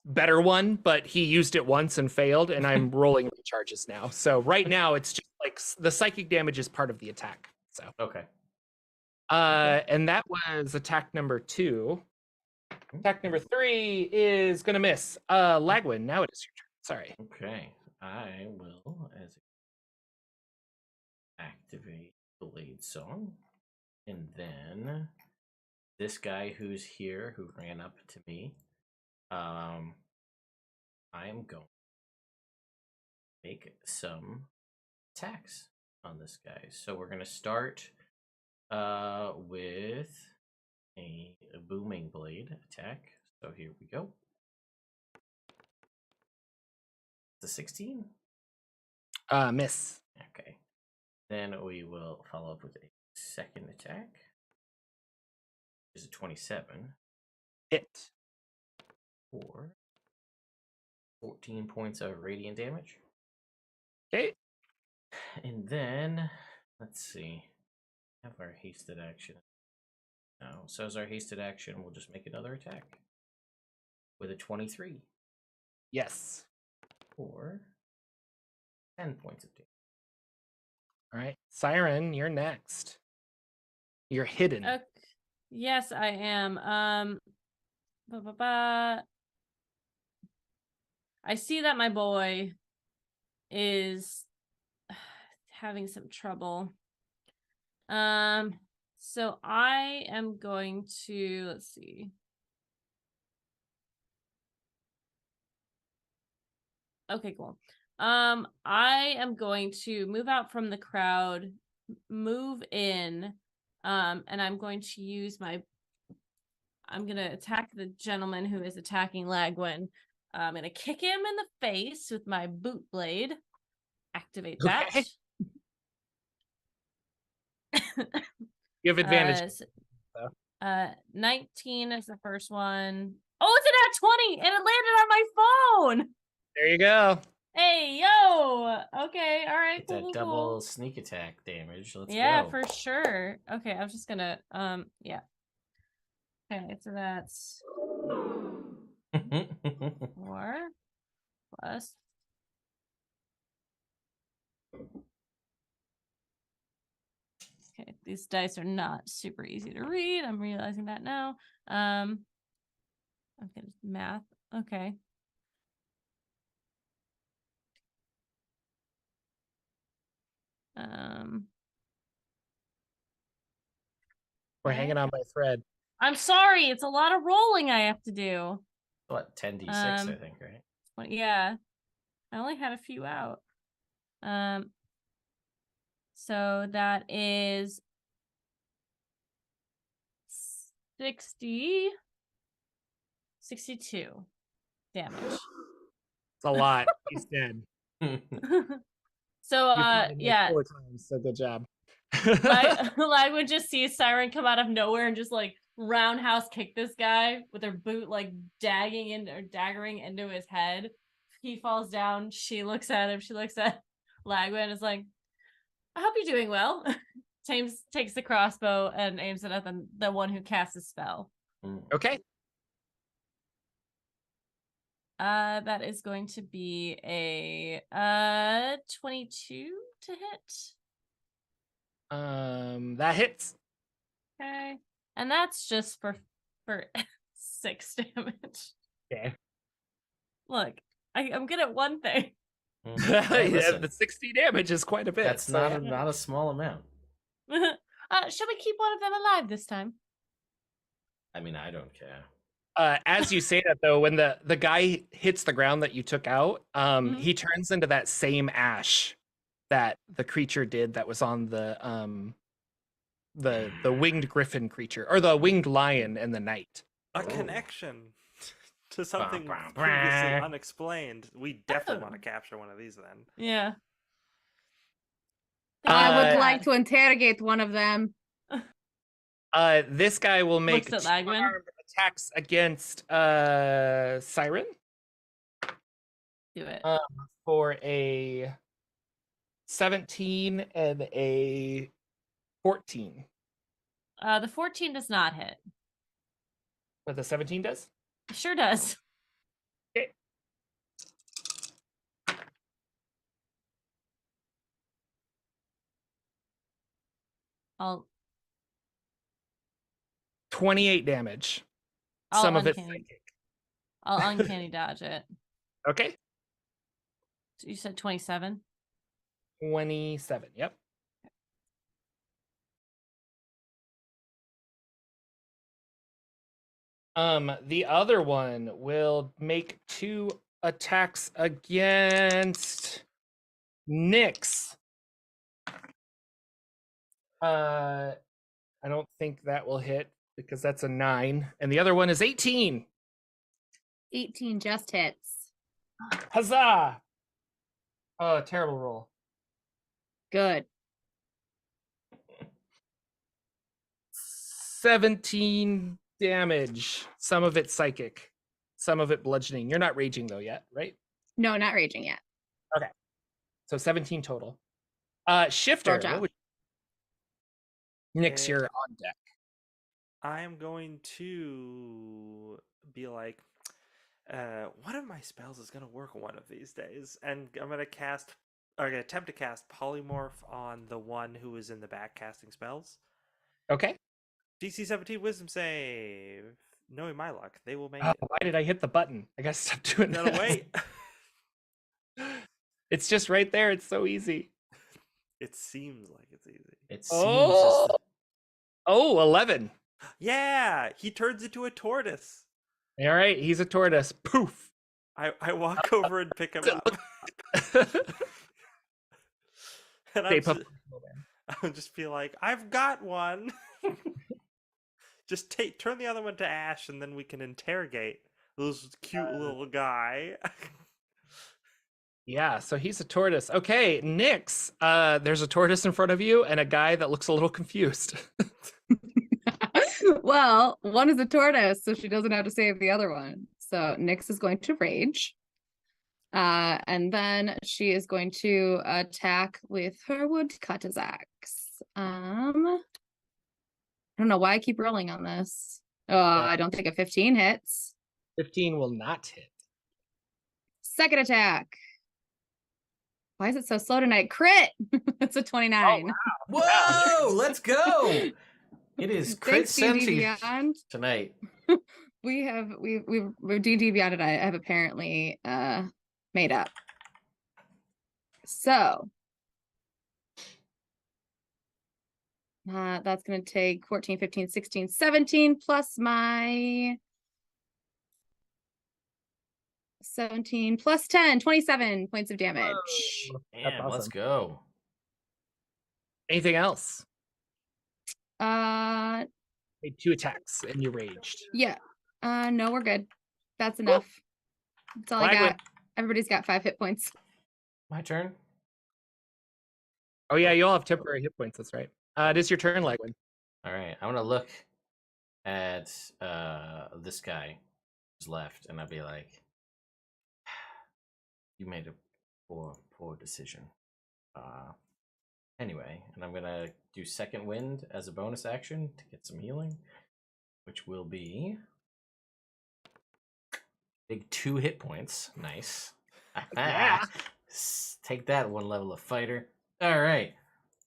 better one, but he used it once and failed, and I'm rolling recharges now. So right now it's just like the psychic damage is part of the attack. So
okay.
And that was attack number 2. Attack number 3 is gonna miss. Lagwin, now it is your turn. Sorry.
Okay, I will activate Blade Song, and then this guy who's here, who ran up to me, I am going to make some attacks on this guy. So we're gonna start with a booming blade attack. So here we go. The 16?
Miss.
Okay. Then we will follow up with a second attack. Which is a 27.
Hit.
For 14 points of radiant damage.
Okay.
And then, let's see. Have our hasted action. No. So as our hasted action, we'll just make another attack. With a 23.
Yes.
For 10 points of damage.
All right, Siren, you're next. You're hidden.
Okay. Yes, I am. I see that my boy is having some trouble. So I am going to, let's see. Okay, cool. I am going to move out from the crowd, move in, and I'm going to use I'm going to attack the gentleman who is attacking Lagwin. I'm going to kick him in the face with my boot blade. Activate that.
Okay. You have advantage.
19 is the first one. Oh, it's an at 20 and it landed on my phone.
There you go.
Hey, yo. Okay, all right.
Get that double sneak attack damage. Let's
Yeah,
go.
for sure. Okay, I'm just gonna yeah. Okay, so that's 4 plus. Okay, these dice are not super easy to read. I'm realizing that now. Okay, math. Okay.
We're hanging on by a thread.
I'm sorry, it's a lot of rolling I have to do.
What, 10d6, I think, right?
Well, yeah. I only had a few out. So that is 62 damage.
It's a lot. He's dead.
So
You hit him, like,
yeah.
4 times, so good job.
I would just see Siren come out of nowhere and just like roundhouse kick this guy with her boot like daggering into his head. He falls down. She looks at him. She looks at Lagwin and is like, I hope you're doing well. James takes the crossbow and aims it at the one who casts a spell.
Okay.
That is going to be a 22 to hit.
That hits.
Okay. And that's just for 6 damage.
Okay.
Look, I'm good at one thing.
Hey,
Yeah,
listen,
the 60 damage is quite a bit.
that's
so-
not a small amount.
Shall we keep one of them alive this time?
I mean, I don't care.
As you say that, though, when the guy hits the ground that you took out,
Mhm.
he turns into that same ash that the creature did that was on the winged griffin creature, or the winged lion and the knight.
A connection to something
Bah, bah,
previously
bah.
unexplained. We definitely
Oh.
want to capture one of these then.
Yeah.
I would like to interrogate one of them.
This guy will make
Looks at Lagwin.
charmed attacks against Siren
Do it.
for a 17 and a 14.
The 14 does not hit.
But the 17 does?
It sure does.
Okay.
I'll
28 damage.
I'll
Some of it
uncanny-
psychic.
I'll uncanny dodge it.
Okay.
So you said 27?
27. Yep. The other one will make 2 attacks against Nyx. I don't think that will hit because that's a 9, and the other one is 18.
18 just hits.
Huzzah! Oh, terrible roll.
Good.
17 damage. Some of it psychic, some of it bludgeoning. You're not raging though yet, right?
No, not raging yet.
So 17 total. Shifter,
Roll job.
what would Nyx,
Eh,
you're on deck.
I am going to be like, one of my spells is going to work one of these days, and I'm going to cast are going to attempt to cast polymorph on the one who is in the back casting spells.
Okay.
DC 17 Wisdom save. Knowing my luck, they will make
Oh,
it.
why did I hit the button? I gotta stop doing
Gotta
that.
wait.
It's just right there. It's so easy.
It seems like it's easy.
It seems
Oh,
as
oh, 11.
Yeah, he turns into a tortoise.
All right, he's a tortoise. Poof.
I walk over and pick him up. And
Stay puft.
I'll just be like, I've got one. Just turn the other one to ash, and then we can interrogate this cute little guy.
Yeah, so he's a tortoise. Okay, Nyx, there's a tortoise in front of you and a guy that looks a little confused.
Well, one is a tortoise, so she doesn't have to save the other one. So Nyx is going to rage. And then she is going to attack with her woodcutter's axe. I don't know why I keep rolling on this. Oh, I don't think a 15 hits.
15 will not hit.
Second attack. Why is it so slow tonight? Crit! It's a 29.
whoa, let's go. It is crit
Thanks, D&D
century
Beyond.
tonight.
We're D&D Beyond and I have apparently made up. So that's going to take 14, 15, 16, 17 plus my 17 plus 10, 27 points of damage.
Damn, let's
awesome.
go.
Anything else?
Uh
Made 2 attacks and you raged.
yeah. No, we're good. That's enough. That's all I
Lagwin.
got. Everybody's got 5 hit points.
My turn.
Oh yeah, you all have temporary hit points. That's right. It is your turn, Lagwin.
All right, I'm gonna look at this guy who's left, and I'll be like, "You made a poor decision." Anyway, and I'm gonna do second wind as a bonus action to get some healing, which will be big 2 hit points. Nice.
Yeah.
Take that, one level of fighter. All right.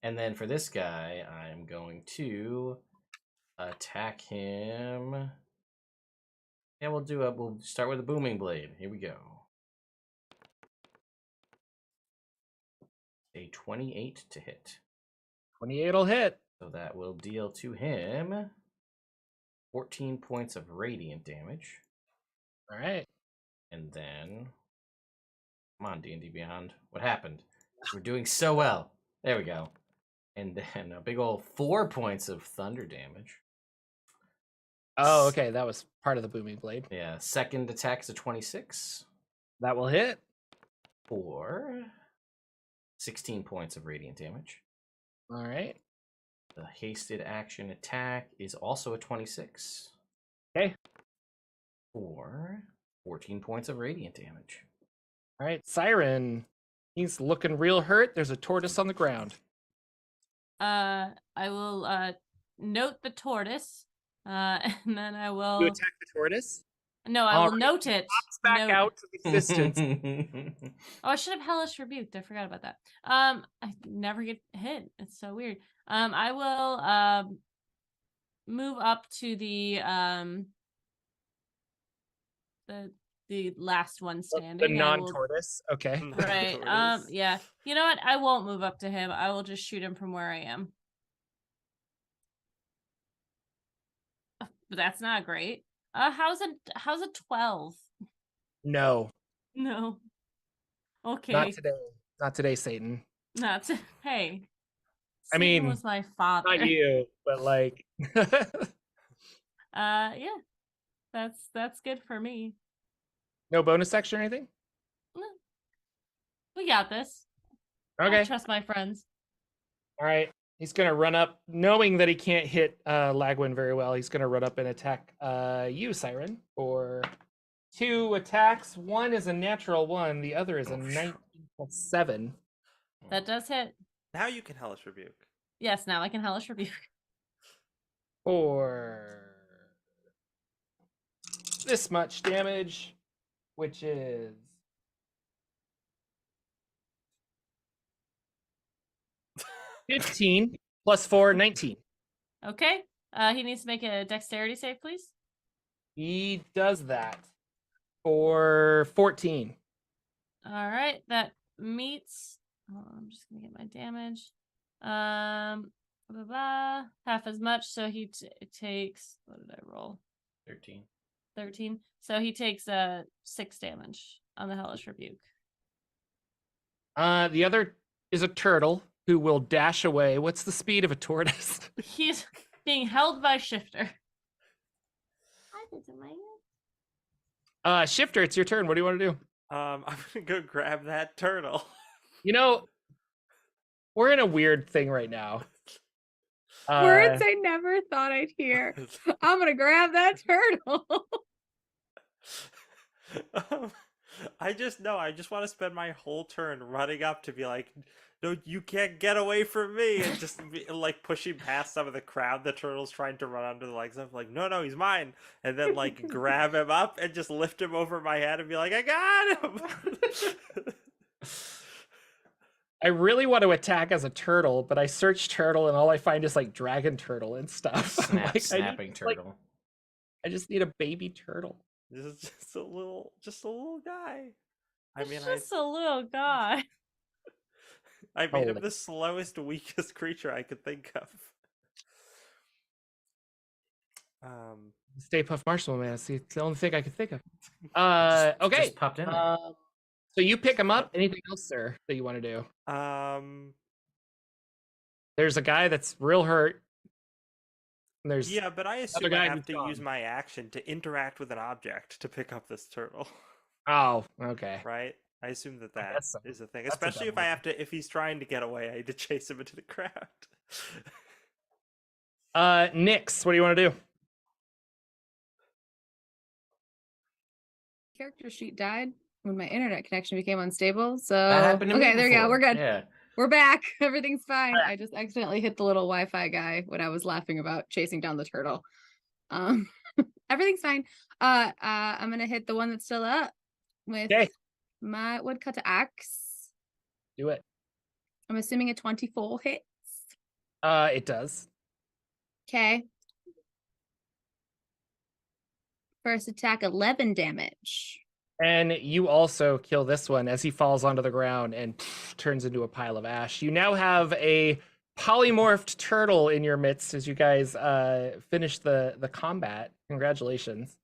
And then for this guy, I'm going to attack him. Yeah, we'll start with a booming blade. Here we go. A 28 to hit.
28 will hit.
So that will deal to him 14 points of radiant damage.
All right.
And then, come on, D&D Beyond. What happened? We're doing so well. There we go. And then a big old 4 points of thunder damage.
Oh, okay. That was part of the booming blade.
Yeah, second attack's a 26
That will hit.
for 16 points of radiant damage.
All right.
The hasted action attack is also a 26
Okay.
for 14 points of radiant damage.
All right. Siren. He's looking real hurt. There's a tortoise on the ground.
I will note the tortoise, and then I will.
You attack the tortoise.
No, I
All
will
right.
note it.
Pops back
Note-
out to the distance.
Oh, I should have hellish rebuked. I forgot about that. I never get hit. It's so weird. I will move up to the last one standing.
The
I will-
non-tortoise. Okay.
Right.
Tortoise.
Yeah. You know what? I won't move up to him. I will just shoot him from where I am. But that's not great. How's a 12?
No.
No. Okay.
Not today. Not today, Satan.
Hey.
I
Satan
mean,
was my father.
Not you, but like.
Yeah. That's good for me.
No bonus action or anything?
We got this. I
Okay.
trust my friends.
All right. He's gonna run up, knowing that he can't hit Lagwin very well. He's gonna run up and attack you, Siren, for 2 attacks. One is a natural 1. The other is a 19 plus 7.
That does hit.
Now you can hellish rebuke.
Yes, now I can hellish rebuke.
For this much damage, which is 15 plus 4, 19.
Okay. He needs to make a dexterity save, please.
He does that for 14.
All right, that meets. Hold on, I'm just gonna get my damage. Blah, blah, blah, half as much. So he takes. What did I roll?
13.
13. So he takes 6 damage on the hellish rebuke.
The other is a turtle who will dash away. What's the speed of a tortoise?
He's being held by Shifter.
Shifter, it's your turn. What do you want to do?
I'm gonna go grab that turtle.
You know, we're in a weird thing right now.
Words I never thought I'd hear. I'm gonna grab that turtle.
I just want to spend my whole turn running up to be like, no, you can't get away from me, and just like pushing past some of the crowd the turtle's trying to run under the legs of, like, no, he's mine, and then like grab him up and just lift him over my head and be like, I got him.
I really want to attack as a turtle, but I search turtle and all I find is like dragon turtle and stuff.
Snapping turtle.
I just need a baby turtle.
This is just a little guy.
Just a little guy.
I made him the slowest, weakest creature I could think of.
Stay Puft Marshmallow Man. See, it's the only thing I could think of. Okay.
Just popped in.
So you pick him up. Anything else, sir, that you want to do? There's a guy that's real hurt. And there's
but I assume I have to use my action to interact with an object to pick up this turtle.
Oh, okay.
Right? I assume that is a thing.
That's
Especially if he's trying to get away, I need to chase him into the crowd.
Nyx, what do you want to do?
Character sheet died when my internet connection became unstable. So
That happened to me
there we go.
before.
We're good.
Yeah.
We're back. Everything's fine. I just accidentally hit the little Wi-Fi guy when I was laughing about chasing down the turtle. Everything's fine. I'm gonna hit the one that's still up with my woodcutter axe.
Do it.
I'm assuming a 24 hits.
It does.
Okay. First attack, 11 damage.
And you also kill this one as he falls onto the ground and turns into a pile of ash. You now have a polymorphed turtle in your midst as you guys finish the combat. Congratulations.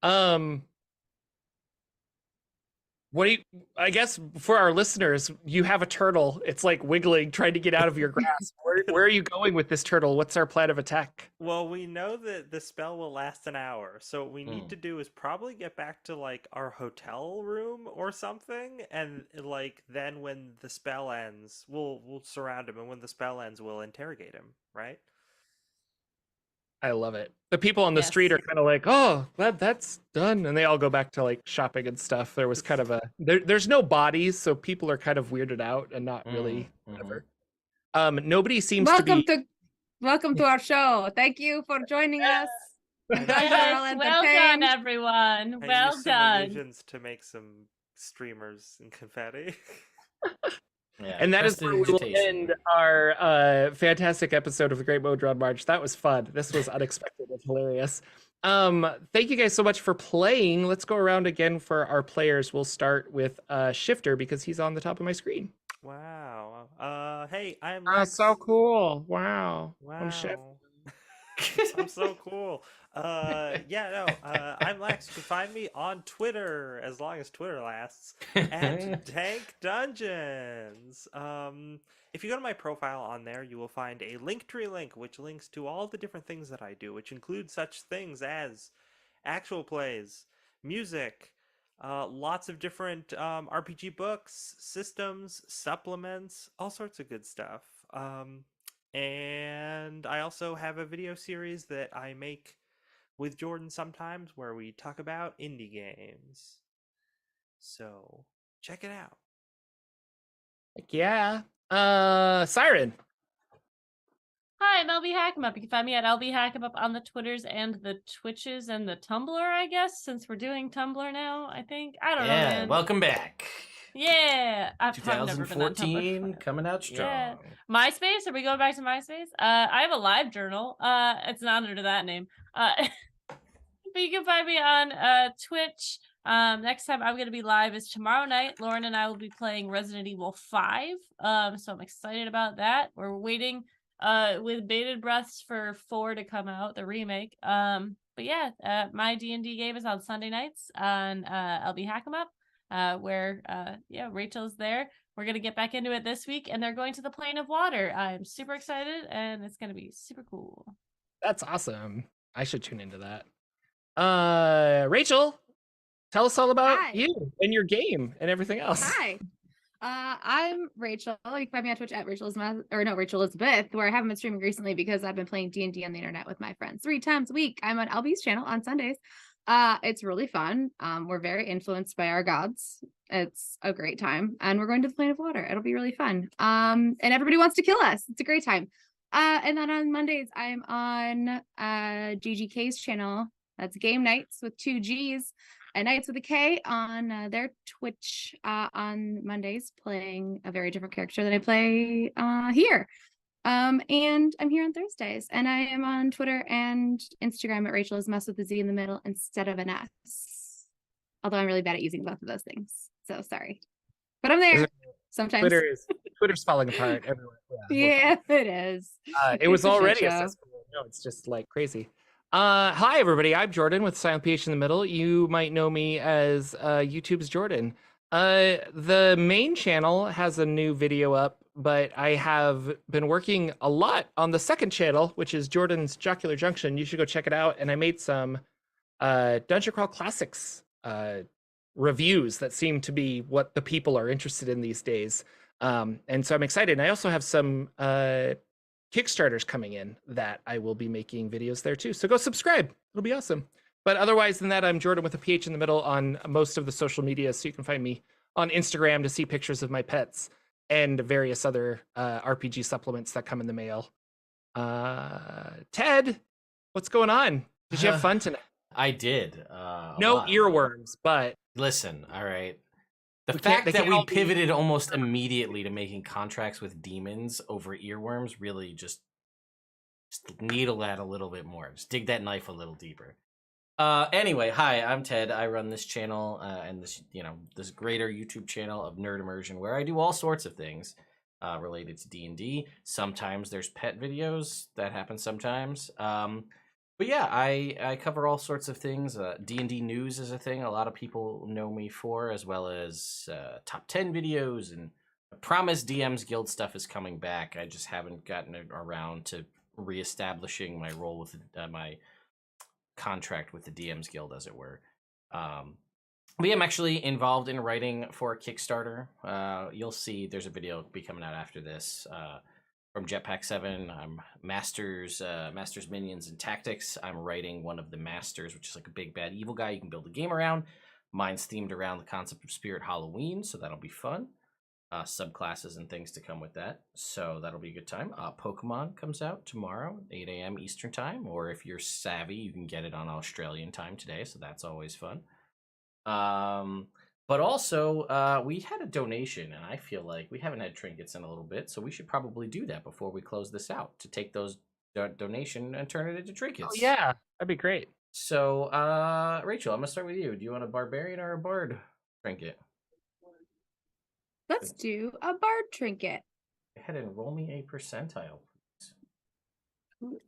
I guess for our listeners, you have a turtle. It's like wiggling, trying to get out of your grasp. Where are you going with this turtle? What's our plan of attack?
Well, we know that the spell will last an hour. So what we need to do is probably get back to like our hotel room or something. And like, then when the spell ends, we'll surround him. And when the spell ends, we'll interrogate him. Right?
I love it. The people on the street are kind of like, oh, glad that's done. And they all go back to like shopping and stuff. There was kind of there's no bodies. So people are kind of weirded out and not really whatever. Nobody seems to be.
Welcome to our show. Thank you for joining us.
Well done, everyone. Well done.
Illusions to make some streamers and confetti.
Yeah,
and that is where we will end our fantastic episode of the Great Modron March. That was fun. This was unexpected and hilarious. Thank you guys so much for playing. Let's go around again for our players. We'll start with Shifter because he's on the top of my screen.
Wow. Hey, I'm
so cool. Wow.
I'm Shifter. I'm so cool. I'm Lex. You can find me on Twitter, as long as Twitter lasts, at Tank Dungeons. If you go to my profile on there, you will find a Linktree link, which links to all the different things that I do, which include such things as actual plays, music, lots of different RPG books, systems, supplements, all sorts of good stuff. And I also have a video series that I make with Jordan sometimes where we talk about indie games. So check it out.
Heck yeah. Siren.
Hi, I'm LB Hackemup. You can find me at LB Hackemup on the Twitters and the Twitches and the Tumblr, I guess, since we're doing Tumblr now, I think. I don't know, man.
Welcome back.
Yeah, I've never been on Tumblr.
2014 coming out strong.
Yeah. MySpace? Are we going back to MySpace? I have a live journal. It's not under that name. But you can find me on Twitch. Next time I'm gonna be live is tomorrow night. Lauren and I will be playing Resident Evil 5. So I'm excited about that. We're waiting with bated breaths for 4 to come out, the remake. But yeah, my D&D game is on Sunday nights on LB Hack 'em Up, where Rachel's there. We're gonna get back into it this week, and they're going to the Plane of Water. I'm super excited, and it's gonna be super cool.
That's awesome. I should tune into that. Rachel, tell us all about
Hi.
you and your game and everything else.
Hi. I'm Rachel. You can find me on Twitch at Rachel Elizabeth, where I haven't been streaming recently because I've been playing D&D on the internet with my friends 3 times a week. I'm on LB's channel on Sundays. It's really fun. We're very influenced by our gods. It's a great time, and we're going to the Plane of Water. It'll be really fun. And everybody wants to kill us. It's a great time. And then on Mondays, I'm on GGK's channel. That's Game Nights with 2 G's and Nights with a K on their Twitch on Mondays, playing a very different character than I play here. And I'm here on Thursdays, and I am on Twitter and Instagram at Rachel is Mess with a Z in the middle instead of an S. Although I'm really bad at using both of those things, so sorry. But I'm there sometimes.
Twitter's falling apart everywhere.
Yeah, it is.
It was
It's a shit
already
show.
accessible. No, it's just like crazy. Hi everybody, I'm Jordan with Silent PH in the middle. You might know me as YouTube's Jordan. The main channel has a new video up, but I have been working a lot on the second channel, which is Jordan's Jocular Junction. You should go check it out. And I made some Dungeon Crawl Classics reviews that seem to be what the people are interested in these days. And so I'm excited. And I also have some Kickstarters coming in that I will be making videos there too. So go subscribe. It'll be awesome. But otherwise than that, I'm Jordan with a PH in the middle on most of the social media. So you can find me on Instagram to see pictures of my pets and various other RPG supplements that come in the mail. Ted, what's going on? Did you have fun tonight?
I did.
No
lot.
earworms, but
Listen, all right. The
We can't-
fact
they
that
can't
we
all be-
pivoted almost immediately to making contracts with demons over earworms really just needle that a little bit more. Just dig that knife a little deeper. Anyway, hi, I'm Ted. I run this channel and this greater YouTube channel of Nerd Immersion, where I do all sorts of things related to D&D. Sometimes there's pet videos that happen sometimes. But yeah, I cover all sorts of things. D&D news is a thing a lot of people know me for, as well as top 10 videos, and I promise DM's Guild stuff is coming back. I just haven't gotten around to reestablishing my role with my contract with the DM's Guild, as it were. But I'm actually involved in writing for a Kickstarter. You'll see there's a video be coming out after this. From Jetpack 7, I'm Masters Minions and Tactics. I'm writing one of the Masters, which is like a big bad evil guy you can build a game around. Mine's themed around the concept of Spirit Halloween, so that'll be fun. Subclasses and things to come with that, so that'll be a good time. Pokemon comes out tomorrow, 8 a.m. Eastern Time, or if you're savvy, you can get it on Australian time today, so that's always fun. But also, we had a donation, and I feel like we haven't had trinkets in a little bit, so we should probably do that before we close this out, to take those donation and turn it into trinkets.
oh yeah, that'd be great.
So, Rachel, I'm gonna start with you. Do you want a barbarian or a bard trinket?
Let's do a bard trinket.
Go ahead and roll me a percentile, please.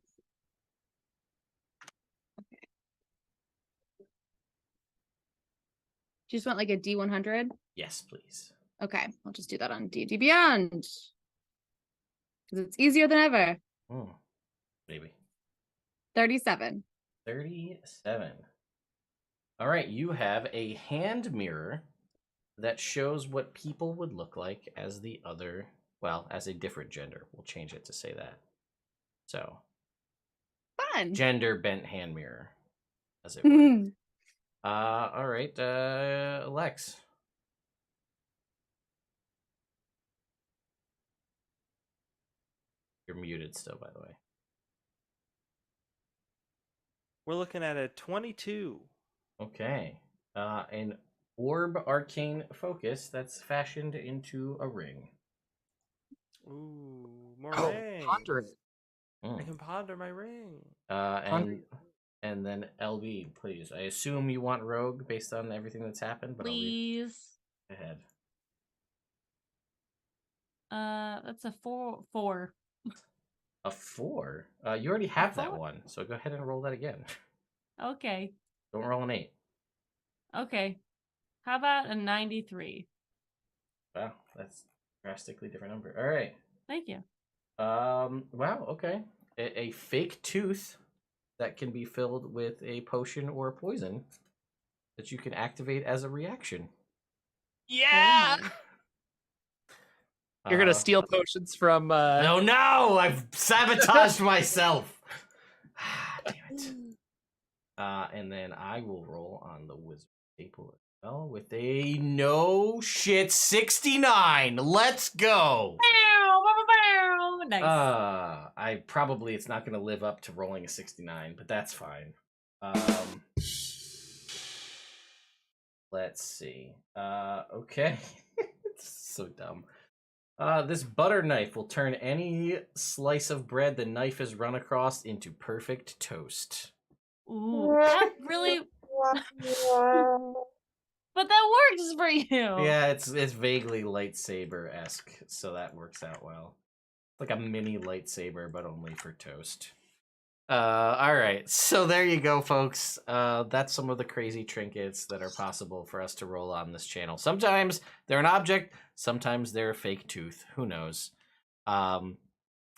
Do you just want like a D100?
Yes, please.
Okay, I'll just do that on D&D Beyond. Because it's easier than ever.
Maybe.
37.
37. All right, you have a hand mirror that shows what people would look like as the other, well, as a different gender. We'll change it to say that. So,
Fun.
gender bent hand mirror, as it were. All right, Lex. You're muted still, by the way.
We're looking at a 22.
Okay. And orb arcane focus that's fashioned into a ring.
Ooh, more
Oh,
rings.
ponder it.
I can ponder my ring.
And then LB, please. I assume you want rogue based on everything that's happened, but
Please.
I'll leave it ahead.
That's a 4.
A 4? You already have that
4?
one, so go ahead and roll that again.
Okay.
Don't roll an 8.
Okay. How about a 93?
Wow, that's a drastically different number. All right.
Thank you.
Wow, okay. A fake tooth that can be filled with a potion or a poison that you can activate as a reaction.
Yeah.
Oh my.
You're gonna steal potions from.
Oh no! I've sabotaged myself. Damn it. And then I will roll on the wizard table as well with a no shit 69. Let's go.
Nice.
It's not going to live up to rolling a 69, but that's fine. Let's see. Okay. It's so dumb. This butter knife will turn any slice of bread the knife has run across into perfect toast.
Ooh, that really. But that works for you.
Yeah, it's vaguely lightsaber-esque, so that works out well. Like a mini lightsaber, but only for toast. All right, so there you go, folks. That's some of the crazy trinkets that are possible for us to roll on this channel. Sometimes they're an object, sometimes they're a fake tooth. Who knows?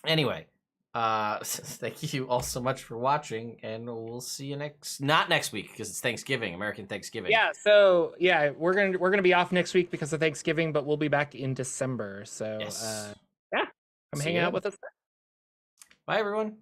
Anyway, thank you all so much for watching, and we'll see you not next week because it's Thanksgiving, American Thanksgiving.
Yeah, so yeah, we're gonna be off next week because of Thanksgiving, but we'll be back in December. So
Yes.
yeah, come hang out with us.
Bye, everyone.